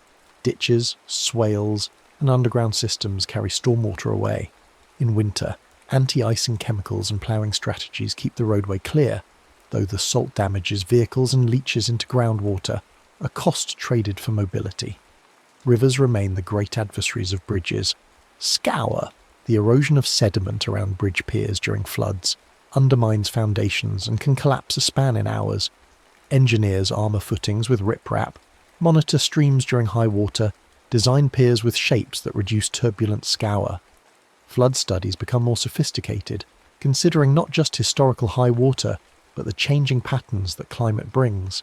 Ditches, swales, and underground systems carry stormwater away. In winter, anti-icing chemicals and ploughing strategies keep the roadway clear, though the salt damages vehicles and leaches into groundwater, a cost traded for mobility. Rivers remain the great adversaries of bridges. Scour, the erosion of sediment around bridge piers during floods, undermines foundations and can collapse a span in hours. Engineers armour footings with riprap, monitor streams during high water, design piers with shapes that reduce turbulent scour. Flood studies become more sophisticated, considering not just historical high water, but the changing patterns that climate brings.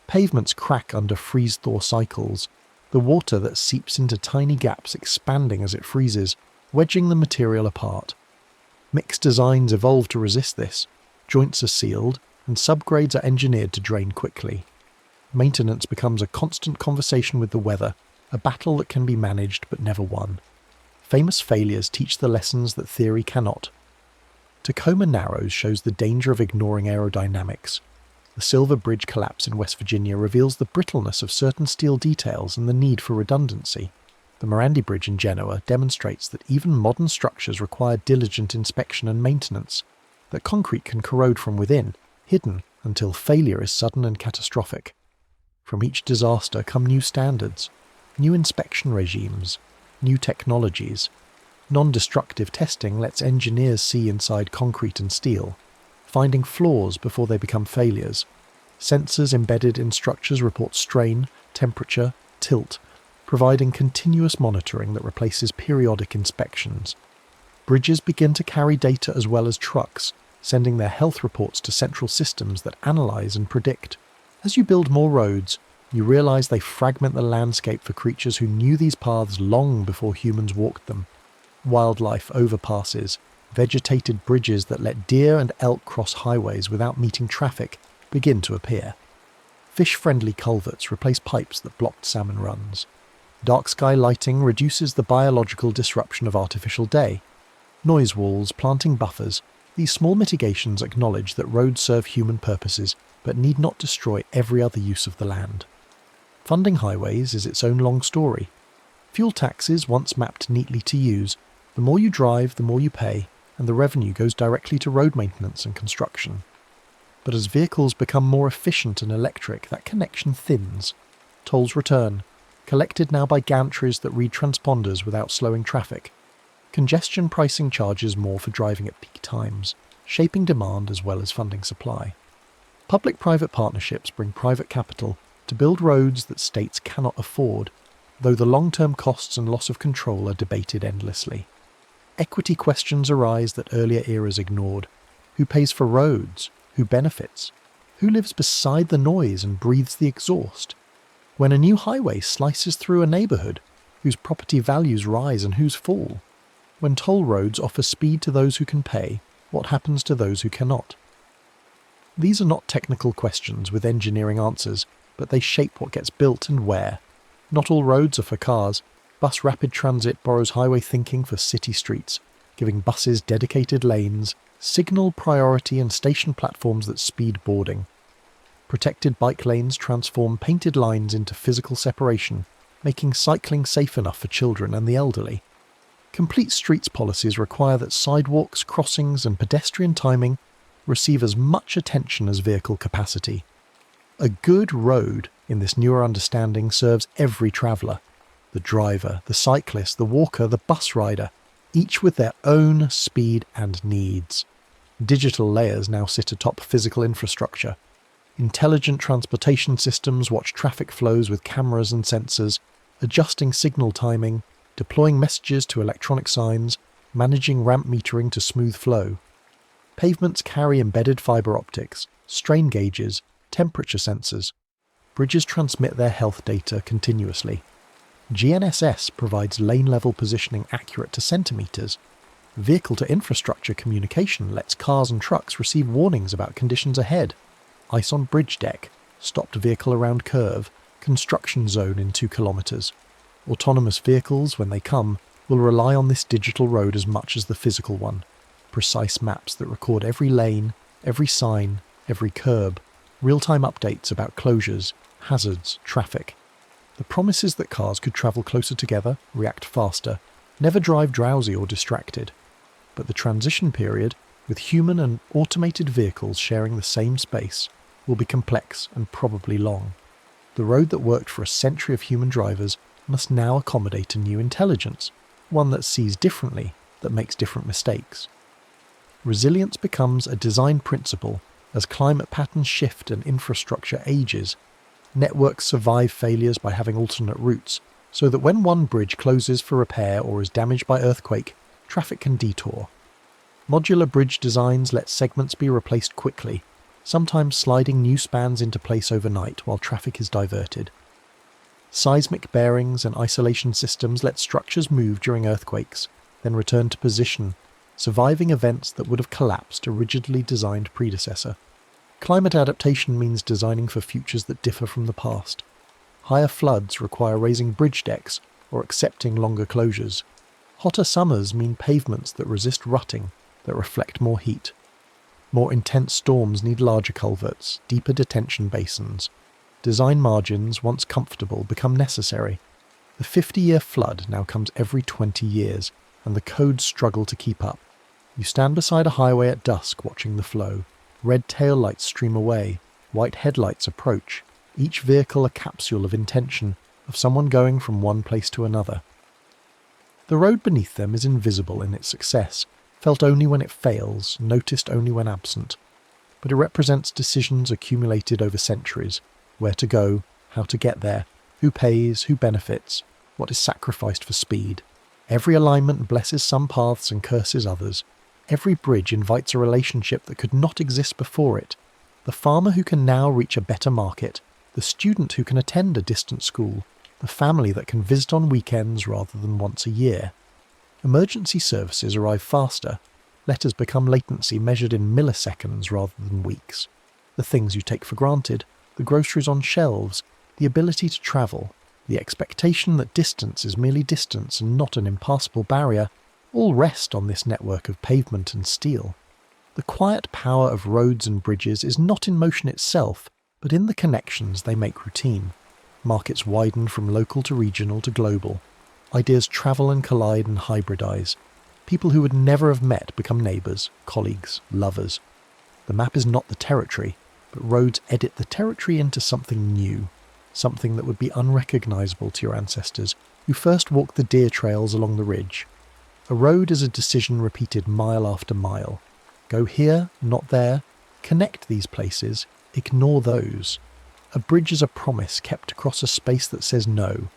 Pavements crack under freeze-thaw cycles, the water that seeps into tiny gaps expanding as it freezes, wedging the material apart. Mixed designs evolve to resist this. Joints are sealed, and subgrades are engineered to drain quickly. Maintenance becomes a constant conversation with the weather, a battle that can be managed but never won. Famous failures teach the lessons that theory cannot. Tacoma Narrows shows the danger of ignoring aerodynamics. The Silver Bridge collapse in West Virginia reveals the brittleness of certain steel details and the need for redundancy. The Morandi Bridge in Genoa demonstrates that even modern structures require diligent inspection and maintenance, that concrete can corrode from within, hidden until failure is sudden and catastrophic. From each disaster come new standards, new inspection regimes, new technologies. Non-destructive testing lets engineers see inside concrete and steel, finding flaws before they become failures. Sensors embedded in structures report strain, temperature, tilt, providing continuous monitoring that replaces periodic inspections. Bridges begin to carry data as well as trucks, sending their health reports to central systems that analyse and predict. As you build more roads, you realise they fragment the landscape for creatures who knew these paths long before humans walked them. Wildlife overpasses, vegetated bridges that let deer and elk cross highways without meeting traffic begin to appear. Fish-friendly culverts replace pipes that blocked salmon runs. Dark sky lighting reduces the biological disruption of artificial day. Noise walls, planting buffers, these small mitigations acknowledge that roads serve human purposes but need not destroy every other use of the land. Funding highways is its own long story. Fuel taxes, once mapped neatly to use, the more you drive, the more you pay, and the revenue goes directly to road maintenance and construction. But as vehicles become more efficient and electric, that connection thins. Tolls return, collected now by gantries that read transponders without slowing traffic. Congestion pricing charges more for driving at peak times, shaping demand as well as funding supply. Public-private partnerships bring private capital to build roads that states cannot afford, though the long-term costs and loss of control are debated endlessly. Equity questions arise that earlier eras ignored. Who pays for roads? Who benefits? Who lives beside the noise and breathes the exhaust? When a new highway slices through a neighbourhood, whose property values rise and whose fall? When toll roads offer speed to those who can pay, what happens to those who cannot? These are not technical questions with engineering answers, but they shape what gets built and where. Not all roads are for cars. Bus rapid transit borrows highway thinking for city streets, giving buses dedicated lanes, signal priority and station platforms that speed boarding. Protected bike lanes transform painted lines into physical separation, making cycling safe enough for children and the elderly. Complete streets policies require that sidewalks, crossings and pedestrian timing receive as much attention as vehicle capacity. A good road, in this newer understanding, serves every traveller. The driver, the cyclist, the walker, the bus rider, each with their own speed and needs. Digital layers now sit atop physical infrastructure. Intelligent transportation systems watch traffic flows with cameras and sensors, adjusting signal timing, deploying messages to electronic signs, managing ramp metering to smooth flow. Pavements carry embedded fibre optics, strain gauges, temperature sensors. Bridges transmit their health data continuously. GNSS provides lane-level positioning accurate to centimetres. Vehicle-to-infrastructure communication lets cars and trucks receive warnings about conditions ahead. Ice on bridge deck, stopped vehicle around curve, construction zone in 2 kilometres. Autonomous vehicles, when they come, will rely on this digital road as much as the physical one. Precise maps that record every lane, every sign, every curb. Real-time updates about closures, hazards, traffic. The promises that cars could travel closer together, react faster, never drive drowsy or distracted. But the transition period, with human and automated vehicles sharing the same space, will be complex and probably long. The road that worked for a century of human drivers must now accommodate a new intelligence, one that sees differently, that makes different mistakes. Resilience becomes a design principle as climate patterns shift and infrastructure ages. Networks survive failures by having alternate routes, so that when one bridge closes for repair or is damaged by earthquake, traffic can detour. Modular bridge designs let segments be replaced quickly, sometimes sliding new spans into place overnight while traffic is diverted. Seismic bearings and isolation systems let structures move during earthquakes, then return to position, surviving events that would have collapsed a rigidly designed predecessor. Climate adaptation means designing for futures that differ from the past. Higher floods require raising bridge decks or accepting longer closures. Hotter summers mean pavements that resist rutting, that reflect more heat. More intense storms need larger culverts, deeper detention basins. Design margins, once comfortable, become necessary. The 50-year flood now comes every 20 years, and the codes struggle to keep up. You stand beside a highway at dusk watching the flow. Red tail lights stream away, white headlights approach, each vehicle a capsule of intention, of someone going from one place to another. The road beneath them is invisible in its success, felt only when it fails, noticed only when absent. But it represents decisions accumulated over centuries: where to go, how to get there, who pays, who benefits, what is sacrificed for speed. Every alignment blesses some paths and curses others. Every bridge invites a relationship that could not exist before it. The farmer who can now reach a better market, the student who can attend a distant school, the family that can visit on weekends rather than once a year. Emergency services arrive faster. Letters become latency measured in milliseconds rather than weeks. The things you take for granted, the groceries on shelves, the ability to travel, the expectation that distance is merely distance and not an impassable barrier, all rest on this network of pavement and steel. The quiet power of roads and bridges is not in motion itself, but in the connections they make routine. Markets widen from local to regional to global. Ideas travel and collide and hybridize. People who would never have met become neighbours, colleagues, lovers. The map is not the territory, but roads edit the territory into something new, something that would be unrecognisable to your ancestors who first walked the deer trails along the ridge. A road is a decision repeated mile after mile. Go here, not there. Connect these places, ignore those. A bridge is a promise kept across a space that says no.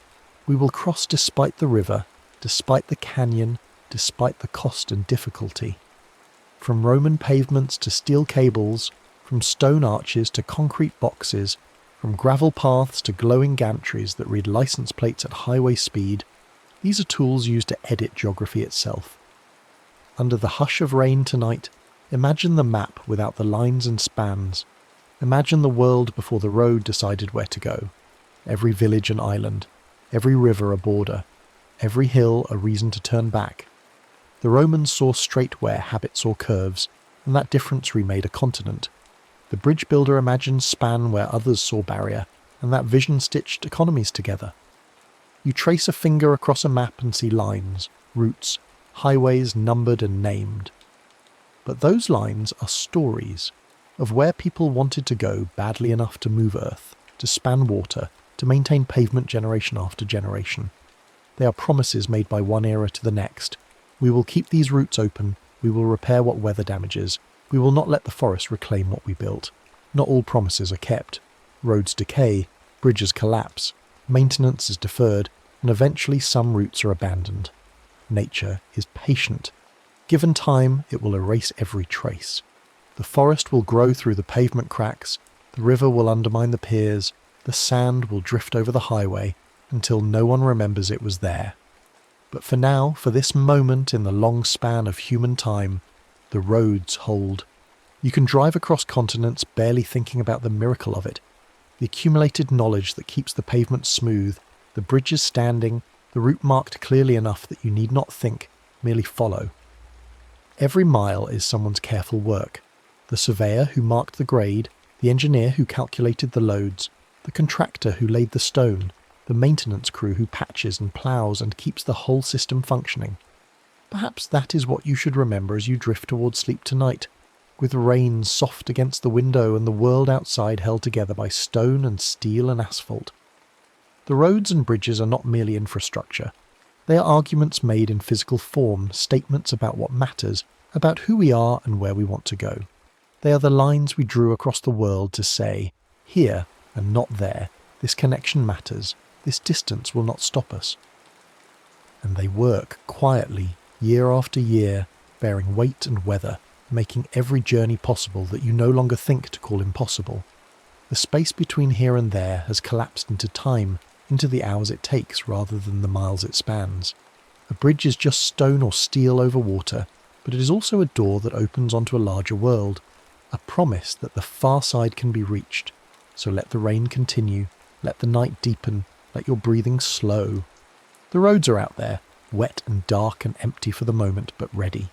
We will cross despite the river, despite the canyon, despite the cost and difficulty. From Roman pavements to steel cables, from stone arches to concrete boxes, from gravel paths to glowing gantries that read license plates at highway speed, these are tools used to edit geography itself. Under the hush of rain tonight, imagine the map without the lines and spans. Imagine the world before the road decided where to go. Every village an island, every river a border, every hill a reason to turn back. The Romans saw straight where habit saw curves, and that difference remade a continent. The bridge builder imagined span where others saw barrier, and that vision stitched economies together. You trace a finger across a map and see lines, routes, highways numbered and named. But those lines are stories of where people wanted to go badly enough to move earth, to span water, to maintain pavement generation after generation. They are promises made by one era to the next. We will keep these routes open, we will repair what weather damages, we will not let the forest reclaim what we built. Not all promises are kept. Roads decay, bridges collapse, maintenance is deferred, and eventually some routes are abandoned. Nature is patient. Given time, it will erase every trace. The forest will grow through the pavement cracks, the river will undermine the piers, the sand will drift over the highway, until no one remembers it was there. But for now, for this moment in the long span of human time, the roads hold. You can drive across continents barely thinking about the miracle of it. The accumulated knowledge that keeps the pavement smooth, the bridges standing, the route marked clearly enough that you need not think, merely follow. Every mile is someone's careful work. The surveyor who marked the grade, the engineer who calculated the loads, the contractor who laid the stone, the maintenance crew who patches and ploughs and keeps the whole system functioning. Perhaps that is what you should remember as you drift towards sleep tonight, with rain soft against the window and the world outside held together by stone and steel and asphalt. The roads and bridges are not merely infrastructure. They are arguments made in physical form, statements about what matters, about who we are and where we want to go. They are the lines we drew across the world to say, here and not there, this connection matters, this distance will not stop us. And they work quietly, year after year, bearing weight and weather, making every journey possible that you no longer think to call impossible. The space between here and there has collapsed into time, into the hours it takes rather than the miles it spans. A bridge is just stone or steel over water, but it is also a door that opens onto a larger world, a promise that the far side can be reached. So let the rain continue, let the night deepen, let your breathing slow. The roads are out there, wet and dark and empty for the moment, but ready.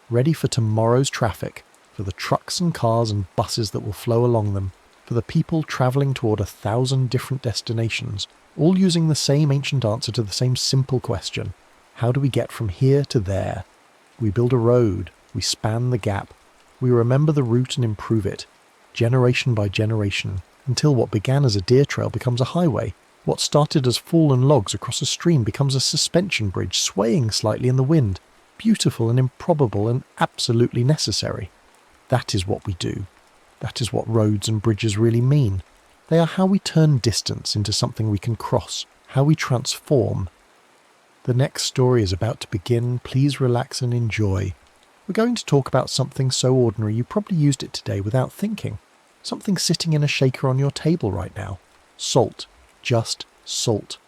Ready for tomorrow's traffic, for the trucks and cars and buses that will flow along them, for the people travelling toward 1,000 different destinations, all using the same ancient answer to the same simple question. How do we get from here to there? We build a road, we span the gap, we remember the route and improve it, generation by generation, until what began as a deer trail becomes a highway. What started as fallen logs across a stream becomes a suspension bridge swaying slightly in the wind, beautiful and improbable and absolutely necessary. That is what we do. That is what roads and bridges really mean. They are how we turn distance into something we can cross, how we transform. The next story is about to begin. Please relax and enjoy. We're going to talk about something so ordinary you probably used it today without thinking. Something sitting in a shaker on your table right now. Salt. Just salt.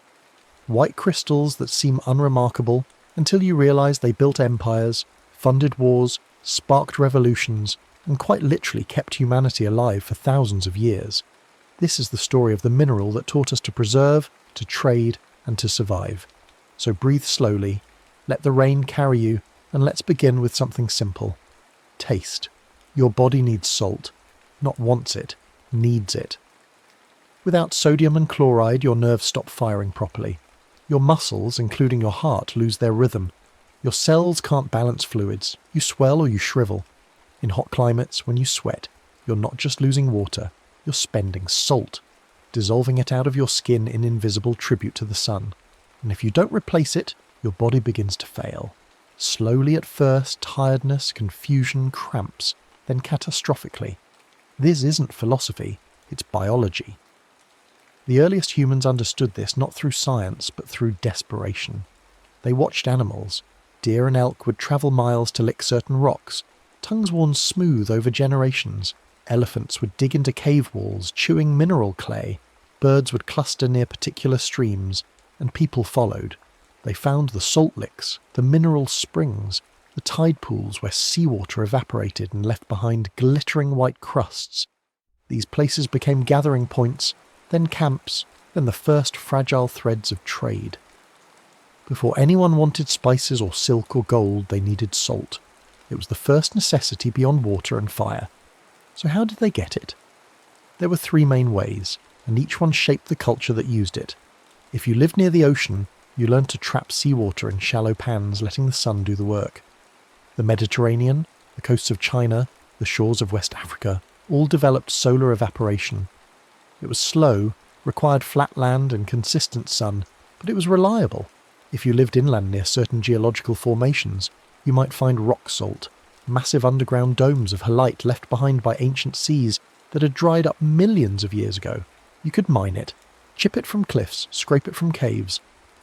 White crystals that seem unremarkable until you realise they built empires, funded wars, sparked revolutions, and quite literally kept humanity alive for thousands of years. This is the story of the mineral that taught us to preserve, to trade, and to survive. So breathe slowly, let the rain carry you, and let's begin with something simple. Taste. Your body needs salt. Not wants it, needs it. Without sodium and chloride, your nerves stop firing properly. Your muscles, including your heart, lose their rhythm. Your cells can't balance fluids. You swell or you shrivel. In hot climates, when you sweat, you're not just losing water, you're spending salt, dissolving it out of your skin in invisible tribute to the sun. And if you don't replace it, your body begins to fail. Slowly at first, tiredness, confusion, cramps, then catastrophically. This isn't philosophy, it's biology. The earliest humans understood this not through science, but through desperation. They watched animals. Deer and elk would travel miles to lick certain rocks, tongues worn smooth over generations. Elephants would dig into cave walls, chewing mineral clay. Birds would cluster near particular streams, and people followed. They found the salt licks, the mineral springs, the tide pools where seawater evaporated and left behind glittering white crusts. These places became gathering points, then camps, then the first fragile threads of trade. Before anyone wanted spices or silk or gold, they needed salt. It was the first necessity beyond water and fire. So how did they get it? There were three main ways, and each one shaped the culture that used it. If you lived near the ocean, you learned to trap seawater in shallow pans, letting the sun do the work. The Mediterranean, the coasts of China, the shores of West Africa, all developed solar evaporation. It was slow, required flat land and consistent sun, but it was reliable. If you lived inland near certain geological formations, you might find rock salt, massive underground domes of halite left behind by ancient seas that had dried up millions of years ago. You could mine it, chip it from cliffs, scrape it from caves.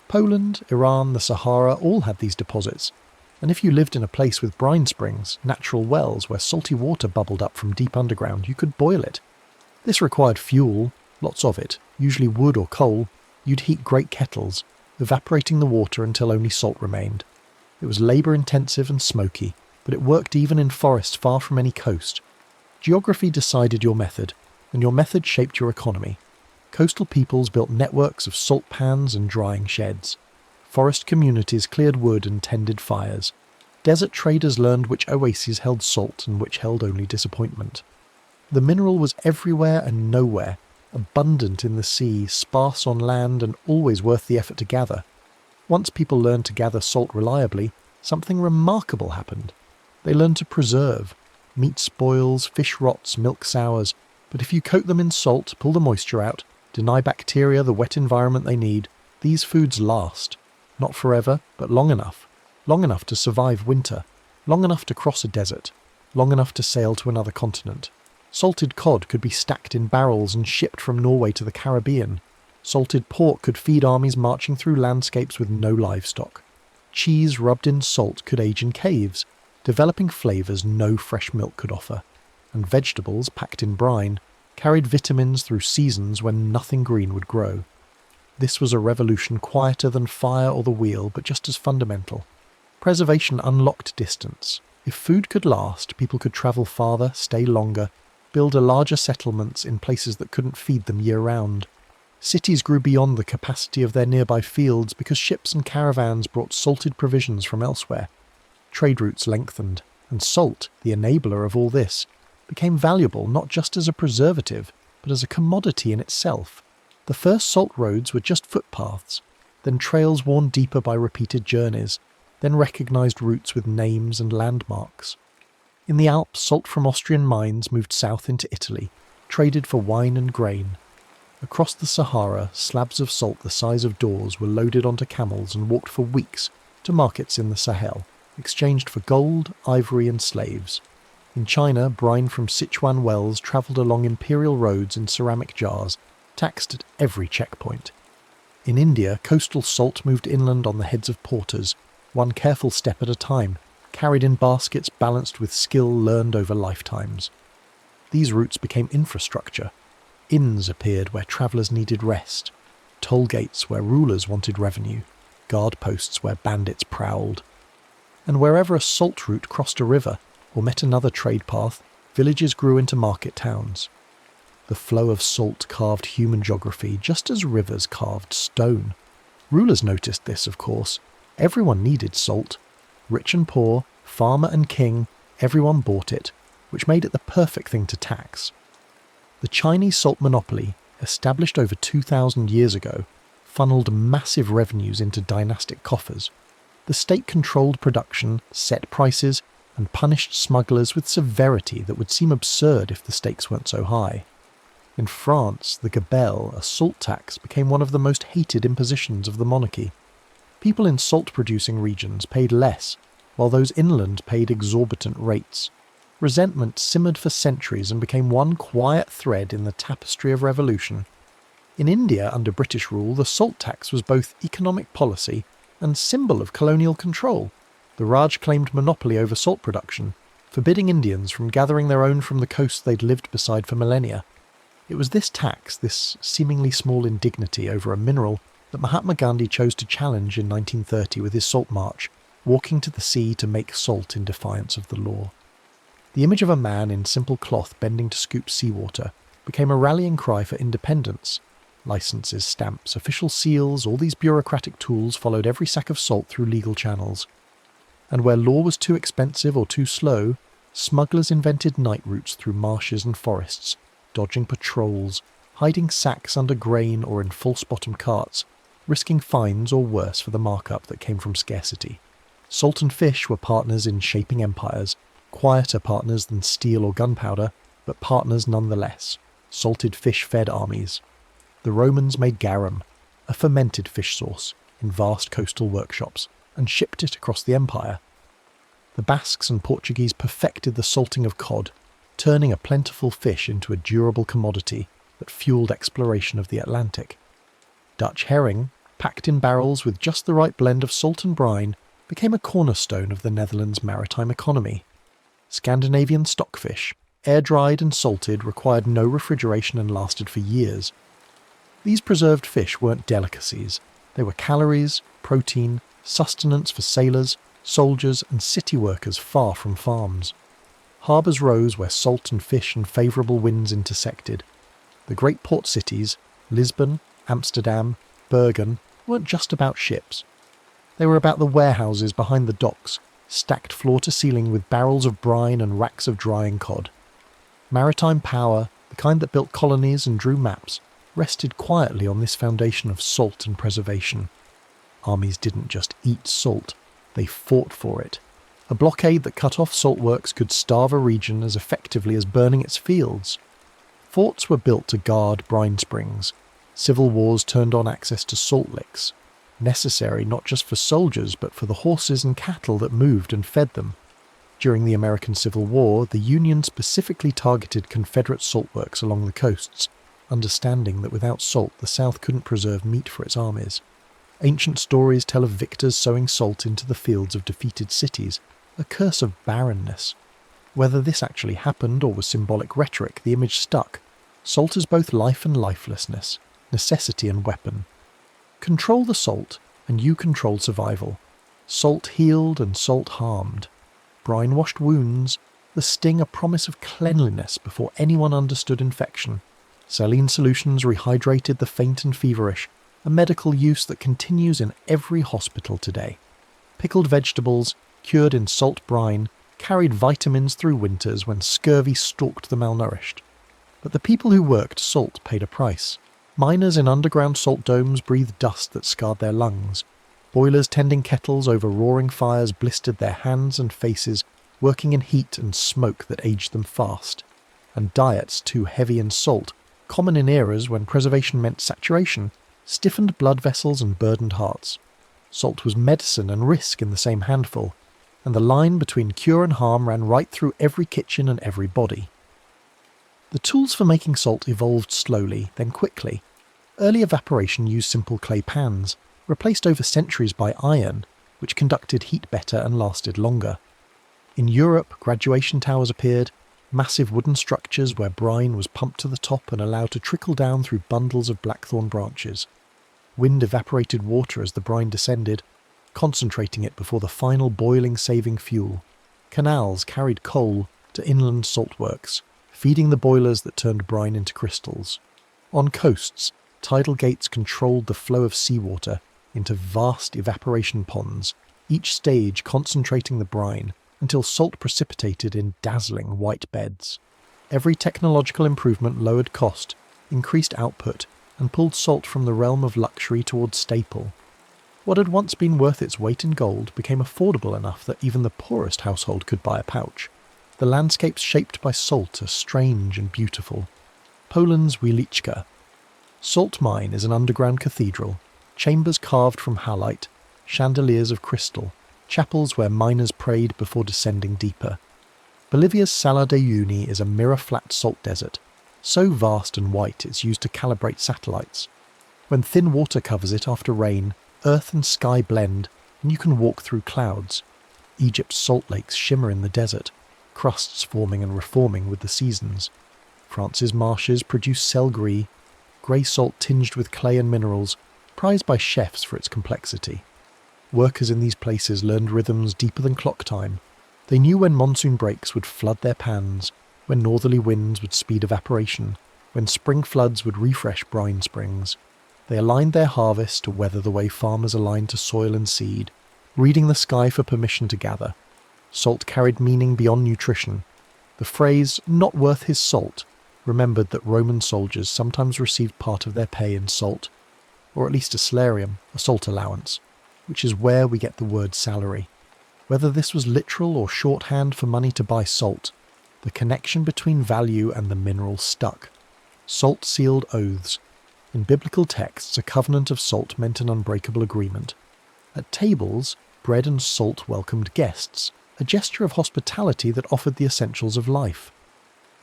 Poland, Iran, the Sahara all had these deposits. And if you lived in a place with brine springs, natural wells where salty water bubbled up from deep underground, you could boil it. This required fuel, lots of it, usually wood or coal. You'd heat great kettles, evaporating the water until only salt remained. It was labour-intensive and smoky, but it worked even in forests far from any coast. Geography decided your method, and your method shaped your economy. Coastal peoples built networks of salt pans and drying sheds. Forest communities cleared wood and tended fires. Desert traders learned which oases held salt and which held only disappointment. The mineral was everywhere and nowhere, abundant in the sea, sparse on land, and always worth the effort to gather. Once people learned to gather salt reliably, something remarkable happened. They learned to preserve. Meat spoils, fish rots, milk sours, but if you coat them in salt, pull the moisture out, deny bacteria the wet environment they need, these foods last. Not forever, but long enough. Long enough to survive winter. Long enough to cross a desert. Long enough to sail to another continent. Salted cod could be stacked in barrels and shipped from Norway to the Caribbean. Salted pork could feed armies marching through landscapes with no livestock. Cheese rubbed in salt could age in caves, developing flavours no fresh milk could offer. And vegetables, packed in brine, carried vitamins through seasons when nothing green would grow. This was a revolution quieter than fire or the wheel, but just as fundamental. Preservation unlocked distance. If food could last, people could travel farther, stay longer, build larger settlements in places that couldn't feed them year-round. Cities grew beyond the capacity of their nearby fields because ships and caravans brought salted provisions from elsewhere. Trade routes lengthened, and salt, the enabler of all this, became valuable not just as a preservative, but as a commodity in itself. The first salt roads were just footpaths, then trails worn deeper by repeated journeys, then recognised routes with names and landmarks. In the Alps, salt from Austrian mines moved south into Italy, traded for wine and grain. Across the Sahara, slabs of salt the size of doors were loaded onto camels and walked for weeks to markets in the Sahel, exchanged for gold, ivory and slaves. In China, brine from Sichuan wells travelled along imperial roads in ceramic jars, taxed at every checkpoint. In India, coastal salt moved inland on the heads of porters, one careful step at a time, carried in baskets balanced with skill learned over lifetimes. These routes became infrastructure. Inns appeared where travellers needed rest, toll gates where rulers wanted revenue, guard posts where bandits prowled. And wherever a salt route crossed a river or met another trade path, villages grew into market towns. The flow of salt carved human geography just as rivers carved stone. Rulers noticed this, of course. Everyone needed salt. Rich and poor, farmer and king, everyone bought it, which made it the perfect thing to tax. The Chinese salt monopoly, established over 2,000 years ago, funneled massive revenues into dynastic coffers. The state controlled production, set prices, and punished smugglers with severity that would seem absurd if the stakes weren't so high. In France, the gabelle, a salt tax, became one of the most hated impositions of the monarchy. People in salt-producing regions paid less, while those inland paid exorbitant rates. Resentment simmered for centuries and became one quiet thread in the tapestry of revolution. In India, under British rule, the salt tax was both economic policy and symbol of colonial control. The Raj claimed monopoly over salt production, forbidding Indians from gathering their own from the coast they'd lived beside for millennia. It was this tax, this seemingly small indignity over a mineral, that Mahatma Gandhi chose to challenge in 1930 with his Salt March, walking to the sea to make salt in defiance of the law. The image of a man in simple cloth bending to scoop seawater became a rallying cry for independence. Licenses, stamps, official seals, all these bureaucratic tools followed every sack of salt through legal channels. And where law was too expensive or too slow, smugglers invented night routes through marshes and forests, dodging patrols, hiding sacks under grain or in false-bottom carts, risking fines or worse for the markup that came from scarcity. Salt and fish were partners in shaping empires, quieter partners than steel or gunpowder, but partners nonetheless. Salted fish fed armies. The Romans made garum, a fermented fish sauce, in vast coastal workshops, and shipped it across the empire. The Basques and Portuguese perfected the salting of cod, turning a plentiful fish into a durable commodity that fueled exploration of the Atlantic. Dutch herring, packed in barrels with just the right blend of salt and brine, became a cornerstone of the Netherlands' maritime economy. Scandinavian stockfish, air-dried and salted, required no refrigeration and lasted for years. These preserved fish weren't delicacies. They were calories, protein, sustenance for sailors, soldiers and city workers far from farms. Harbours rose where salt and fish and favourable winds intersected. The great port cities, Lisbon, Amsterdam, Bergen, weren't just about ships. They were about the warehouses behind the docks, stacked floor to ceiling with barrels of brine and racks of drying cod. Maritime power, the kind that built colonies and drew maps, rested quietly on this foundation of salt and preservation. Armies didn't just eat salt, they fought for it. A blockade that cut off salt works could starve a region as effectively as burning its fields. Forts were built to guard brine springs. Civil wars turned on access to salt licks, necessary not just for soldiers but for the horses and cattle that moved and fed them. During the American Civil War, the Union specifically targeted Confederate salt works along the coasts, understanding that without salt the South couldn't preserve meat for its armies. Ancient stories tell of victors sowing salt into the fields of defeated cities, a curse of barrenness. Whether this actually happened or was symbolic rhetoric, the image stuck. Salt is both life and lifelessness, necessity and weapon. Control the salt, and you control survival. Salt healed and salt harmed. Brine-washed wounds, the sting a promise of cleanliness before anyone understood infection. Saline solutions rehydrated the faint and feverish, a medical use that continues in every hospital today. Pickled vegetables, cured in salt brine, carried vitamins through winters when scurvy stalked the malnourished. But the people who worked salt paid a price. Miners in underground salt domes breathed dust that scarred their lungs. Boilers tending kettles over roaring fires blistered their hands and faces, working in heat and smoke that aged them fast. And diets too heavy in salt, common in eras when preservation meant saturation, stiffened blood vessels and burdened hearts. Salt was medicine and risk in the same handful, and the line between cure and harm ran right through every kitchen and every body. The tools for making salt evolved slowly, then quickly. Early evaporation used simple clay pans, replaced over centuries by iron, which conducted heat better and lasted longer. In Europe, graduation towers appeared, massive wooden structures where brine was pumped to the top and allowed to trickle down through bundles of blackthorn branches. Wind evaporated water as the brine descended, concentrating it before the final boiling saving fuel. Canals carried coal to inland saltworks, feeding the boilers that turned brine into crystals. On coasts, tidal gates controlled the flow of seawater into vast evaporation ponds, each stage concentrating the brine until salt precipitated in dazzling white beds. Every technological improvement lowered cost, increased output, and pulled salt from the realm of luxury towards staple. What had once been worth its weight in gold became affordable enough that even the poorest household could buy a pouch. The landscapes shaped by salt are strange and beautiful. Poland's Wieliczka. Salt Mine is an underground cathedral, chambers carved from halite, chandeliers of crystal, chapels where miners prayed before descending deeper. Bolivia's Sala de Uyuni is a mirror-flat salt desert, so vast and white it's used to calibrate satellites. When thin water covers it after rain, earth and sky blend, and you can walk through clouds. Egypt's salt lakes shimmer in the desert, crusts forming and reforming with the seasons. France's marshes produce sel gris, grey salt tinged with clay and minerals, prized by chefs for its complexity. Workers in these places learned rhythms deeper than clock time. They knew when monsoon breaks would flood their pans, when northerly winds would speed evaporation, when spring floods would refresh brine springs. They aligned their harvest to weather the way farmers align to soil and seed, reading the sky for permission to gather. Salt carried meaning beyond nutrition. The phrase, "not worth his salt," remembered that Roman soldiers sometimes received part of their pay in salt, or at least a salarium, a salt allowance, which is where we get the word salary. Whether this was literal or shorthand for money to buy salt, the connection between value and the mineral stuck. Salt sealed oaths. In biblical texts, a covenant of salt meant an unbreakable agreement. At tables, bread and salt welcomed guests, a gesture of hospitality that offered the essentials of life.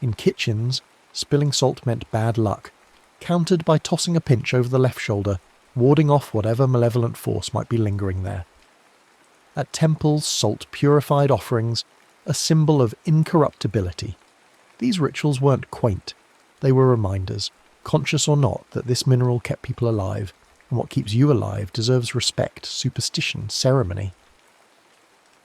In kitchens, spilling salt meant bad luck, countered by tossing a pinch over the left shoulder, warding off whatever malevolent force might be lingering there. At temples, salt purified offerings, a symbol of incorruptibility. These rituals weren't quaint. They were reminders, conscious or not, that this mineral kept people alive, and what keeps you alive deserves respect, superstition, ceremony.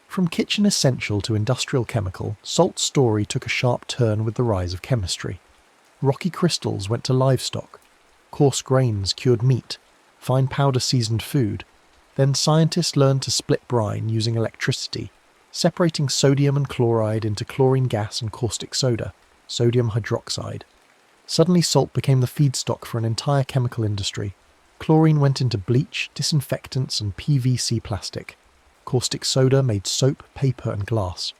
From kitchen essential to industrial chemical, salt's story took a sharp turn with the rise of chemistry. Rocky crystals went to livestock. Coarse grains cured meat. Fine powder seasoned food. Then scientists learned to split brine using electricity, separating sodium and chloride into chlorine gas and caustic soda, sodium hydroxide. Suddenly salt became the feedstock for an entire chemical industry. Chlorine went into bleach, disinfectants and PVC plastic. Caustic soda made soap, paper and glass.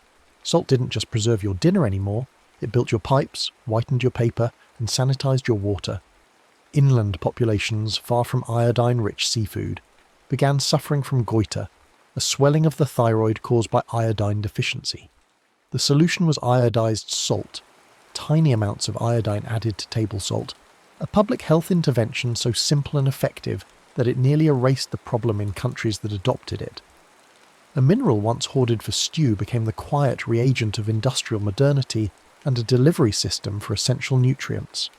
Salt didn't just preserve your dinner anymore, it built your pipes, whitened your paper and sanitized your water. Inland populations, far from iodine-rich seafood, began suffering from goiter, a swelling of the thyroid caused by iodine deficiency. The solution was iodized salt, tiny amounts of iodine added to table salt, a public health intervention so simple and effective that it nearly erased the problem in countries that adopted it. A mineral once hoarded for stew became the quiet reagent of industrial modernity and a delivery system for essential nutrients.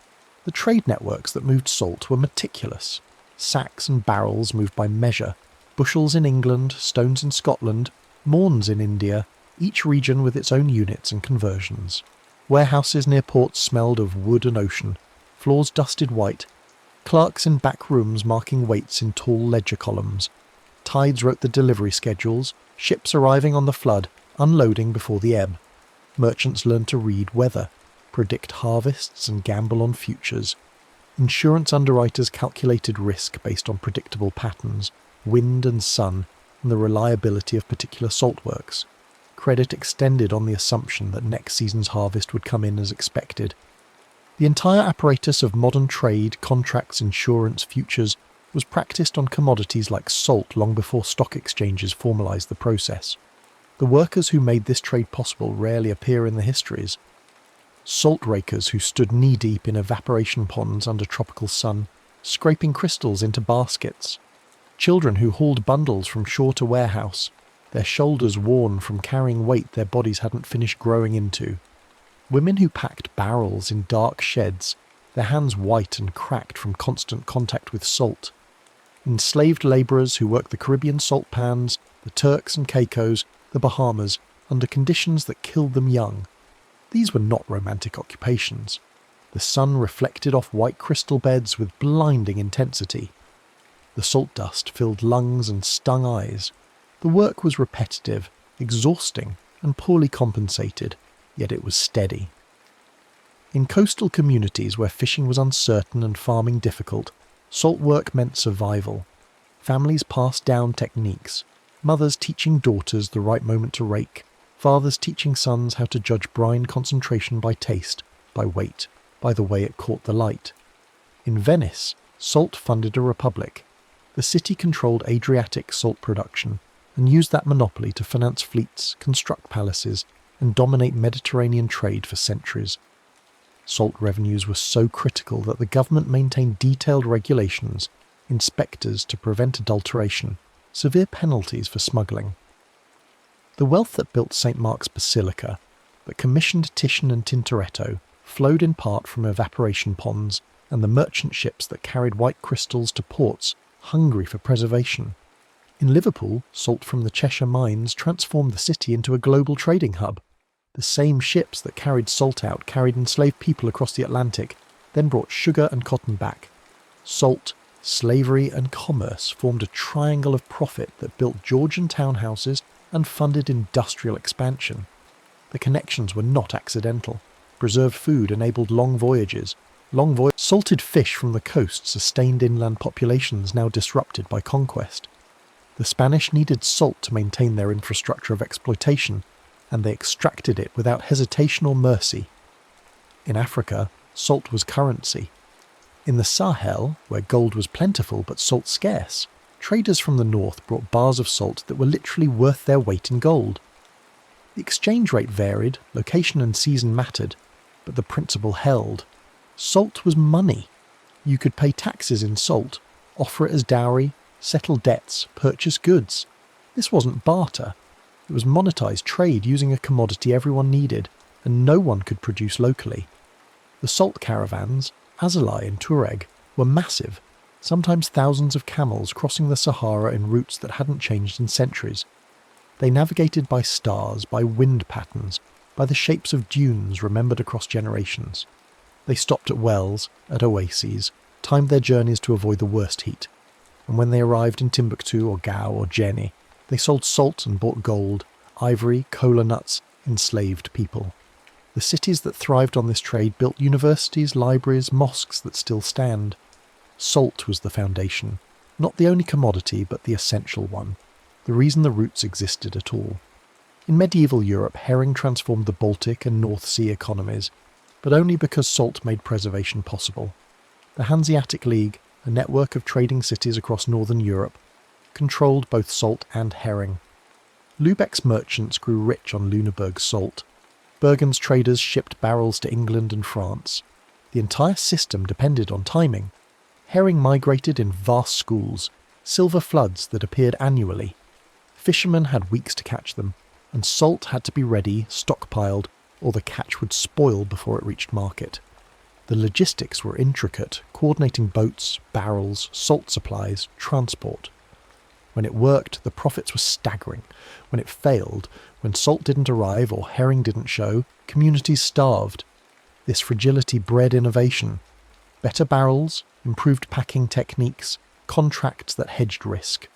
The trade networks that moved salt were meticulous. Sacks and barrels moved by measure, bushels in England, stones in Scotland, morns in India, each region with its own units and conversions. Warehouses near ports smelled of wood and ocean, floors dusted white, clerks in back rooms marking weights in tall ledger columns. Tides wrote the delivery schedules, ships arriving on the flood, unloading before the ebb. Merchants learned to read weather, predict harvests and gamble on futures. Insurance underwriters calculated risk based on predictable patterns, wind and sun, and the reliability of particular salt works. Credit extended on the assumption that next season's harvest would come in as expected. The entire apparatus of modern trade, contracts, insurance, futures was practiced on commodities like salt long before stock exchanges formalized the process. The workers who made this trade possible rarely appear in the histories. Salt rakers who stood knee-deep in evaporation ponds under tropical sun, scraping crystals into baskets. Children who hauled bundles from shore to warehouse, their shoulders worn from carrying weight their bodies hadn't finished growing into. Women who packed barrels in dark sheds, their hands white and cracked from constant contact with salt. Enslaved labourers who worked the Caribbean salt pans, the Turks and Caicos, the Bahamas, under conditions that killed them young. These were not romantic occupations. The sun reflected off white crystal beds with blinding intensity. The salt dust filled lungs and stung eyes. The work was repetitive, exhausting, and poorly compensated, yet it was steady. In coastal communities where fishing was uncertain and farming difficult, salt work meant survival. Families passed down techniques, mothers teaching daughters the right moment to rake, fathers teaching sons how to judge brine concentration by taste, by weight, by the way it caught the light. In Venice, salt funded a republic. The city controlled Adriatic salt production and used that monopoly to finance fleets, construct palaces, and dominate Mediterranean trade for centuries. Salt revenues were so critical that the government maintained detailed regulations, inspectors to prevent adulteration, severe penalties for smuggling. The wealth that built St. Mark's Basilica, that commissioned Titian and Tintoretto, flowed in part from evaporation ponds and the merchant ships that carried white crystals to ports hungry for preservation. In Liverpool, salt from the Cheshire mines transformed the city into a global trading hub. The same ships that carried salt out carried enslaved people across the Atlantic, then brought sugar and cotton back. Salt, slavery and commerce formed a triangle of profit that built Georgian townhouses and funded industrial expansion. The connections were not accidental. Preserved food enabled long voyages. Salted fish from the coast sustained inland populations now disrupted by conquest. The Spanish needed salt to maintain their infrastructure of exploitation, and they extracted it without hesitation or mercy. In Africa, salt was currency. In the Sahel, where gold was plentiful but salt scarce, traders from the north brought bars of salt that were literally worth their weight in gold. The exchange rate varied, location and season mattered, but the principle held. Salt was money. You could pay taxes in salt, offer it as dowry, settle debts, purchase goods. This wasn't barter. It was monetized trade using a commodity everyone needed, and no one could produce locally. The salt caravans, Azalai and Tuareg, were massive, sometimes thousands of camels crossing the Sahara in routes that hadn't changed in centuries. They navigated by stars, by wind patterns, by the shapes of dunes remembered across generations. They stopped at wells, at oases, timed their journeys to avoid the worst heat, and when they arrived in Timbuktu or Gao or Jenny, they sold salt and bought gold, ivory, cola nuts, enslaved people. The cities that thrived on this trade built universities, libraries, mosques that still stand. Salt was the foundation, not the only commodity but the essential one, the reason the routes existed at all. In medieval Europe, herring transformed the Baltic and North Sea economies, but only because salt made preservation possible. The Hanseatic League, a network of trading cities across northern Europe, controlled both salt and herring. Lübeck's merchants grew rich on Lüneburg's salt. Bergen's traders shipped barrels to England and France. The entire system depended on timing. Herring migrated in vast schools, silver floods that appeared annually. Fishermen had weeks to catch them, and salt had to be ready, stockpiled, or the catch would spoil before it reached market. The logistics were intricate, coordinating boats, barrels, salt supplies, transport. When it worked, the profits were staggering. When it failed, when salt didn't arrive or herring didn't show, communities starved. This fragility bred innovation. Better barrels, improved packing techniques, contracts that hedged risk.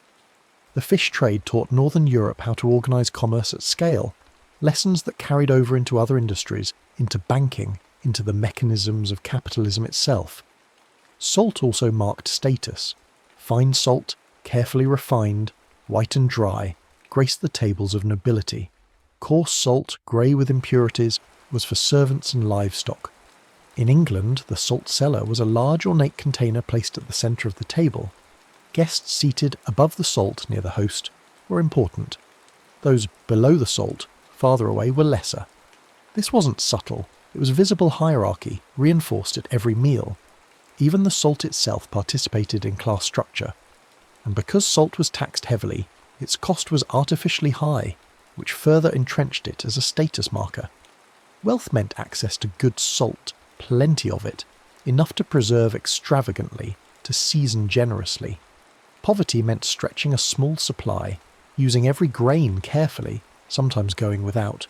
The fish trade taught Northern Europe how to organise commerce at scale, lessons that carried over into other industries, into banking, into the mechanisms of capitalism itself. Salt also marked status. Fine salt, carefully refined, white and dry, graced the tables of nobility. Coarse salt, grey with impurities, was for servants and livestock. In England, the salt cellar was a large ornate container placed at the centre of the table. Guests seated above the salt near the host were important. Those below the salt, farther away, were lesser. This wasn't subtle. It was visible hierarchy, reinforced at every meal. Even the salt itself participated in class structure. And because salt was taxed heavily, its cost was artificially high, which further entrenched it as a status marker. Wealth meant access to good salt, plenty of it, enough to preserve extravagantly, to season generously. Poverty meant stretching a small supply, using every grain carefully, sometimes going without.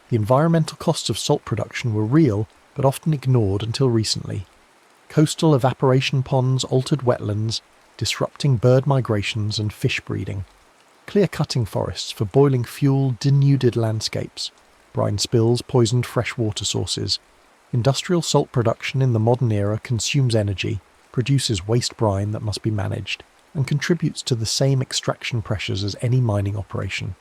The environmental costs of salt production were real, but often ignored until recently. Coastal evaporation ponds altered wetlands, disrupting bird migrations and fish breeding. Clear-cutting forests for boiling fuel denuded landscapes. Brine spills poisoned fresh water sources. Industrial salt production in the modern era consumes energy, produces waste brine that must be managed, and contributes to the same extraction pressures as any mining operation.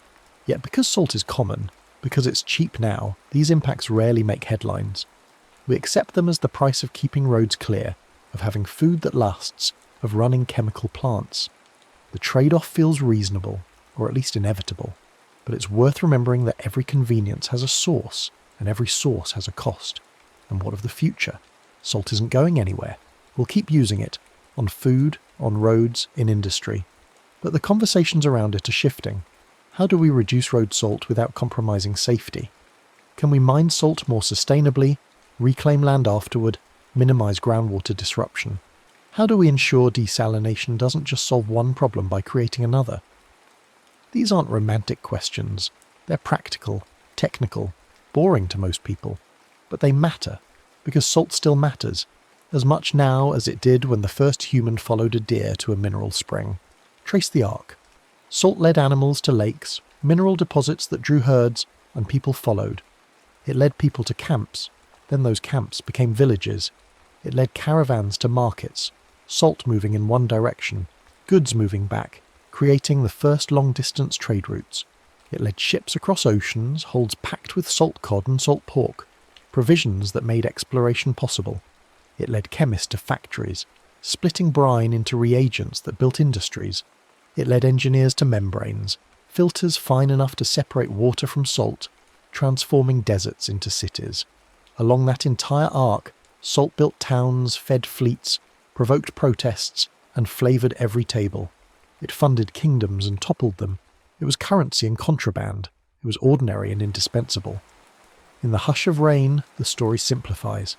Yet because salt is common, because it's cheap now, these impacts rarely make headlines. We accept them as the price of keeping roads clear, of having food that lasts, of running chemical plants. The trade-off feels reasonable, or at least inevitable, but it's worth remembering that every convenience has a source, and every source has a cost. And what of the future? Salt isn't going anywhere. We'll keep using it, on food, on roads, in industry. But the conversations around it are shifting. How do we reduce road salt without compromising safety? Can we mine salt more sustainably, reclaim land afterward, minimise groundwater disruption? How do we ensure desalination doesn't just solve one problem by creating another? These aren't romantic questions. They're practical, technical, boring to most people. But they matter, because salt still matters, as much now as it did when the first human followed a deer to a mineral spring. Trace the arc. Salt led animals to lakes, mineral deposits that drew herds, and people followed. It led people to camps, then those camps became villages. It led caravans to markets, salt moving in one direction, goods moving back, creating the first long-distance trade routes. It led ships across oceans, holds packed with salt cod and salt pork, provisions that made exploration possible. It led chemists to factories, splitting brine into reagents that built industries. It led engineers to membranes, filters fine enough to separate water from salt, transforming deserts into cities. Along that entire arc, salt built towns, fed fleets, provoked protests, and flavoured every table. It funded kingdoms and toppled them. It was currency and contraband. It was ordinary and indispensable. In the hush of rain, the story simplifies.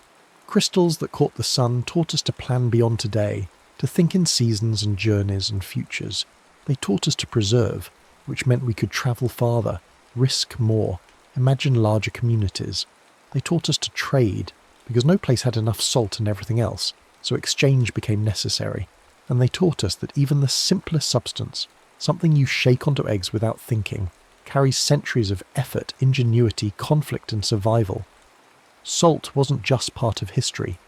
Crystals that caught the sun taught us to plan beyond today, to think in seasons and journeys and futures. They taught us to preserve, which meant we could travel farther, risk more, imagine larger communities. They taught us to trade, because no place had enough salt and everything else, so exchange became necessary. And they taught us that even the simplest substance, something you shake onto eggs without thinking, carries centuries of effort, ingenuity, conflict and survival. Salt wasn't just part of history.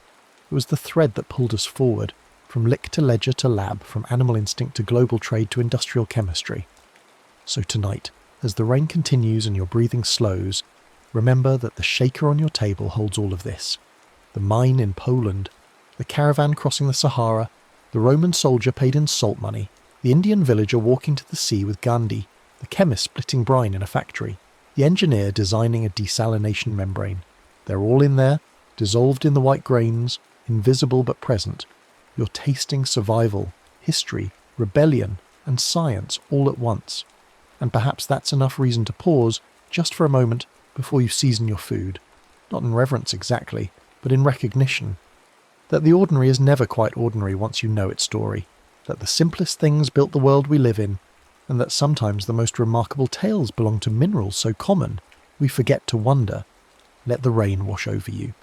It was the thread that pulled us forward, from lick to ledger to lab, from animal instinct to global trade to industrial chemistry. So tonight, as the rain continues and your breathing slows, remember that the shaker on your table holds all of this. The mine in Poland, the caravan crossing the Sahara, the Roman soldier paid in salt money, the Indian villager walking to the sea with Gandhi, the chemist splitting brine in a factory, the engineer designing a desalination membrane. They're all in there, dissolved in the white grains, invisible but present. You're tasting survival, history, rebellion, and science all at once. And perhaps that's enough reason to pause, just for a moment, before you season your food. Not in reverence exactly, but in recognition. That the ordinary is never quite ordinary once you know its story. That the simplest things built the world we live in, and that sometimes the most remarkable tales belong to minerals so common, we forget to wonder. Let the rain wash over you.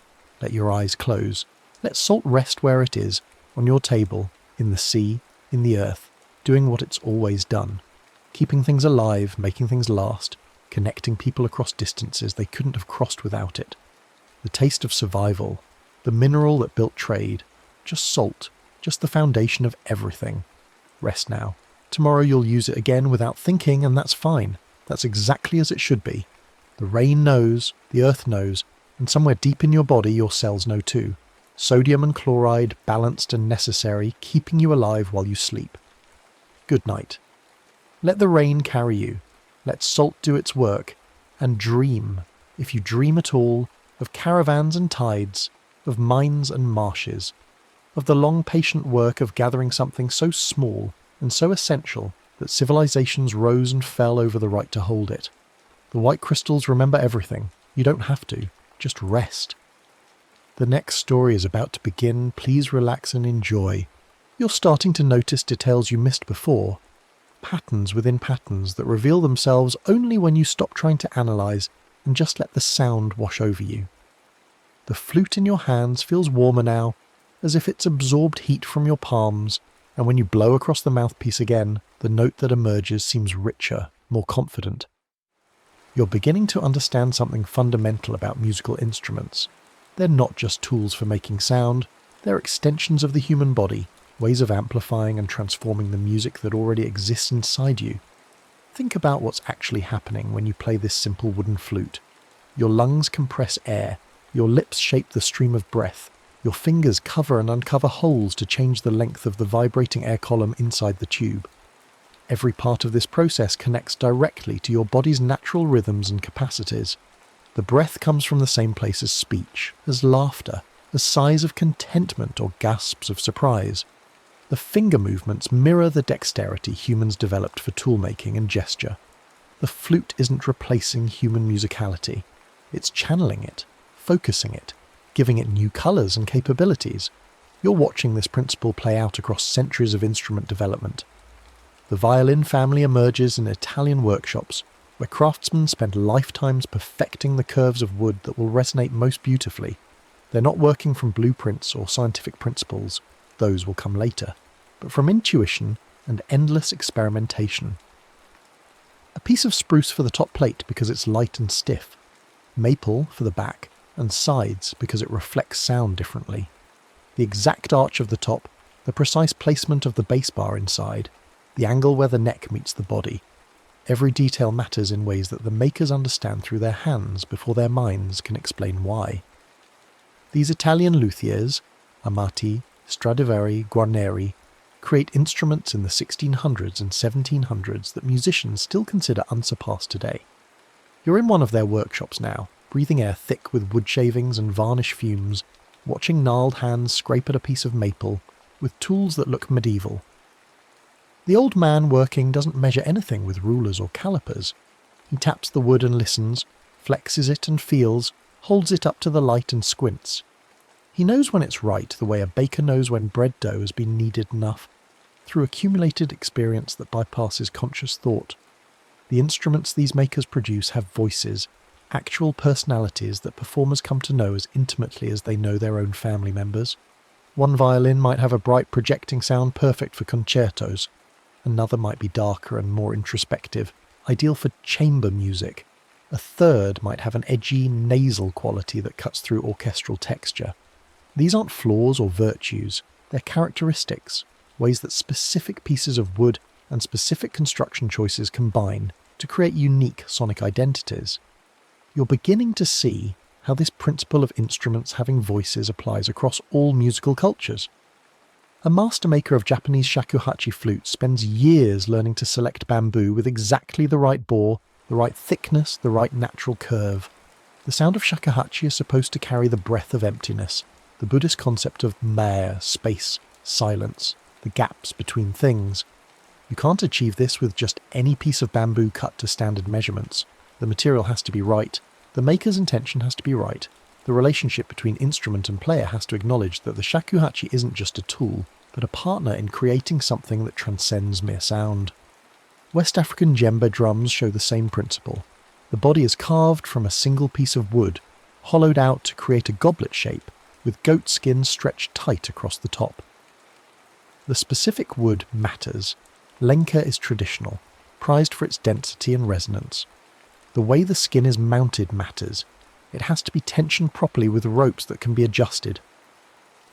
Let your eyes close. Let salt rest where it is, on your table, in the sea, in the earth, doing what it's always done. Keeping things alive, making things last, connecting people across distances they couldn't have crossed without it. The taste of survival, the mineral that built trade, just salt, just the foundation of everything. Rest now. Tomorrow you'll use it again without thinking, and that's fine. That's exactly as it should be. The rain knows, the earth knows, and somewhere deep in your body your cells know too. Sodium and chloride, balanced and necessary, keeping you alive while you sleep. Good night. Let the rain carry you. Let salt do its work. And dream, if you dream at all, of caravans and tides, of mines and marshes, of the long patient work of gathering something so small and so essential that civilizations rose and fell over the right to hold it. The white crystals remember everything. You don't have to. Just rest. The next story is about to begin. Please relax and enjoy. You're starting to notice details you missed before. Patterns within patterns that reveal themselves only when you stop trying to analyze and just let the sound wash over you. The flute in your hands feels warmer now, as if it's absorbed heat from your palms, and when you blow across the mouthpiece again, the note that emerges seems richer, more confident. You're beginning to understand something fundamental about musical instruments. They're not just tools for making sound, they're extensions of the human body, ways of amplifying and transforming the music that already exists inside you. Think about what's actually happening when you play this simple wooden flute. Your lungs compress air, your lips shape the stream of breath, your fingers cover and uncover holes to change the length of the vibrating air column inside the tube. Every part of this process connects directly to your body's natural rhythms and capacities. The breath comes from the same place as speech, as laughter, as sighs of contentment or gasps of surprise. The finger movements mirror the dexterity humans developed for tool-making and gesture. The flute isn't replacing human musicality. It's channeling it, focusing it, giving it new colours and capabilities. You're watching this principle play out across centuries of instrument development. The violin family emerges in Italian workshops, where craftsmen spend lifetimes perfecting the curves of wood that will resonate most beautifully. They're not working from blueprints or scientific principles, those will come later, but from intuition and endless experimentation. A piece of spruce for the top plate because it's light and stiff, maple for the back, and sides because it reflects sound differently. The exact arch of the top, the precise placement of the bass bar inside, the angle where the neck meets the body. Every detail matters in ways that the makers understand through their hands before their minds can explain why. These Italian luthiers, Amati, Stradivari, Guarneri, create instruments in the 1600s and 1700s that musicians still consider unsurpassed today. You're in one of their workshops now, breathing air thick with wood shavings and varnish fumes, watching gnarled hands scrape at a piece of maple, with tools that look medieval. The old man working doesn't measure anything with rulers or calipers. He taps the wood and listens, flexes it and feels, holds it up to the light and squints. He knows when it's right, the way a baker knows when bread dough has been kneaded enough, through accumulated experience that bypasses conscious thought. The instruments these makers produce have voices, actual personalities that performers come to know as intimately as they know their own family members. One violin might have a bright projecting sound perfect for concertos. Another might be darker and more introspective, ideal for chamber music. A third might have an edgy, nasal quality that cuts through orchestral texture. These aren't flaws or virtues, they're characteristics, ways that specific pieces of wood and specific construction choices combine to create unique sonic identities. You're beginning to see how this principle of instruments having voices applies across all musical cultures. A master maker of Japanese shakuhachi flutes spends years learning to select bamboo with exactly the right bore, the right thickness, the right natural curve. The sound of shakuhachi is supposed to carry the breath of emptiness, the Buddhist concept of maya, space, silence, the gaps between things. You can't achieve this with just any piece of bamboo cut to standard measurements. The material has to be right, the maker's intention has to be right, the relationship between instrument and player has to acknowledge that the shakuhachi isn't just a tool, but a partner in creating something that transcends mere sound. West African djembe drums show the same principle. The body is carved from a single piece of wood, hollowed out to create a goblet shape, with goat skin stretched tight across the top. The specific wood matters. Lenca is traditional, prized for its density and resonance. The way the skin is mounted matters. It has to be tensioned properly with ropes that can be adjusted.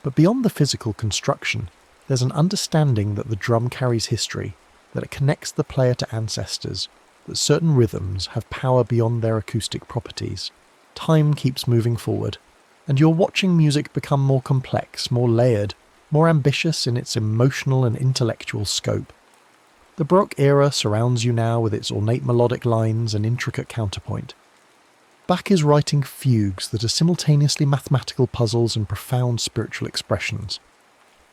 But beyond the physical construction, there's an understanding that the drum carries history, that it connects the player to ancestors, that certain rhythms have power beyond their acoustic properties. Time keeps moving forward, and you're watching music become more complex, more layered, more ambitious in its emotional and intellectual scope. The Baroque era surrounds you now with its ornate melodic lines and intricate counterpoint. Bach is writing fugues that are simultaneously mathematical puzzles and profound spiritual expressions.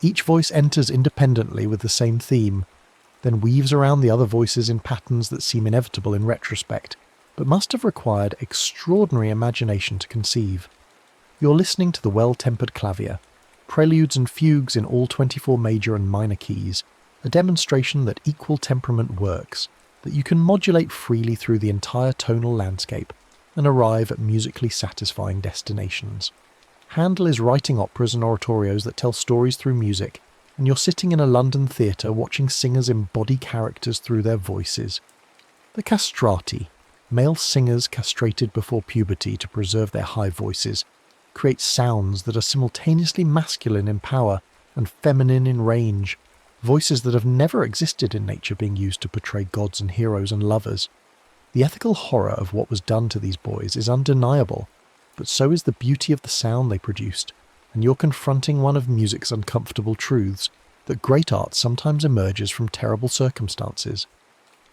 Each voice enters independently with the same theme, then weaves around the other voices in patterns that seem inevitable in retrospect, but must have required extraordinary imagination to conceive. You're listening to the well-tempered clavier, preludes and fugues in all 24 major and minor keys, a demonstration that equal temperament works, that you can modulate freely through the entire tonal landscape and arrive at musically satisfying destinations. Handel is writing operas and oratorios that tell stories through music, and you're sitting in a London theatre watching singers embody characters through their voices. The castrati, male singers castrated before puberty to preserve their high voices, creates sounds that are simultaneously masculine in power and feminine in range, voices that have never existed in nature being used to portray gods and heroes and lovers. The ethical horror of what was done to these boys is undeniable, but so is the beauty of the sound they produced, and you're confronting one of music's uncomfortable truths, that great art sometimes emerges from terrible circumstances.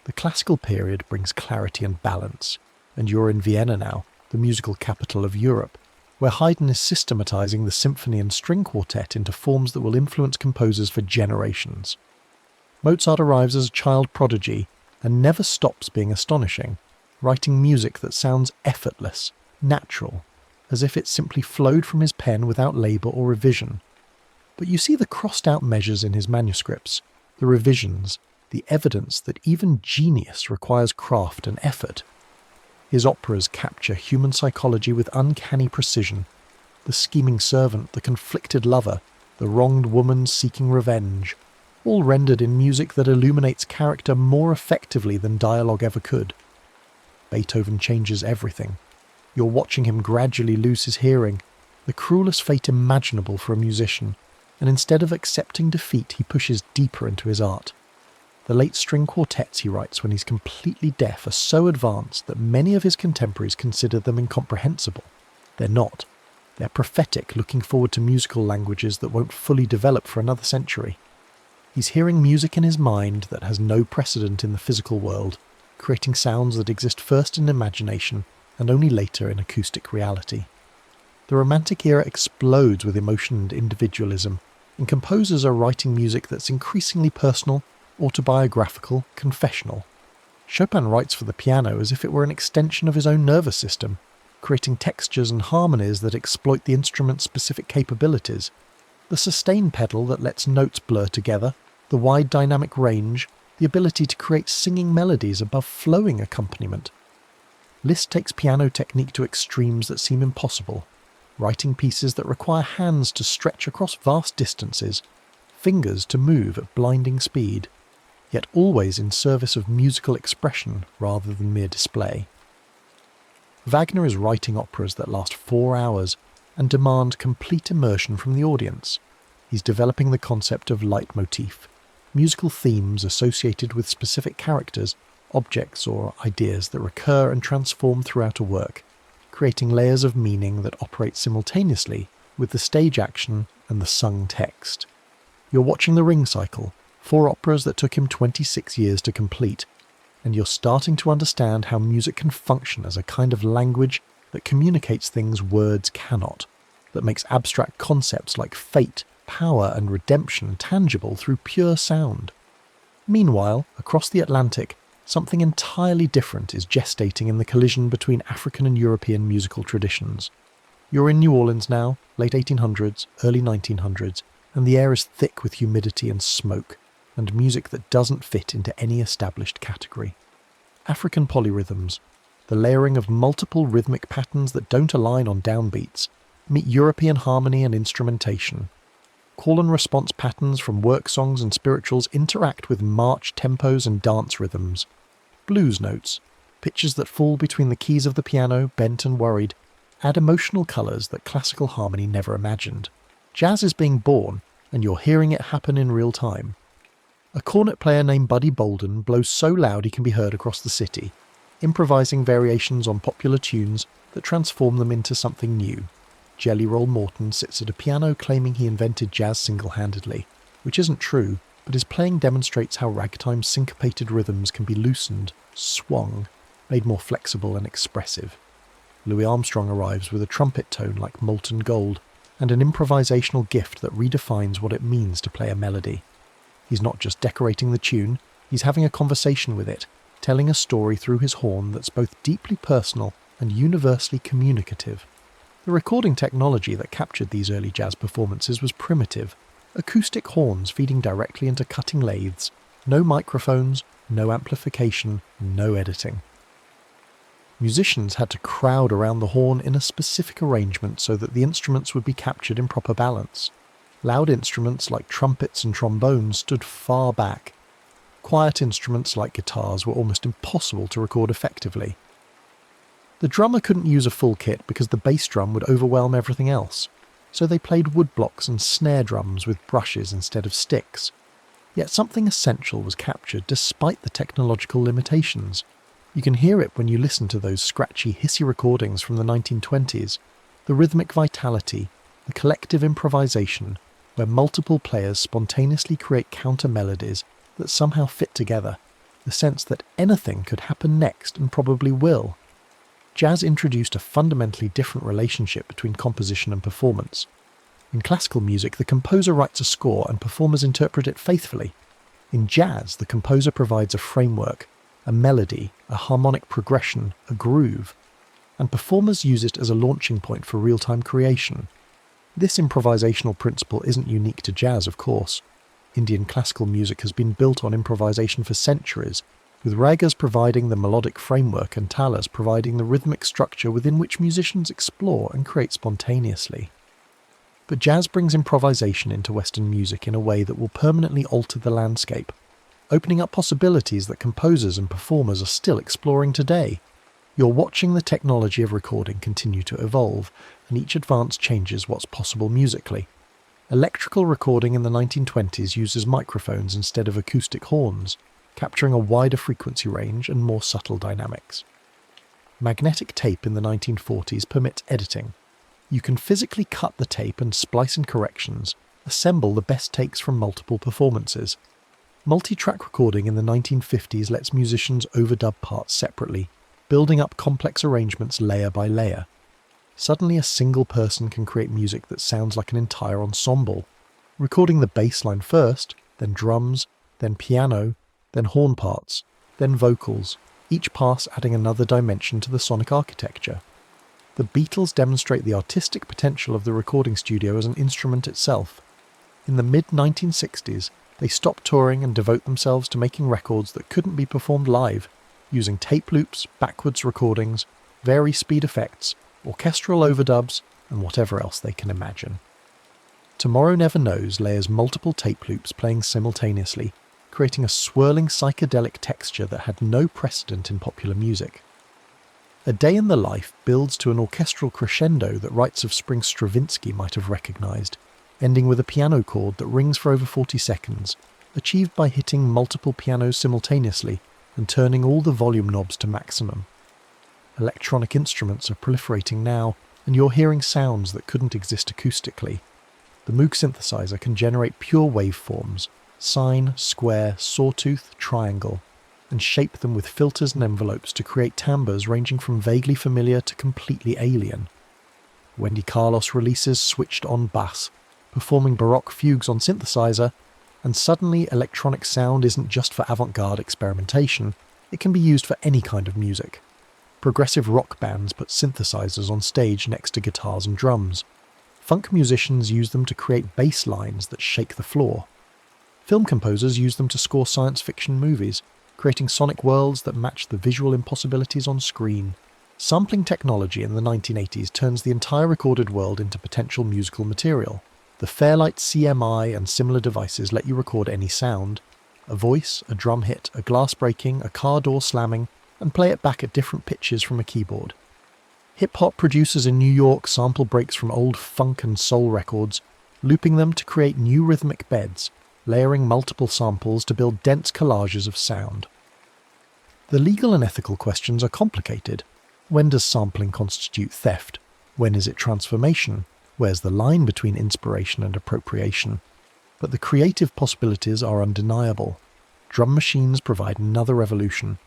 The classical period brings clarity and balance, and you're in Vienna now, the musical capital of Europe, where Haydn is systematizing the symphony and string quartet into forms that will influence composers for generations. Mozart arrives as a child prodigy and never stops being astonishing, writing music that sounds effortless, natural, as if it simply flowed from his pen without labour or revision. But you see the crossed-out measures in his manuscripts, the revisions, the evidence that even genius requires craft and effort. His operas capture human psychology with uncanny precision. The scheming servant, the conflicted lover, the wronged woman seeking revenge, all rendered in music that illuminates character more effectively than dialogue ever could. Beethoven changes everything. You're watching him gradually lose his hearing, the cruelest fate imaginable for a musician, and instead of accepting defeat, he pushes deeper into his art. The late string quartets he writes when he's completely deaf are so advanced that many of his contemporaries consider them incomprehensible. They're not. They're prophetic, looking forward to musical languages that won't fully develop for another century. He's hearing music in his mind that has no precedent in the physical world, creating sounds that exist first in imagination and only later in acoustic reality. The Romantic era explodes with emotion and individualism, and composers are writing music that's increasingly personal, autobiographical, confessional. Chopin writes for the piano as if it were an extension of his own nervous system, creating textures and harmonies that exploit the instrument's specific capabilities. The sustain pedal that lets notes blur together, the wide dynamic range, the ability to create singing melodies above flowing accompaniment. Liszt takes piano technique to extremes that seem impossible, writing pieces that require hands to stretch across vast distances, fingers to move at blinding speed, yet always in service of musical expression rather than mere display. Wagner is writing operas that last 4 hours and demand complete immersion from the audience. He's developing the concept of leitmotif, musical themes associated with specific characters, objects or ideas that recur and transform throughout a work, creating layers of meaning that operate simultaneously with the stage action and the sung text. You're watching the Ring Cycle, 4 operas that took him 26 years to complete, and you're starting to understand how music can function as a kind of language that communicates things words cannot, that makes abstract concepts like fate, power and redemption tangible through pure sound. Meanwhile, across the Atlantic, something entirely different is gestating in the collision between African and European musical traditions. You're in New Orleans now, late 1800s, early 1900s, and the air is thick with humidity and smoke, and music that doesn't fit into any established category. African polyrhythms, the layering of multiple rhythmic patterns that don't align on downbeats, meet European harmony and instrumentation. Call and response patterns from work songs and spirituals interact with march tempos and dance rhythms. Blues notes, pitches that fall between the keys of the piano, bent and worried, add emotional colours that classical harmony never imagined. Jazz is being born, and you're hearing it happen in real time. A cornet player named Buddy Bolden blows so loud he can be heard across the city, improvising variations on popular tunes that transform them into something new. Jelly Roll Morton sits at a piano claiming he invented jazz single-handedly, which isn't true, but his playing demonstrates how ragtime's syncopated rhythms can be loosened, swung, made more flexible and expressive. Louis Armstrong arrives with a trumpet tone like molten gold, and an improvisational gift that redefines what it means to play a melody. He's not just decorating the tune, he's having a conversation with it, telling a story through his horn that's both deeply personal and universally communicative. The recording technology that captured these early jazz performances was primitive. Acoustic horns feeding directly into cutting lathes, no microphones, no amplification, no editing. Musicians had to crowd around the horn in a specific arrangement so that the instruments would be captured in proper balance. Loud instruments like trumpets and trombones stood far back. Quiet instruments like guitars were almost impossible to record effectively. The drummer couldn't use a full kit because the bass drum would overwhelm everything else, so they played woodblocks and snare drums with brushes instead of sticks. Yet something essential was captured despite the technological limitations. You can hear it when you listen to those scratchy, hissy recordings from the 1920s. The rhythmic vitality, the collective improvisation, where multiple players spontaneously create counter-melodies that somehow fit together, the sense that anything could happen next and probably will. Jazz introduced a fundamentally different relationship between composition and performance. In classical music, the composer writes a score and performers interpret it faithfully. In jazz, the composer provides a framework, a melody, a harmonic progression, a groove, and performers use it as a launching point for real-time creation. This improvisational principle isn't unique to jazz, of course. Indian classical music has been built on improvisation for centuries, with ragas providing the melodic framework and talas providing the rhythmic structure within which musicians explore and create spontaneously. But jazz brings improvisation into Western music in a way that will permanently alter the landscape, opening up possibilities that composers and performers are still exploring today. You're watching the technology of recording continue to evolve, and each advance changes what's possible musically. Electrical recording in the 1920s uses microphones instead of acoustic horns, capturing a wider frequency range and more subtle dynamics. Magnetic tape in the 1940s permits editing. You can physically cut the tape and splice in corrections, assemble the best takes from multiple performances. Multi-track recording in the 1950s lets musicians overdub parts separately, building up complex arrangements layer by layer. Suddenly a single person can create music that sounds like an entire ensemble, recording the bass line first, then drums, then piano, then horn parts, then vocals, each pass adding another dimension to the sonic architecture. The Beatles demonstrate the artistic potential of the recording studio as an instrument itself. In the mid-1960s, they stopped touring and devote themselves to making records that couldn't be performed live, using tape loops, backwards recordings, vari-speed effects, orchestral overdubs, and whatever else they can imagine. Tomorrow Never Knows layers multiple tape loops playing simultaneously, creating a swirling psychedelic texture that had no precedent in popular music. A Day in the Life builds to an orchestral crescendo that Rites of Spring Stravinsky might have recognised, ending with a piano chord that rings for over 40 seconds, achieved by hitting multiple pianos simultaneously and turning all the volume knobs to maximum. Electronic instruments are proliferating now, and you're hearing sounds that couldn't exist acoustically. The Moog synthesizer can generate pure waveforms, sine, square, sawtooth, triangle, and shape them with filters and envelopes to create timbres ranging from vaguely familiar to completely alien. Wendy Carlos releases switched on bass, performing Baroque fugues on synthesizer, and suddenly electronic sound isn't just for avant-garde experimentation, it can be used for any kind of music. Progressive rock bands put synthesizers on stage next to guitars and drums. Funk musicians use them to create bass lines that shake the floor. Film composers use them to score science fiction movies, creating sonic worlds that match the visual impossibilities on screen. Sampling technology in the 1980s turns the entire recorded world into potential musical material. The Fairlight CMI and similar devices let you record any sound, a voice, a drum hit, a glass breaking, a car door slamming, and play it back at different pitches from a keyboard. Hip-hop producers in New York sample breaks from old funk and soul records, looping them to create new rhythmic beds, layering multiple samples to build dense collages of sound. The legal and ethical questions are complicated. When does sampling constitute theft? When is it transformation? Where's the line between inspiration and appropriation? But the creative possibilities are undeniable. Drum machines provide another revolution.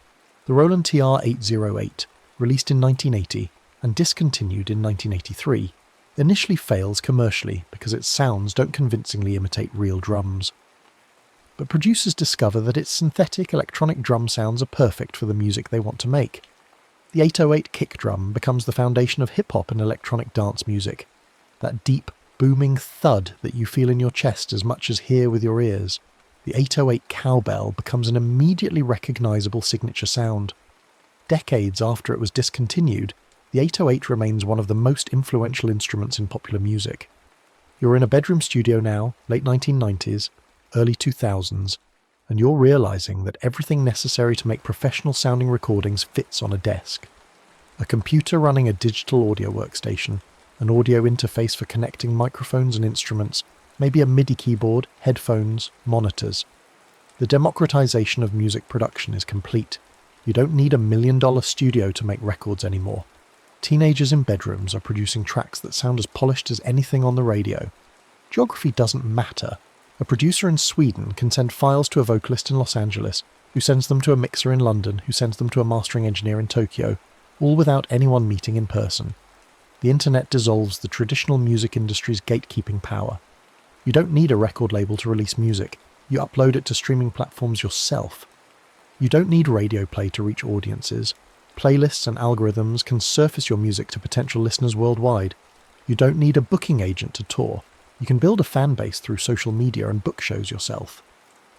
The Roland TR-808, released in 1980 and discontinued in 1983, initially fails commercially because its sounds don't convincingly imitate real drums. But producers discover that its synthetic electronic drum sounds are perfect for the music they want to make. The 808 kick drum becomes the foundation of hip-hop and electronic dance music, that deep, booming thud that you feel in your chest as much as hear with your ears. The 808 cowbell becomes an immediately recognizable signature sound. Decades after it was discontinued, the 808 remains one of the most influential instruments in popular music. You're in a bedroom studio now, late 1990s, early 2000s, and you're realizing that everything necessary to make professional sounding recordings fits on a desk. A computer running a digital audio workstation, an audio interface for connecting microphones and instruments, maybe a MIDI keyboard, headphones, monitors. The democratization of music production is complete. You don't need $1 million studio to make records anymore. Teenagers in bedrooms are producing tracks that sound as polished as anything on the radio. Geography doesn't matter. A producer in Sweden can send files to a vocalist in Los Angeles, who sends them to a mixer in London, who sends them to a mastering engineer in Tokyo, all without anyone meeting in person. The internet dissolves the traditional music industry's gatekeeping power. You don't need a record label to release music. You upload it to streaming platforms yourself. You don't need radio play to reach audiences. Playlists and algorithms can surface your music to potential listeners worldwide. You don't need a booking agent to tour. You can build a fan base through social media and book shows yourself.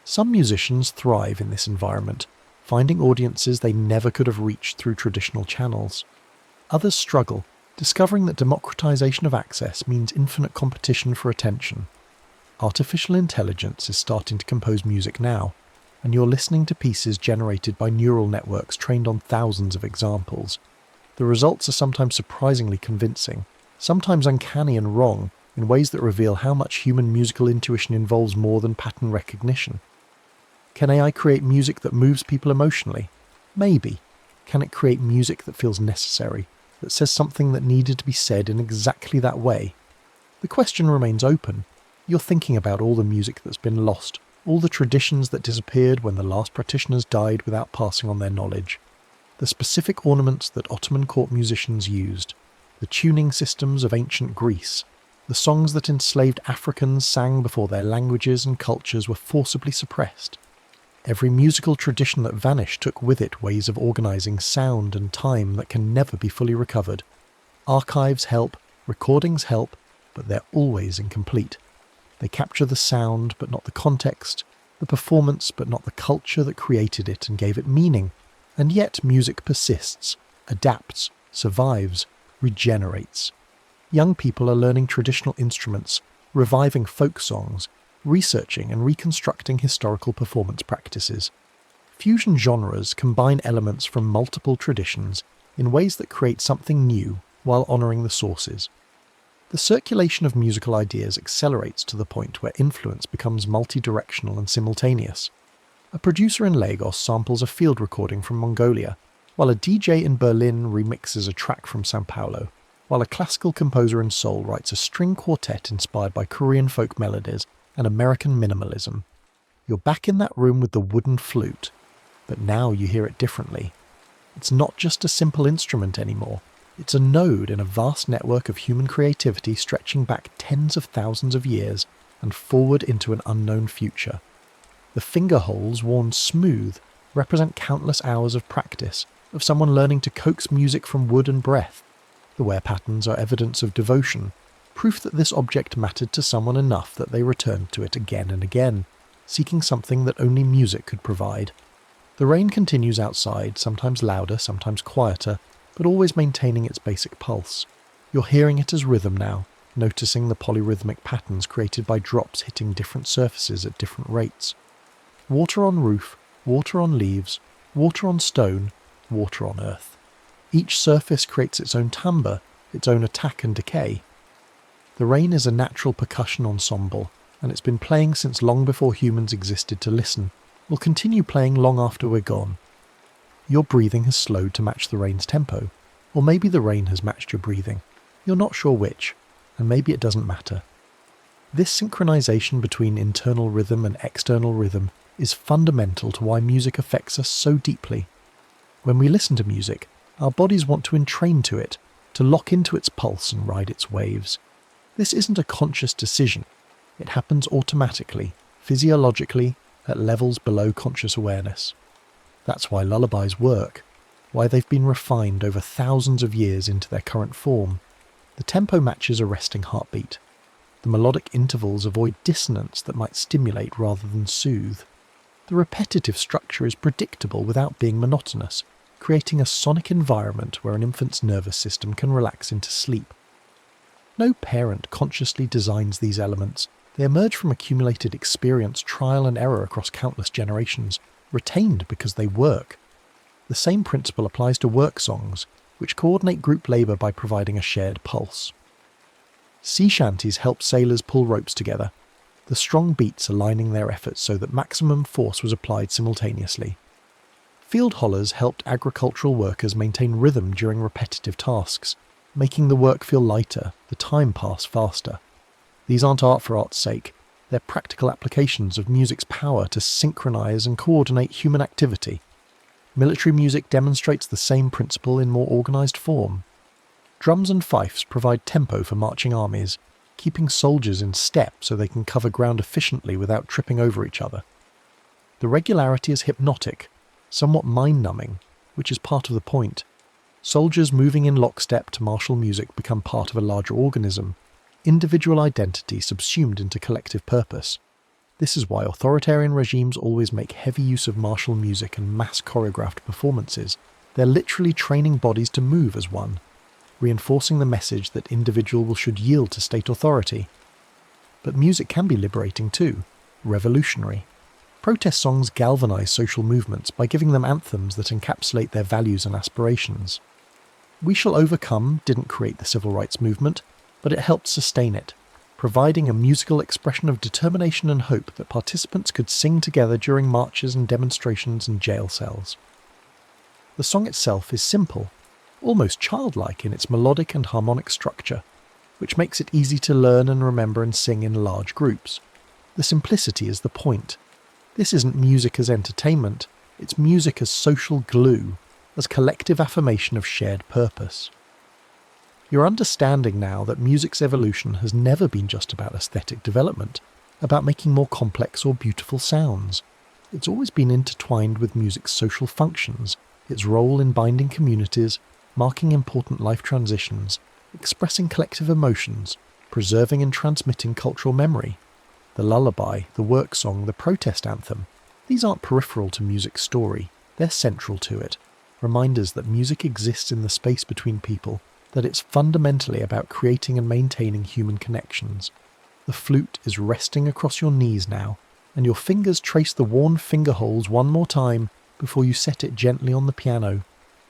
Some musicians thrive in this environment, finding audiences they never could have reached through traditional channels. Others struggle, discovering that democratization of access means infinite competition for attention. Artificial intelligence is starting to compose music now, and you're listening to pieces generated by neural networks trained on thousands of examples. The results are sometimes surprisingly convincing, sometimes uncanny and wrong, in ways that reveal how much human musical intuition involves more than pattern recognition. Can AI create music that moves people emotionally? Maybe. Can it create music that feels necessary, that says something that needed to be said in exactly that way? The question remains open. You're thinking about all the music that's been lost, all the traditions that disappeared when the last practitioners died without passing on their knowledge, the specific ornaments that Ottoman court musicians used, the tuning systems of ancient Greece, the songs that enslaved Africans sang before their languages and cultures were forcibly suppressed. Every musical tradition that vanished took with it ways of organising sound and time that can never be fully recovered. Archives help, recordings help, but they're always incomplete. They capture the sound but not the context, the performance but not the culture that created it and gave it meaning. And yet music persists, adapts, survives, regenerates. Young people are learning traditional instruments, reviving folk songs, researching and reconstructing historical performance practices. Fusion genres combine elements from multiple traditions in ways that create something new while honouring the sources. The circulation of musical ideas accelerates to the point where influence becomes multi-directional and simultaneous. A producer in Lagos samples a field recording from Mongolia, while a DJ in Berlin remixes a track from Sao Paulo, while a classical composer in Seoul writes a string quartet inspired by Korean folk melodies and American minimalism. You're back in that room with the wooden flute, but now you hear it differently. It's not just a simple instrument anymore. It's a node in a vast network of human creativity stretching back tens of thousands of years and forward into an unknown future. The finger holes worn smooth represent countless hours of practice, of someone learning to coax music from wood and breath. The wear patterns are evidence of devotion, proof that this object mattered to someone enough that they returned to it again and again, seeking something that only music could provide. The rain continues outside, sometimes louder, sometimes quieter, but always maintaining its basic pulse. You're hearing it as rhythm now, noticing the polyrhythmic patterns created by drops hitting different surfaces at different rates. Water on roof, water on leaves, water on stone, water on earth. Each surface creates its own timbre, its own attack and decay. The rain is a natural percussion ensemble, and it's been playing since long before humans existed to listen. Will continue playing long after we're gone. Your breathing has slowed to match the rain's tempo, or maybe the rain has matched your breathing. You're not sure which, and maybe it doesn't matter. This synchronization between internal rhythm and external rhythm is fundamental to why music affects us so deeply. When we listen to music, our bodies want to entrain to it, to lock into its pulse and ride its waves. This isn't a conscious decision. It happens automatically, physiologically, at levels below conscious awareness. That's why lullabies work, why they've been refined over thousands of years into their current form. The tempo matches a resting heartbeat. The melodic intervals avoid dissonance that might stimulate rather than soothe. The repetitive structure is predictable without being monotonous, creating a sonic environment where an infant's nervous system can relax into sleep. No parent consciously designs these elements. They emerge from accumulated experience, trial and error across countless generations, retained because they work. The same principle applies to work songs. which coordinate group labour by providing a shared pulse. Sea shanties helped sailors pull ropes together, the strong beats aligning their efforts so that maximum force was applied simultaneously. Field hollers helped agricultural workers maintain rhythm during repetitive tasks, making the work feel lighter, the time pass faster. These aren't art for art's sake, they're practical applications of music's power to synchronise and coordinate human activity. Military music demonstrates the same principle in more organised form. Drums and fifes provide tempo for marching armies, keeping soldiers in step so they can cover ground efficiently without tripping over each other. The regularity is hypnotic, somewhat mind-numbing, which is part of the point. Soldiers moving in lockstep to martial music become part of a larger organism, individual identity subsumed into collective purpose. This is why authoritarian regimes always make heavy use of martial music and mass choreographed performances. They're literally training bodies to move as one, reinforcing the message that individuals should yield to state authority. But music can be liberating too, revolutionary. Protest songs galvanise social movements by giving them anthems that encapsulate their values and aspirations. We Shall Overcome didn't create the civil rights movement, but it helped sustain it, providing a musical expression of determination and hope that participants could sing together during marches and demonstrations in jail cells. The song itself is simple, almost childlike in its melodic and harmonic structure, which makes it easy to learn and remember and sing in large groups. The simplicity is the point. This isn't music as entertainment, it's music as social glue, as collective affirmation of shared purpose. You're understanding now that music's evolution has never been just about aesthetic development, about making more complex or beautiful sounds. It's always been intertwined with music's social functions, its role in binding communities, marking important life transitions, expressing collective emotions, preserving and transmitting cultural memory. The lullaby, the work song, the protest anthem, these aren't peripheral to music's story, they're central to it. Reminders that music exists in the space between people, that it's fundamentally about creating and maintaining human connections. The flute is resting across your knees now, and your fingers trace the worn finger holes one more time before you set it gently on the piano.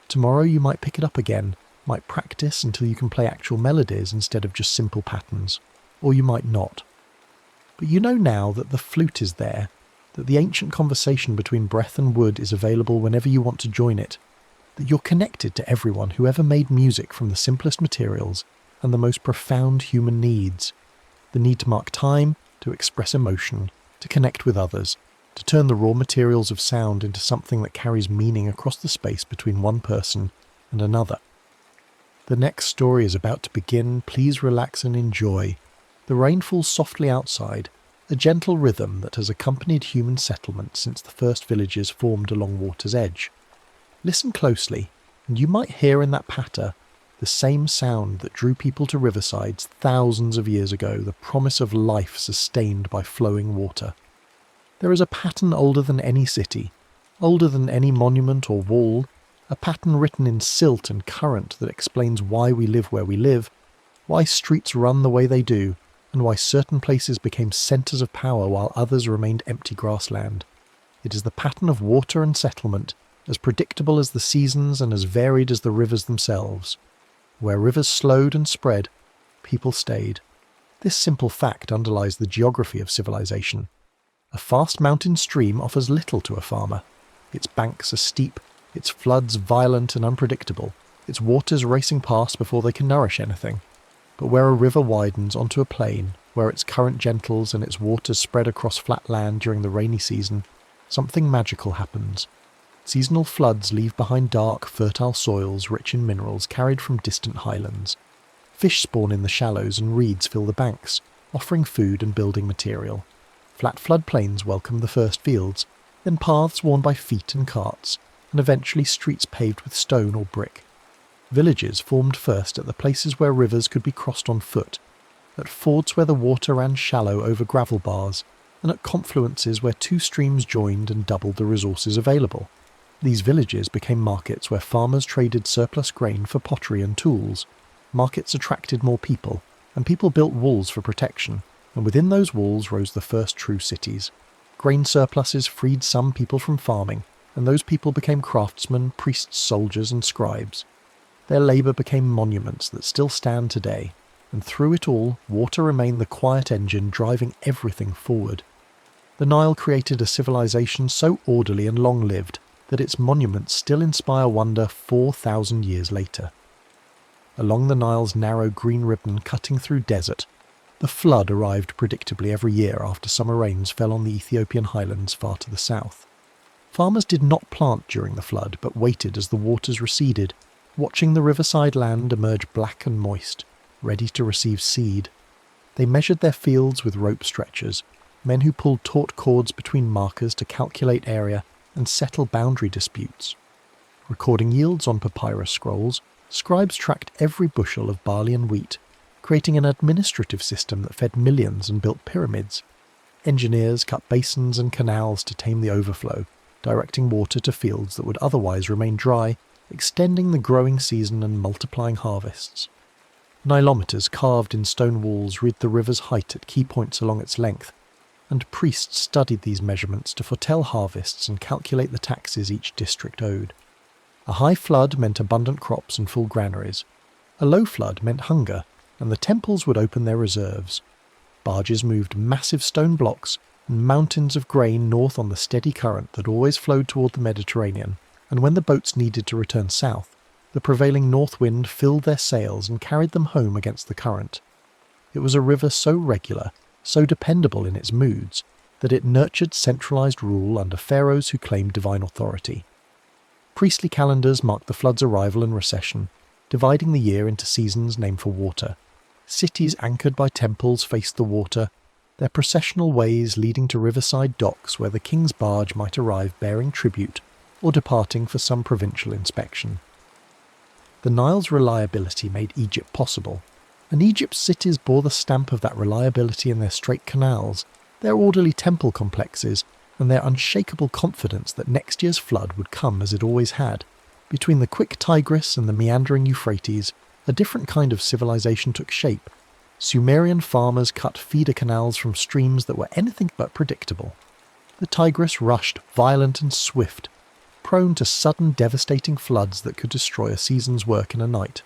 Tomorrow you might pick it up again, might practice until you can play actual melodies instead of just simple patterns, or you might not. But you know now that the flute is there, that the ancient conversation between breath and wood is available whenever you want to join it, that you're connected to everyone who ever made music from the simplest materials and the most profound human needs. The need to mark time, to express emotion, to connect with others, to turn the raw materials of sound into something that carries meaning across the space between one person and another. The next story is about to begin. Please relax and enjoy. The rain falls softly outside, a gentle rhythm that has accompanied human settlement since the first villages formed along water's edge. Listen closely, and you might hear in that patter the same sound that drew people to riversides thousands of years ago, the promise of life sustained by flowing water. There is a pattern older than any city, older than any monument or wall, a pattern written in silt and current that explains why we live where we live, why streets run the way they do, and why certain places became centres of power while others remained empty grassland. It is the pattern of water and settlement, as predictable as the seasons and as varied as the rivers themselves. Where rivers slowed and spread, people stayed. This simple fact underlies the geography of civilization. A fast mountain stream offers little to a farmer. Its banks are steep, its floods violent and unpredictable, its waters racing past before they can nourish anything. But where a river widens onto a plain, where its current gentles and its waters spread across flat land during the rainy season, something magical happens. Seasonal floods leave behind dark, fertile soils rich in minerals carried from distant highlands. Fish spawn in the shallows and reeds fill the banks, offering food and building material. Flat floodplains welcome the first fields, then paths worn by feet and carts, and eventually streets paved with stone or brick. Villages formed first at the places where rivers could be crossed on foot, at fords where the water ran shallow over gravel bars, and at confluences where two streams joined and doubled the resources available. These villages became markets where farmers traded surplus grain for pottery and tools. Markets attracted more people, and people built walls for protection, and within those walls rose the first true cities. Grain surpluses freed some people from farming, and those people became craftsmen, priests, soldiers, and scribes. Their labour became monuments that still stand today, and through it all, water remained the quiet engine driving everything forward. The Nile created a civilization so orderly and long-lived that its monuments still inspire wonder 4,000 years later. Along the Nile's narrow green ribbon cutting through desert, the flood arrived predictably every year after summer rains fell on the Ethiopian highlands far to the south. Farmers did not plant during the flood, but waited as the waters receded, watching the riverside land emerge black and moist, ready to receive seed. They measured their fields with rope stretchers, men who pulled taut cords between markers to calculate area and settle boundary disputes. Recording yields on papyrus scrolls, scribes tracked every bushel of barley and wheat, creating an administrative system that fed millions and built pyramids. Engineers cut basins and canals to tame the overflow, directing water to fields that would otherwise remain dry, extending the growing season and multiplying harvests. Nilometers carved in stone walls read the river's height at key points along its length, and priests studied these measurements to foretell harvests and calculate the taxes each district owed. A high flood meant abundant crops and full granaries. A low flood meant hunger, and the temples would open their reserves. Barges moved massive stone blocks and mountains of grain north on the steady current that always flowed toward the Mediterranean, and when the boats needed to return south, the prevailing north wind filled their sails and carried them home against the current. It was a river so regular, so dependable in its moods, that it nurtured centralized rule under pharaohs who claimed divine authority. Priestly calendars marked the flood's arrival and recession, dividing the year into seasons named for water. Cities anchored by temples faced the water, their processional ways leading to riverside docks where the king's barge might arrive bearing tribute or departing for some provincial inspection. The Nile's reliability made Egypt possible, and Egypt's cities bore the stamp of that reliability in their straight canals, their orderly temple complexes, and their unshakable confidence that next year's flood would come as it always had. Between the quick Tigris and the meandering Euphrates, a different kind of civilization took shape. Sumerian farmers cut feeder canals from streams that were anything but predictable. The Tigris rushed, violent and swift, prone to sudden devastating floods that could destroy a season's work in a night.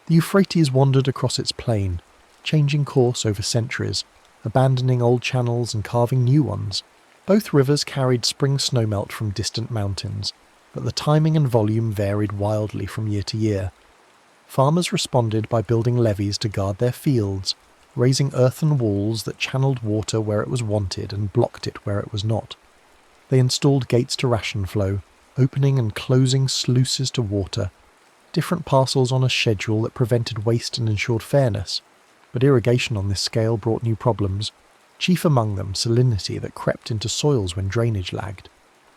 The Euphrates wandered across its plain, changing course over centuries, abandoning old channels and carving new ones. Both rivers carried spring snowmelt from distant mountains, but the timing and volume varied wildly from year to year. Farmers responded by building levees to guard their fields, raising earthen walls that channeled water where it was wanted and blocked it where it was not. They installed gates to ration flow, opening and closing sluices to water, different parcels on a schedule that prevented waste and ensured fairness. But irrigation on this scale brought new problems, chief among them salinity that crept into soils when drainage lagged.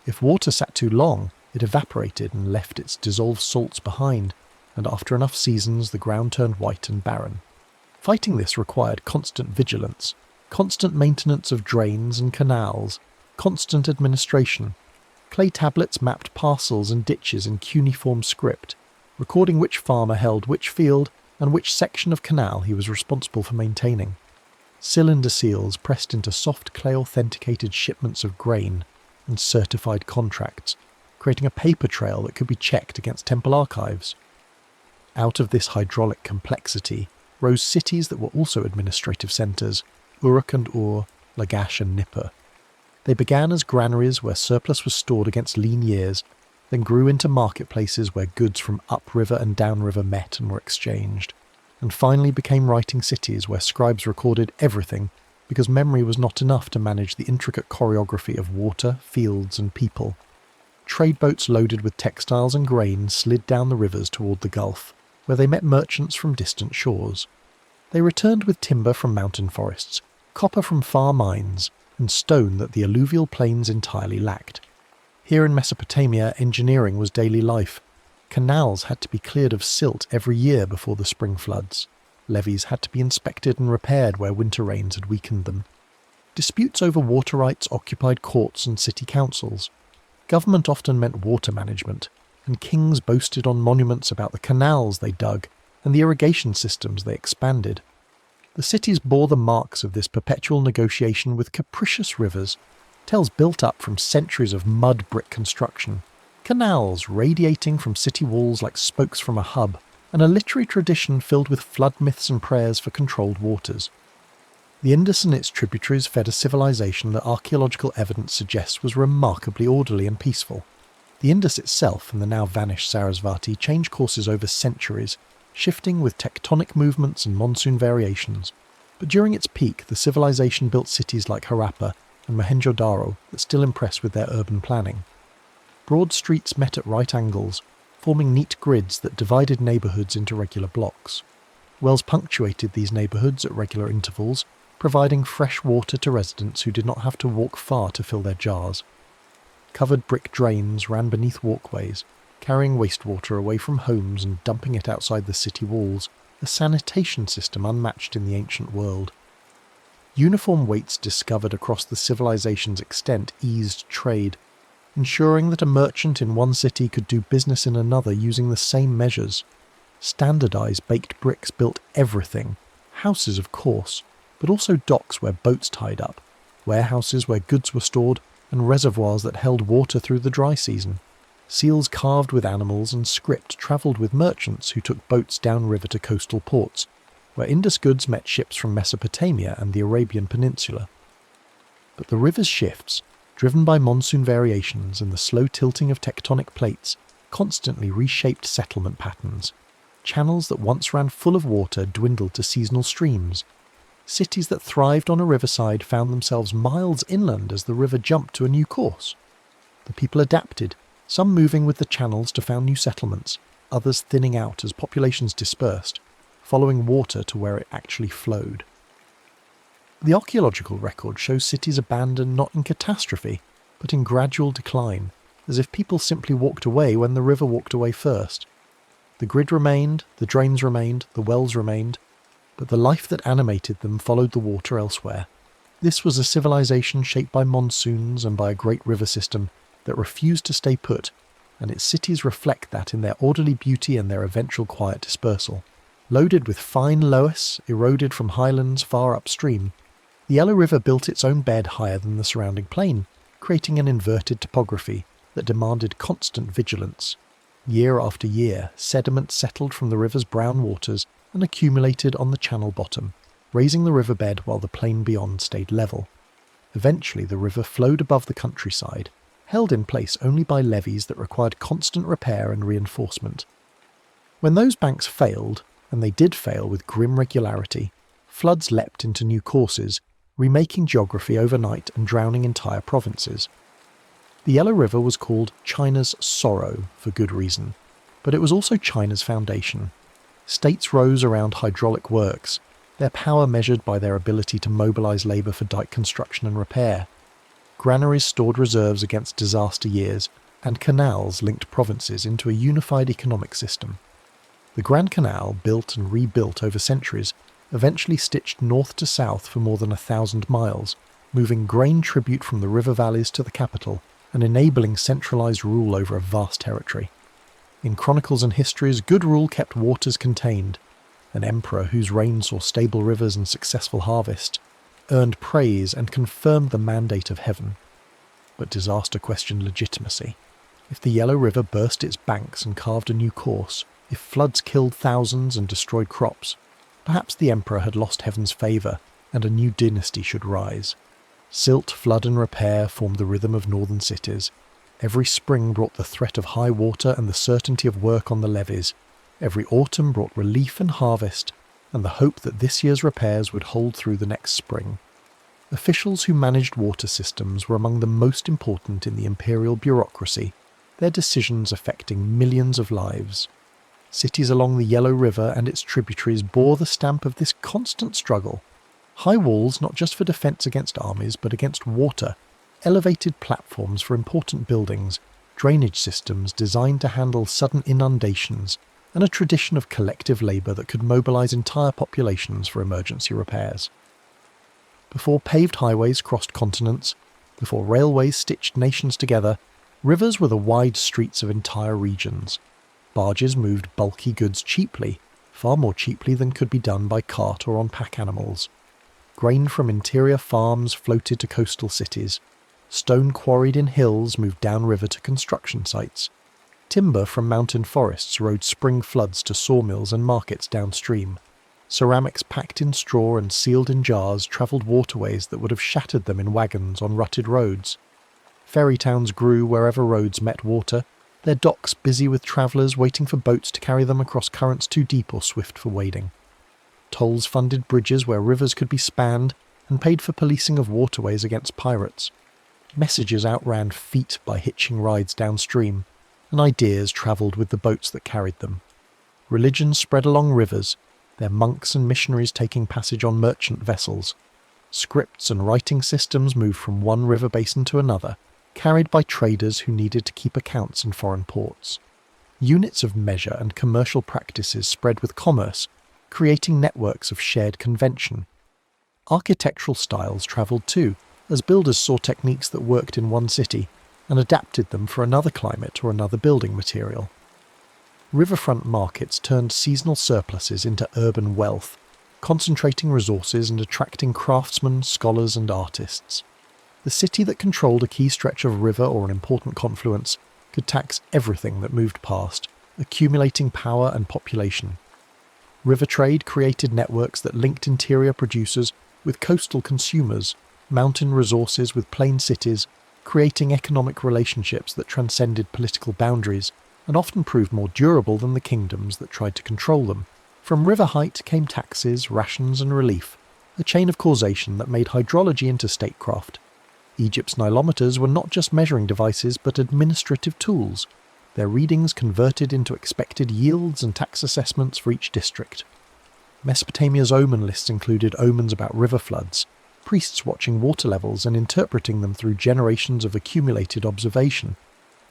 If water sat too long, it evaporated and left its dissolved salts behind, and after enough seasons the ground turned white and barren. Fighting this required constant vigilance, constant maintenance of drains and canals, constant administration. Clay tablets mapped parcels and ditches in cuneiform script, recording which farmer held which field and which section of canal he was responsible for maintaining. Cylinder seals pressed into soft clay-authenticated shipments of grain and certified contracts, creating a paper trail that could be checked against temple archives. Out of this hydraulic complexity rose cities that were also administrative centres, Uruk and Ur, Lagash and Nippur. They began as granaries where surplus was stored against lean years, then grew into marketplaces where goods from upriver and downriver met and were exchanged, and finally became writing cities where scribes recorded everything because memory was not enough to manage the intricate choreography of water, fields and people. Trade boats loaded with textiles and grain slid down the rivers toward the Gulf, where they met merchants from distant shores. They returned with timber from mountain forests, copper from far mines, and stone that the alluvial plains entirely lacked. Here in Mesopotamia, engineering was daily life. Canals had to be cleared of silt every year before the spring floods. Levees had to be inspected and repaired where winter rains had weakened them. Disputes over water rights occupied courts and city councils. Government often meant water management, and kings boasted on monuments about the canals they dug and the irrigation systems they expanded. The cities bore the marks of this perpetual negotiation with capricious rivers, tales built up from centuries of mud brick construction, canals radiating from city walls like spokes from a hub, and a literary tradition filled with flood myths and prayers for controlled waters. The Indus and its tributaries fed a civilization that archaeological evidence suggests was remarkably orderly and peaceful. The Indus itself and the now vanished Sarasvati changed courses over centuries, shifting with tectonic movements and monsoon variations. But during its peak, the civilization built cities like Harappa and Mohenjo-daro that still impress with their urban planning. Broad streets met at right angles, forming neat grids that divided neighbourhoods into regular blocks. Wells punctuated these neighbourhoods at regular intervals, providing fresh water to residents who did not have to walk far to fill their jars. Covered brick drains ran beneath walkways, carrying wastewater away from homes and dumping it outside the city walls, a sanitation system unmatched in the ancient world. Uniform weights discovered across the civilization's extent eased trade, ensuring that a merchant in one city could do business in another using the same measures. Standardized baked bricks built everything, houses of course, but also docks where boats tied up, warehouses where goods were stored, and reservoirs that held water through the dry season. Seals carved with animals and script travelled with merchants who took boats downriver to coastal ports, where Indus goods met ships from Mesopotamia and the Arabian Peninsula. But the river's shifts, driven by monsoon variations and the slow tilting of tectonic plates, constantly reshaped settlement patterns. Channels that once ran full of water dwindled to seasonal streams. Cities that thrived on a riverside found themselves miles inland as the river jumped to a new course. The people adapted, some moving with the channels to found new settlements, others thinning out as populations dispersed, following water to where it actually flowed. The archaeological record shows cities abandoned not in catastrophe, but in gradual decline, as if people simply walked away when the river walked away first. The grid remained, the drains remained, the wells remained, but the life that animated them followed the water elsewhere. This was a civilization shaped by monsoons and by a great river system that refused to stay put, and its cities reflect that in their orderly beauty and their eventual quiet dispersal. Loaded with fine loess, eroded from highlands far upstream, the Yellow River built its own bed higher than the surrounding plain, creating an inverted topography that demanded constant vigilance. Year after year, sediment settled from the river's brown waters and accumulated on the channel bottom, raising the riverbed while the plain beyond stayed level. Eventually the river flowed above the countryside, held in place only by levees that required constant repair and reinforcement. When those banks failed, and they did fail with grim regularity, floods leapt into new courses, remaking geography overnight and drowning entire provinces. The Yellow River was called China's sorrow for good reason, but it was also China's foundation. States rose around hydraulic works, their power measured by their ability to mobilize labour for dike construction and repair. Granaries stored reserves against disaster years, and canals linked provinces into a unified economic system. The Grand Canal, built and rebuilt over centuries, eventually stitched north to south for more than 1,000 miles, moving grain tribute from the river valleys to the capital and enabling centralized rule over a vast territory. In chronicles and histories, good rule kept waters contained. An emperor whose reign saw stable rivers and successful harvest earned praise and confirmed the mandate of heaven. But disaster questioned legitimacy. If the Yellow River burst its banks and carved a new course, if floods killed thousands and destroyed crops, perhaps the emperor had lost heaven's favour and a new dynasty should rise. Silt, flood and repair formed the rhythm of northern cities. Every spring brought the threat of high water and the certainty of work on the levees. Every autumn brought relief and harvest, and the hope that this year's repairs would hold through the next spring. Officials who managed water systems were among the most important in the imperial bureaucracy, their decisions affecting millions of lives. Cities along the Yellow River and its tributaries bore the stamp of this constant struggle. High walls not just for defence against armies but against water, elevated platforms for important buildings, drainage systems designed to handle sudden inundations, and a tradition of collective labour that could mobilise entire populations for emergency repairs. Before paved highways crossed continents, before railways stitched nations together, rivers were the wide streets of entire regions. Barges moved bulky goods cheaply, far more cheaply than could be done by cart or on pack animals. Grain from interior farms floated to coastal cities. Stone quarried in hills moved downriver to construction sites, Timber from mountain forests rode spring floods to sawmills and markets downstream. Ceramics packed in straw and sealed in jars travelled waterways that would have shattered them in wagons on rutted roads. Ferry towns grew wherever roads met water, their docks busy with travellers waiting for boats to carry them across currents too deep or swift for wading. Tolls funded bridges where rivers could be spanned and paid for policing of waterways against pirates. Messages outran feet by hitching rides downstream, and ideas travelled with the boats that carried them. Religions spread along rivers, their monks and missionaries taking passage on merchant vessels. Scripts and writing systems moved from one river basin to another, carried by traders who needed to keep accounts in foreign ports. Units of measure and commercial practices spread with commerce, creating networks of shared convention. Architectural styles travelled too, as builders saw techniques that worked in one city and adapted them for another climate or another building material. Riverfront markets turned seasonal surpluses into urban wealth, concentrating resources and attracting craftsmen, scholars and artists. The city that controlled a key stretch of river or an important confluence could tax everything that moved past, accumulating power and population. River trade created networks that linked interior producers with coastal consumers, mountain resources with plain cities, creating economic relationships that transcended political boundaries and often proved more durable than the kingdoms that tried to control them. From river height came taxes, rations and relief, a chain of causation that made hydrology into statecraft. Egypt's nilometers were not just measuring devices but administrative tools, their readings converted into expected yields and tax assessments for each district. Mesopotamia's omen lists included omens about river floods, priests watching water levels and interpreting them through generations of accumulated observation.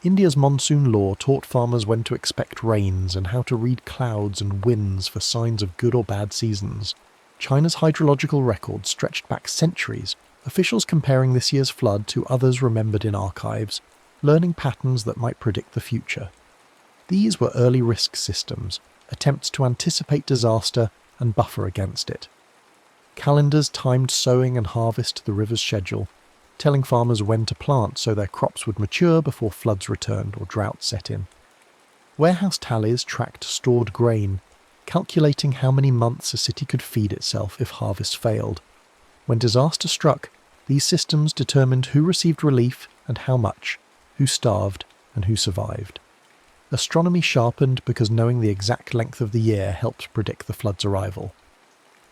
India's monsoon law taught farmers when to expect rains and how to read clouds and winds for signs of good or bad seasons. China's hydrological record stretched back centuries, officials comparing this year's flood to others remembered in archives, learning patterns that might predict the future. These were early risk systems, attempts to anticipate disaster and buffer against it. Calendars timed sowing and harvest to the river's schedule, telling farmers when to plant so their crops would mature before floods returned or droughts set in. Warehouse tallies tracked stored grain, calculating how many months a city could feed itself if harvest failed. When disaster struck, these systems determined who received relief and how much, who starved and who survived. Astronomy sharpened because knowing the exact length of the year helped predict the flood's arrival.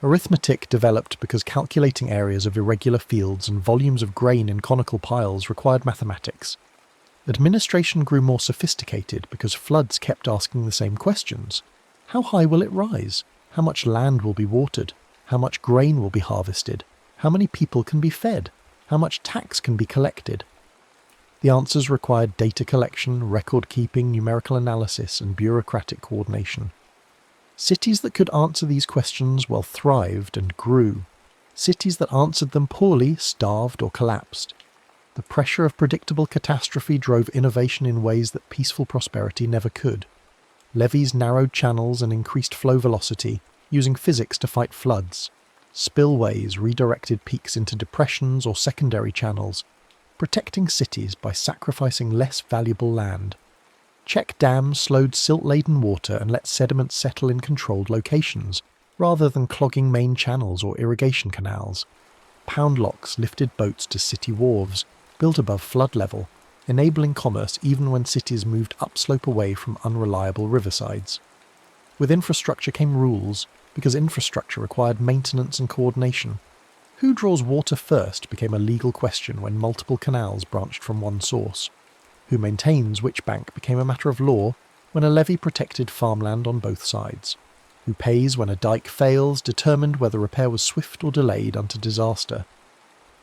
Arithmetic developed because calculating areas of irregular fields and volumes of grain in conical piles required mathematics. Administration grew more sophisticated because floods kept asking the same questions. How high will it rise? How much land will be watered? How much grain will be harvested? How many people can be fed? How much tax can be collected? The answers required data collection, record-keeping, numerical analysis, and bureaucratic coordination. Cities that could answer these questions well thrived and grew. Cities that answered them poorly starved or collapsed. The pressure of predictable catastrophe drove innovation in ways that peaceful prosperity never could. Levees narrowed channels and increased flow velocity, using physics to fight floods. Spillways redirected peaks into depressions or secondary channels, protecting cities by sacrificing less valuable land. Check dams slowed silt-laden water and let sediments settle in controlled locations, rather than clogging main channels or irrigation canals. Pound locks lifted boats to city wharves, built above flood level, enabling commerce even when cities moved upslope away from unreliable riversides. With infrastructure came rules, because infrastructure required maintenance and coordination. Who draws water first became a legal question when multiple canals branched from one source. Who maintains which bank became a matter of law when a levee protected farmland on both sides. Who pays when a dike fails determined whether repair was swift or delayed unto disaster.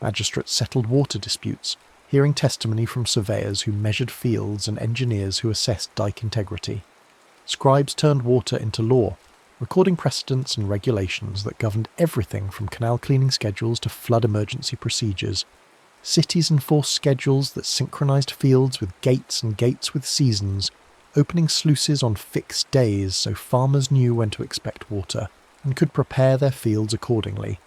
Magistrates settled water disputes, hearing testimony from surveyors who measured fields and engineers who assessed dike integrity. Scribes turned water into law, recording precedents and regulations that governed everything from canal cleaning schedules to flood emergency procedures. Cities enforced schedules that synchronized fields with gates and gates with seasons, opening sluices on fixed days so farmers knew when to expect water and could prepare their fields accordingly.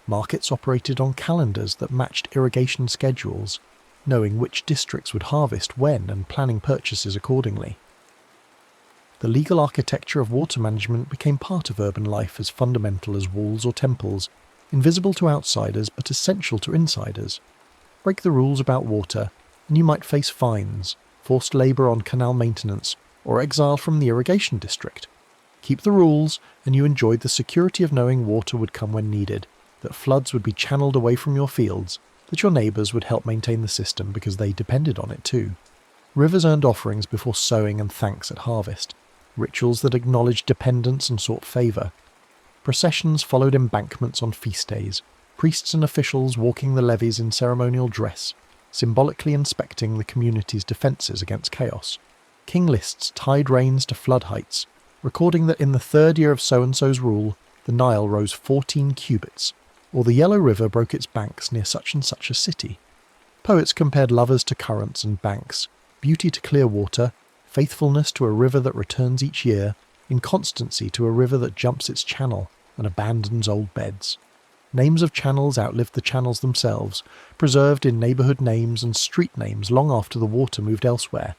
Markets operated on calendars that matched irrigation schedules, knowing which districts would harvest when and planning purchases accordingly. the legal architecture of water management became part of urban life as fundamental as walls or temples, invisible to outsiders but essential to insiders. Break the rules about water, and you might face fines, forced labour on canal maintenance, or exile from the irrigation district. Keep the rules, and you enjoyed the security of knowing water would come when needed, that floods would be channeled away from your fields, that your neighbours would help maintain the system because they depended on it too. Rivers earned offerings before sowing and thanks at harvest, rituals that acknowledged dependence and sought favour. Processions followed embankments on feast days, priests and officials walking the levees in ceremonial dress, symbolically inspecting the community's defences against chaos. King lists tied reins to flood heights, recording that in the 3rd year of so-and-so's rule, the Nile rose 14 cubits, or the Yellow River broke its banks near such and such a city. Poets compared lovers to currents and banks, beauty to clear water, faithfulness to a river that returns each year, inconstancy to a river that jumps its channel and abandons old beds. Names of channels outlived the channels themselves, preserved in neighbourhood names and street names long after the water moved elsewhere.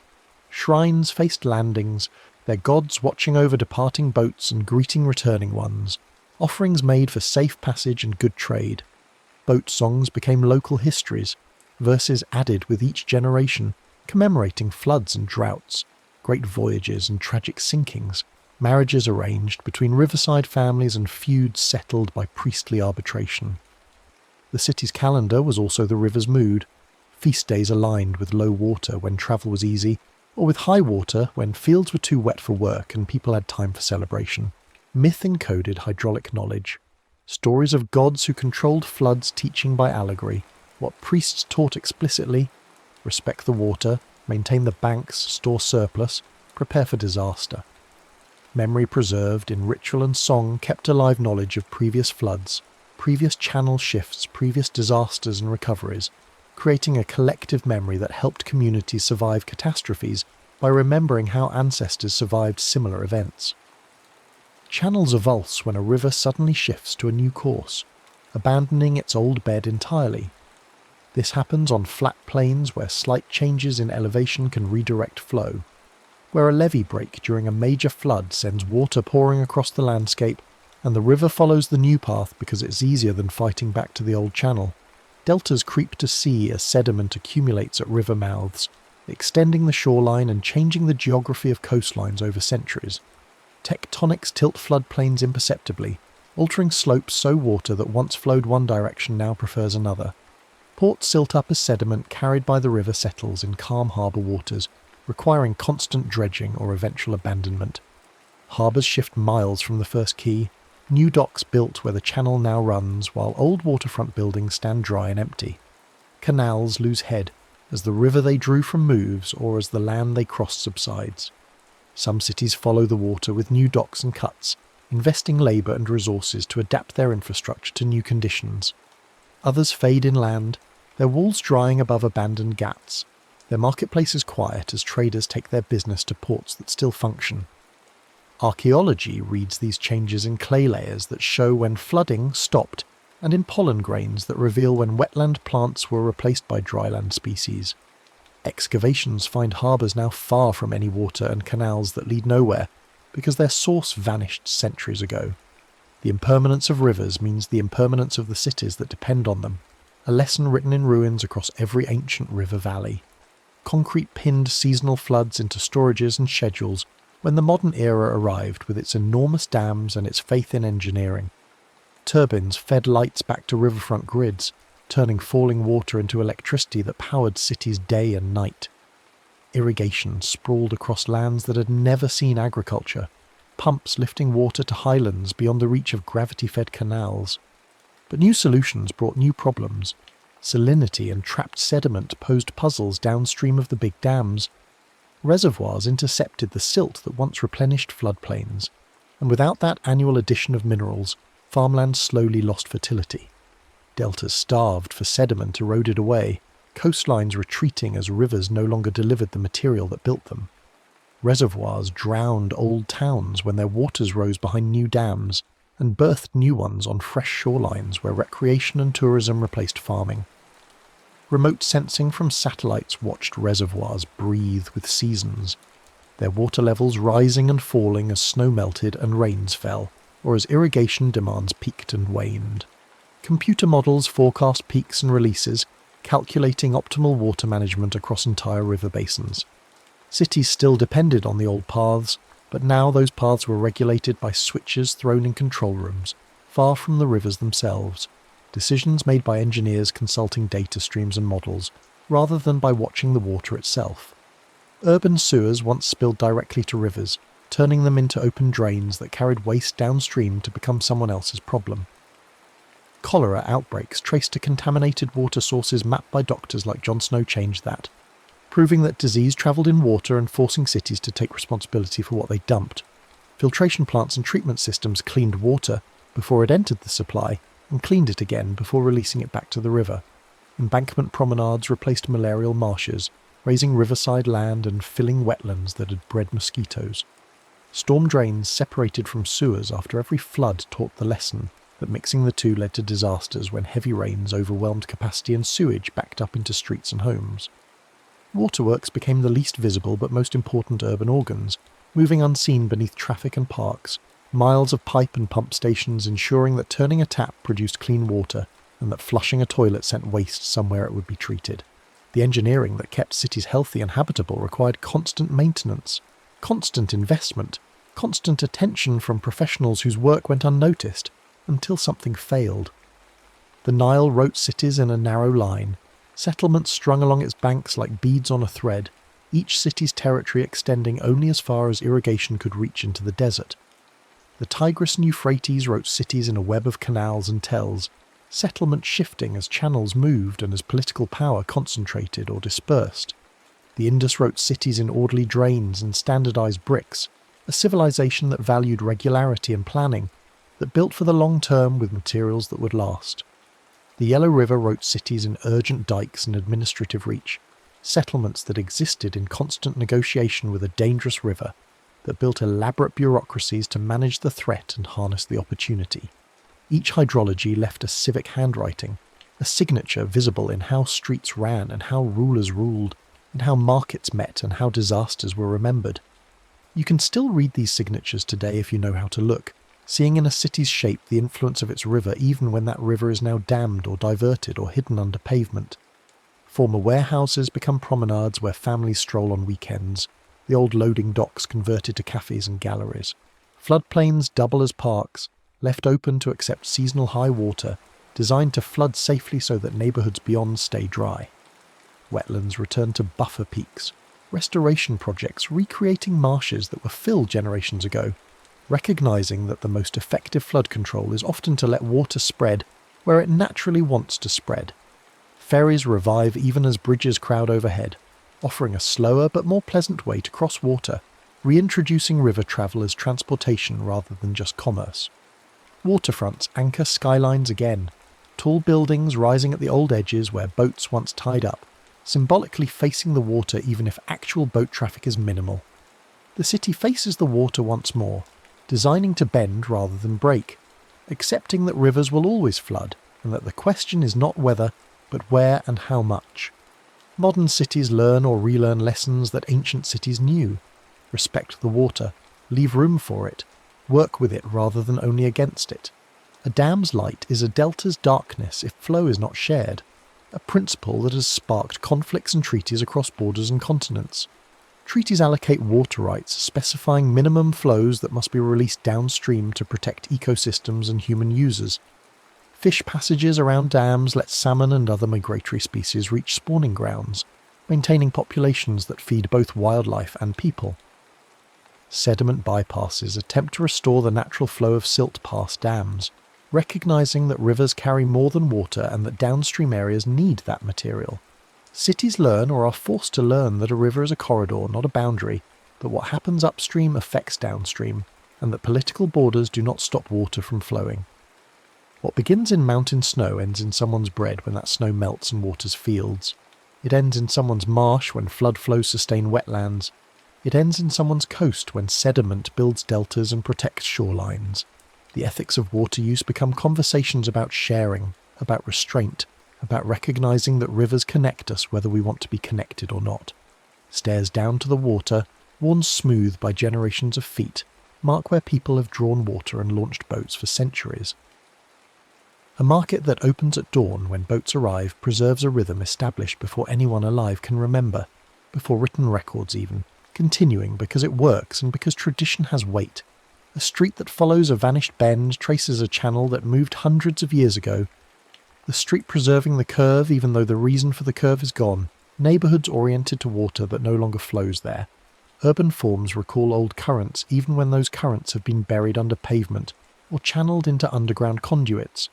Shrines faced landings, their gods watching over departing boats and greeting returning ones, offerings made for safe passage and good trade. Boat songs became local histories, verses added with each generation, commemorating floods and droughts, great voyages and tragic sinkings, marriages arranged between riverside families and feuds settled by priestly arbitration. The city's calendar was also the river's mood, feast days aligned with low water when travel was easy, or with high water when fields were too wet for work and people had time for celebration. Myth-encoded hydraulic knowledge, stories of gods who controlled floods teaching by allegory, what priests taught explicitly: respect the water, maintain the banks, store surplus, prepare for disaster. Memory preserved in ritual and song kept alive knowledge of previous floods, previous channel shifts, previous disasters and recoveries, creating a collective memory that helped communities survive catastrophes by remembering how ancestors survived similar events. Channels avulse when a river suddenly shifts to a new course, abandoning its old bed entirely. This happens on flat plains where slight changes in elevation can redirect flow, where a levee break during a major flood sends water pouring across the landscape, and the river follows the new path because it's easier than fighting back to the old channel. Deltas creep to sea as sediment accumulates at river mouths, extending the shoreline and changing the geography of coastlines over centuries. Tectonics tilt floodplains imperceptibly, altering slopes so water that once flowed one direction now prefers another. Ports silt up as sediment carried by the river settles in calm harbour waters, requiring constant dredging or eventual abandonment. Harbours shift miles from the first quay, new docks built where the channel now runs, while old waterfront buildings stand dry and empty. Canals lose head as the river they drew from moves or as the land they crossed subsides. Some cities follow the water with new docks and cuts, investing labour and resources to adapt their infrastructure to new conditions. Others fade inland, their walls drying above abandoned ghats, their marketplaces quiet as traders take their business to ports that still function. Archaeology reads these changes in clay layers that show when flooding stopped and in pollen grains that reveal when wetland plants were replaced by dryland species. Excavations find harbours now far from any water and canals that lead nowhere because their source vanished centuries ago. The impermanence of rivers means the impermanence of the cities that depend on them, a lesson written in ruins across every ancient river valley. Concrete pinned seasonal floods into storages and schedules when the modern era arrived with its enormous dams and its faith in engineering. Turbines fed lights back to riverfront grids, turning falling water into electricity that powered cities day and night. Irrigation sprawled across lands that had never seen agriculture, pumps lifting water to highlands beyond the reach of gravity-fed canals. But new solutions brought new problems. Salinity and trapped sediment posed puzzles downstream of the big dams. Reservoirs intercepted the silt that once replenished floodplains, and without that annual addition of minerals, farmland slowly lost fertility. Deltas starved for sediment eroded away, coastlines retreating as rivers no longer delivered the material that built them. Reservoirs drowned old towns when their waters rose behind new dams, and birthed new ones on fresh shorelines where recreation and tourism replaced farming. Remote sensing from satellites watched reservoirs breathe with seasons. their water levels rising and falling as snow melted and rains fell, or as irrigation demands peaked and waned. Computer models forecast peaks and releases, calculating optimal water management across entire river basins. Cities still depended on the old paths, but now those paths were regulated by switches thrown in control rooms, far from the rivers themselves, decisions made by engineers consulting data streams and models, rather than by watching the water itself. Urban sewers once spilled directly to rivers, turning them into open drains that carried waste downstream to become someone else's problem. Cholera outbreaks traced to contaminated water sources mapped by doctors like John Snow changed that, proving that disease travelled in water and forcing cities to take responsibility for what they dumped. Filtration plants and treatment systems cleaned water before it entered the supply, and cleaned it again before releasing it back to the river. Embankment promenades replaced malarial marshes, raising riverside land and filling wetlands that had bred mosquitoes. Storm drains separated from sewers after every flood taught the lesson that mixing the two led to disasters when heavy rains overwhelmed capacity and sewage backed up into streets and homes. Waterworks became the least visible but most important urban organs, moving unseen beneath traffic and parks, miles of pipe and pump stations ensuring that turning a tap produced clean water and that flushing a toilet sent waste somewhere it would be treated. The engineering that kept cities healthy and habitable required constant maintenance, constant investment, constant attention from professionals whose work went unnoticed, until something failed. The Nile wrote cities in a narrow line, settlements strung along its banks like beads on a thread, each city's territory extending only as far as irrigation could reach into the desert. The Tigris and Euphrates wrote cities in a web of canals and tells, settlement shifting as channels moved and as political power concentrated or dispersed. The Indus wrote cities in orderly drains and standardized bricks, a civilization that valued regularity and planning, that built for the long term with materials that would last. The Yellow River wrote cities in urgent dikes and administrative reach, settlements that existed in constant negotiation with a dangerous river, that built elaborate bureaucracies to manage the threat and harness the opportunity. Each hydrology left a civic handwriting, a signature visible in how streets ran and how rulers ruled, and how markets met and how disasters were remembered. You can still read these signatures today if you know how to look, seeing in a city's shape the influence of its river even when that river is now dammed or diverted or hidden under pavement. Former warehouses become promenades where families stroll on weekends, the old loading docks converted to cafes and galleries. Floodplains double as parks, left open to accept seasonal high water, designed to flood safely so that neighbourhoods beyond stay dry. Wetlands return to buffer peaks, restoration projects recreating marshes that were filled generations ago, recognising that the most effective flood control is often to let water spread where it naturally wants to spread. Ferries revive even as bridges crowd overhead, offering a slower but more pleasant way to cross water, reintroducing river travel as transportation rather than just commerce. Waterfronts anchor skylines again, tall buildings rising at the old edges where boats once tied up, symbolically facing the water even if actual boat traffic is minimal. The city faces the water once more, designing to bend rather than break, accepting that rivers will always flood, and that the question is not whether, but where and how much. Modern cities learn or relearn lessons that ancient cities knew. Respect the water, leave room for it, work with it rather than only against it. A dam's light is a delta's darkness if flow is not shared, a principle that has sparked conflicts and treaties across borders and continents. Treaties allocate water rights, specifying minimum flows that must be released downstream to protect ecosystems and human users. Fish passages around dams let salmon and other migratory species reach spawning grounds, maintaining populations that feed both wildlife and people. Sediment bypasses attempt to restore the natural flow of silt past dams, recognising that rivers carry more than water and that downstream areas need that material. Cities learn or are forced to learn that a river is a corridor, not a boundary, that what happens upstream affects downstream, and that political borders do not stop water from flowing. What begins in mountain snow ends in someone's bread when that snow melts and waters fields. It ends in someone's marsh when flood flows sustain wetlands. It ends in someone's coast when sediment builds deltas and protects shorelines. The ethics of water use become conversations about sharing, about restraint, about recognising that rivers connect us whether we want to be connected or not. Stairs down to the water, worn smooth by generations of feet, mark where people have drawn water and launched boats for centuries. A market that opens at dawn when boats arrive preserves a rhythm established before anyone alive can remember, before written records even, continuing because it works and because tradition has weight. A street that follows a vanished bend traces a channel that moved hundreds of years ago. The street preserving the curve even though the reason for the curve is gone. Neighbourhoods oriented to water that no longer flows there. Urban forms recall old currents even when those currents have been buried under pavement or channeled into underground conduits.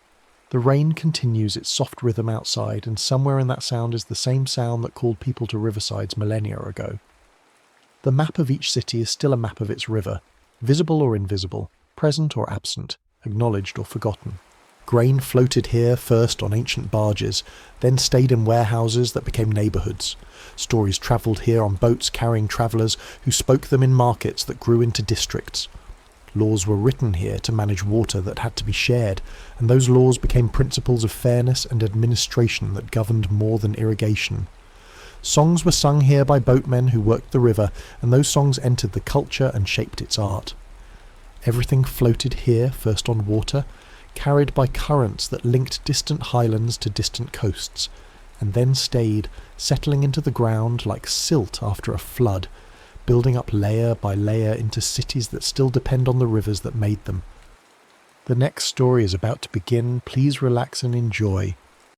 The rain continues its soft rhythm outside, and somewhere in that sound is the same sound that called people to riversides millennia ago. The map of each city is still a map of its river, visible or invisible, present or absent, acknowledged or forgotten. Grain floated here first on ancient barges, then stayed in warehouses that became neighbourhoods. Stories travelled here on boats carrying travellers who spoke them in markets that grew into districts. Laws were written here to manage water that had to be shared, and those laws became principles of fairness and administration that governed more than irrigation. Songs were sung here by boatmen who worked the river, and those songs entered the culture and shaped its art. Everything floated here, first on water, carried by currents that linked distant highlands to distant coasts, and then stayed, settling into the ground like silt after a flood, building up layer by layer into cities that still depend on the rivers that made them. The next story is about to begin. Please relax and enjoy.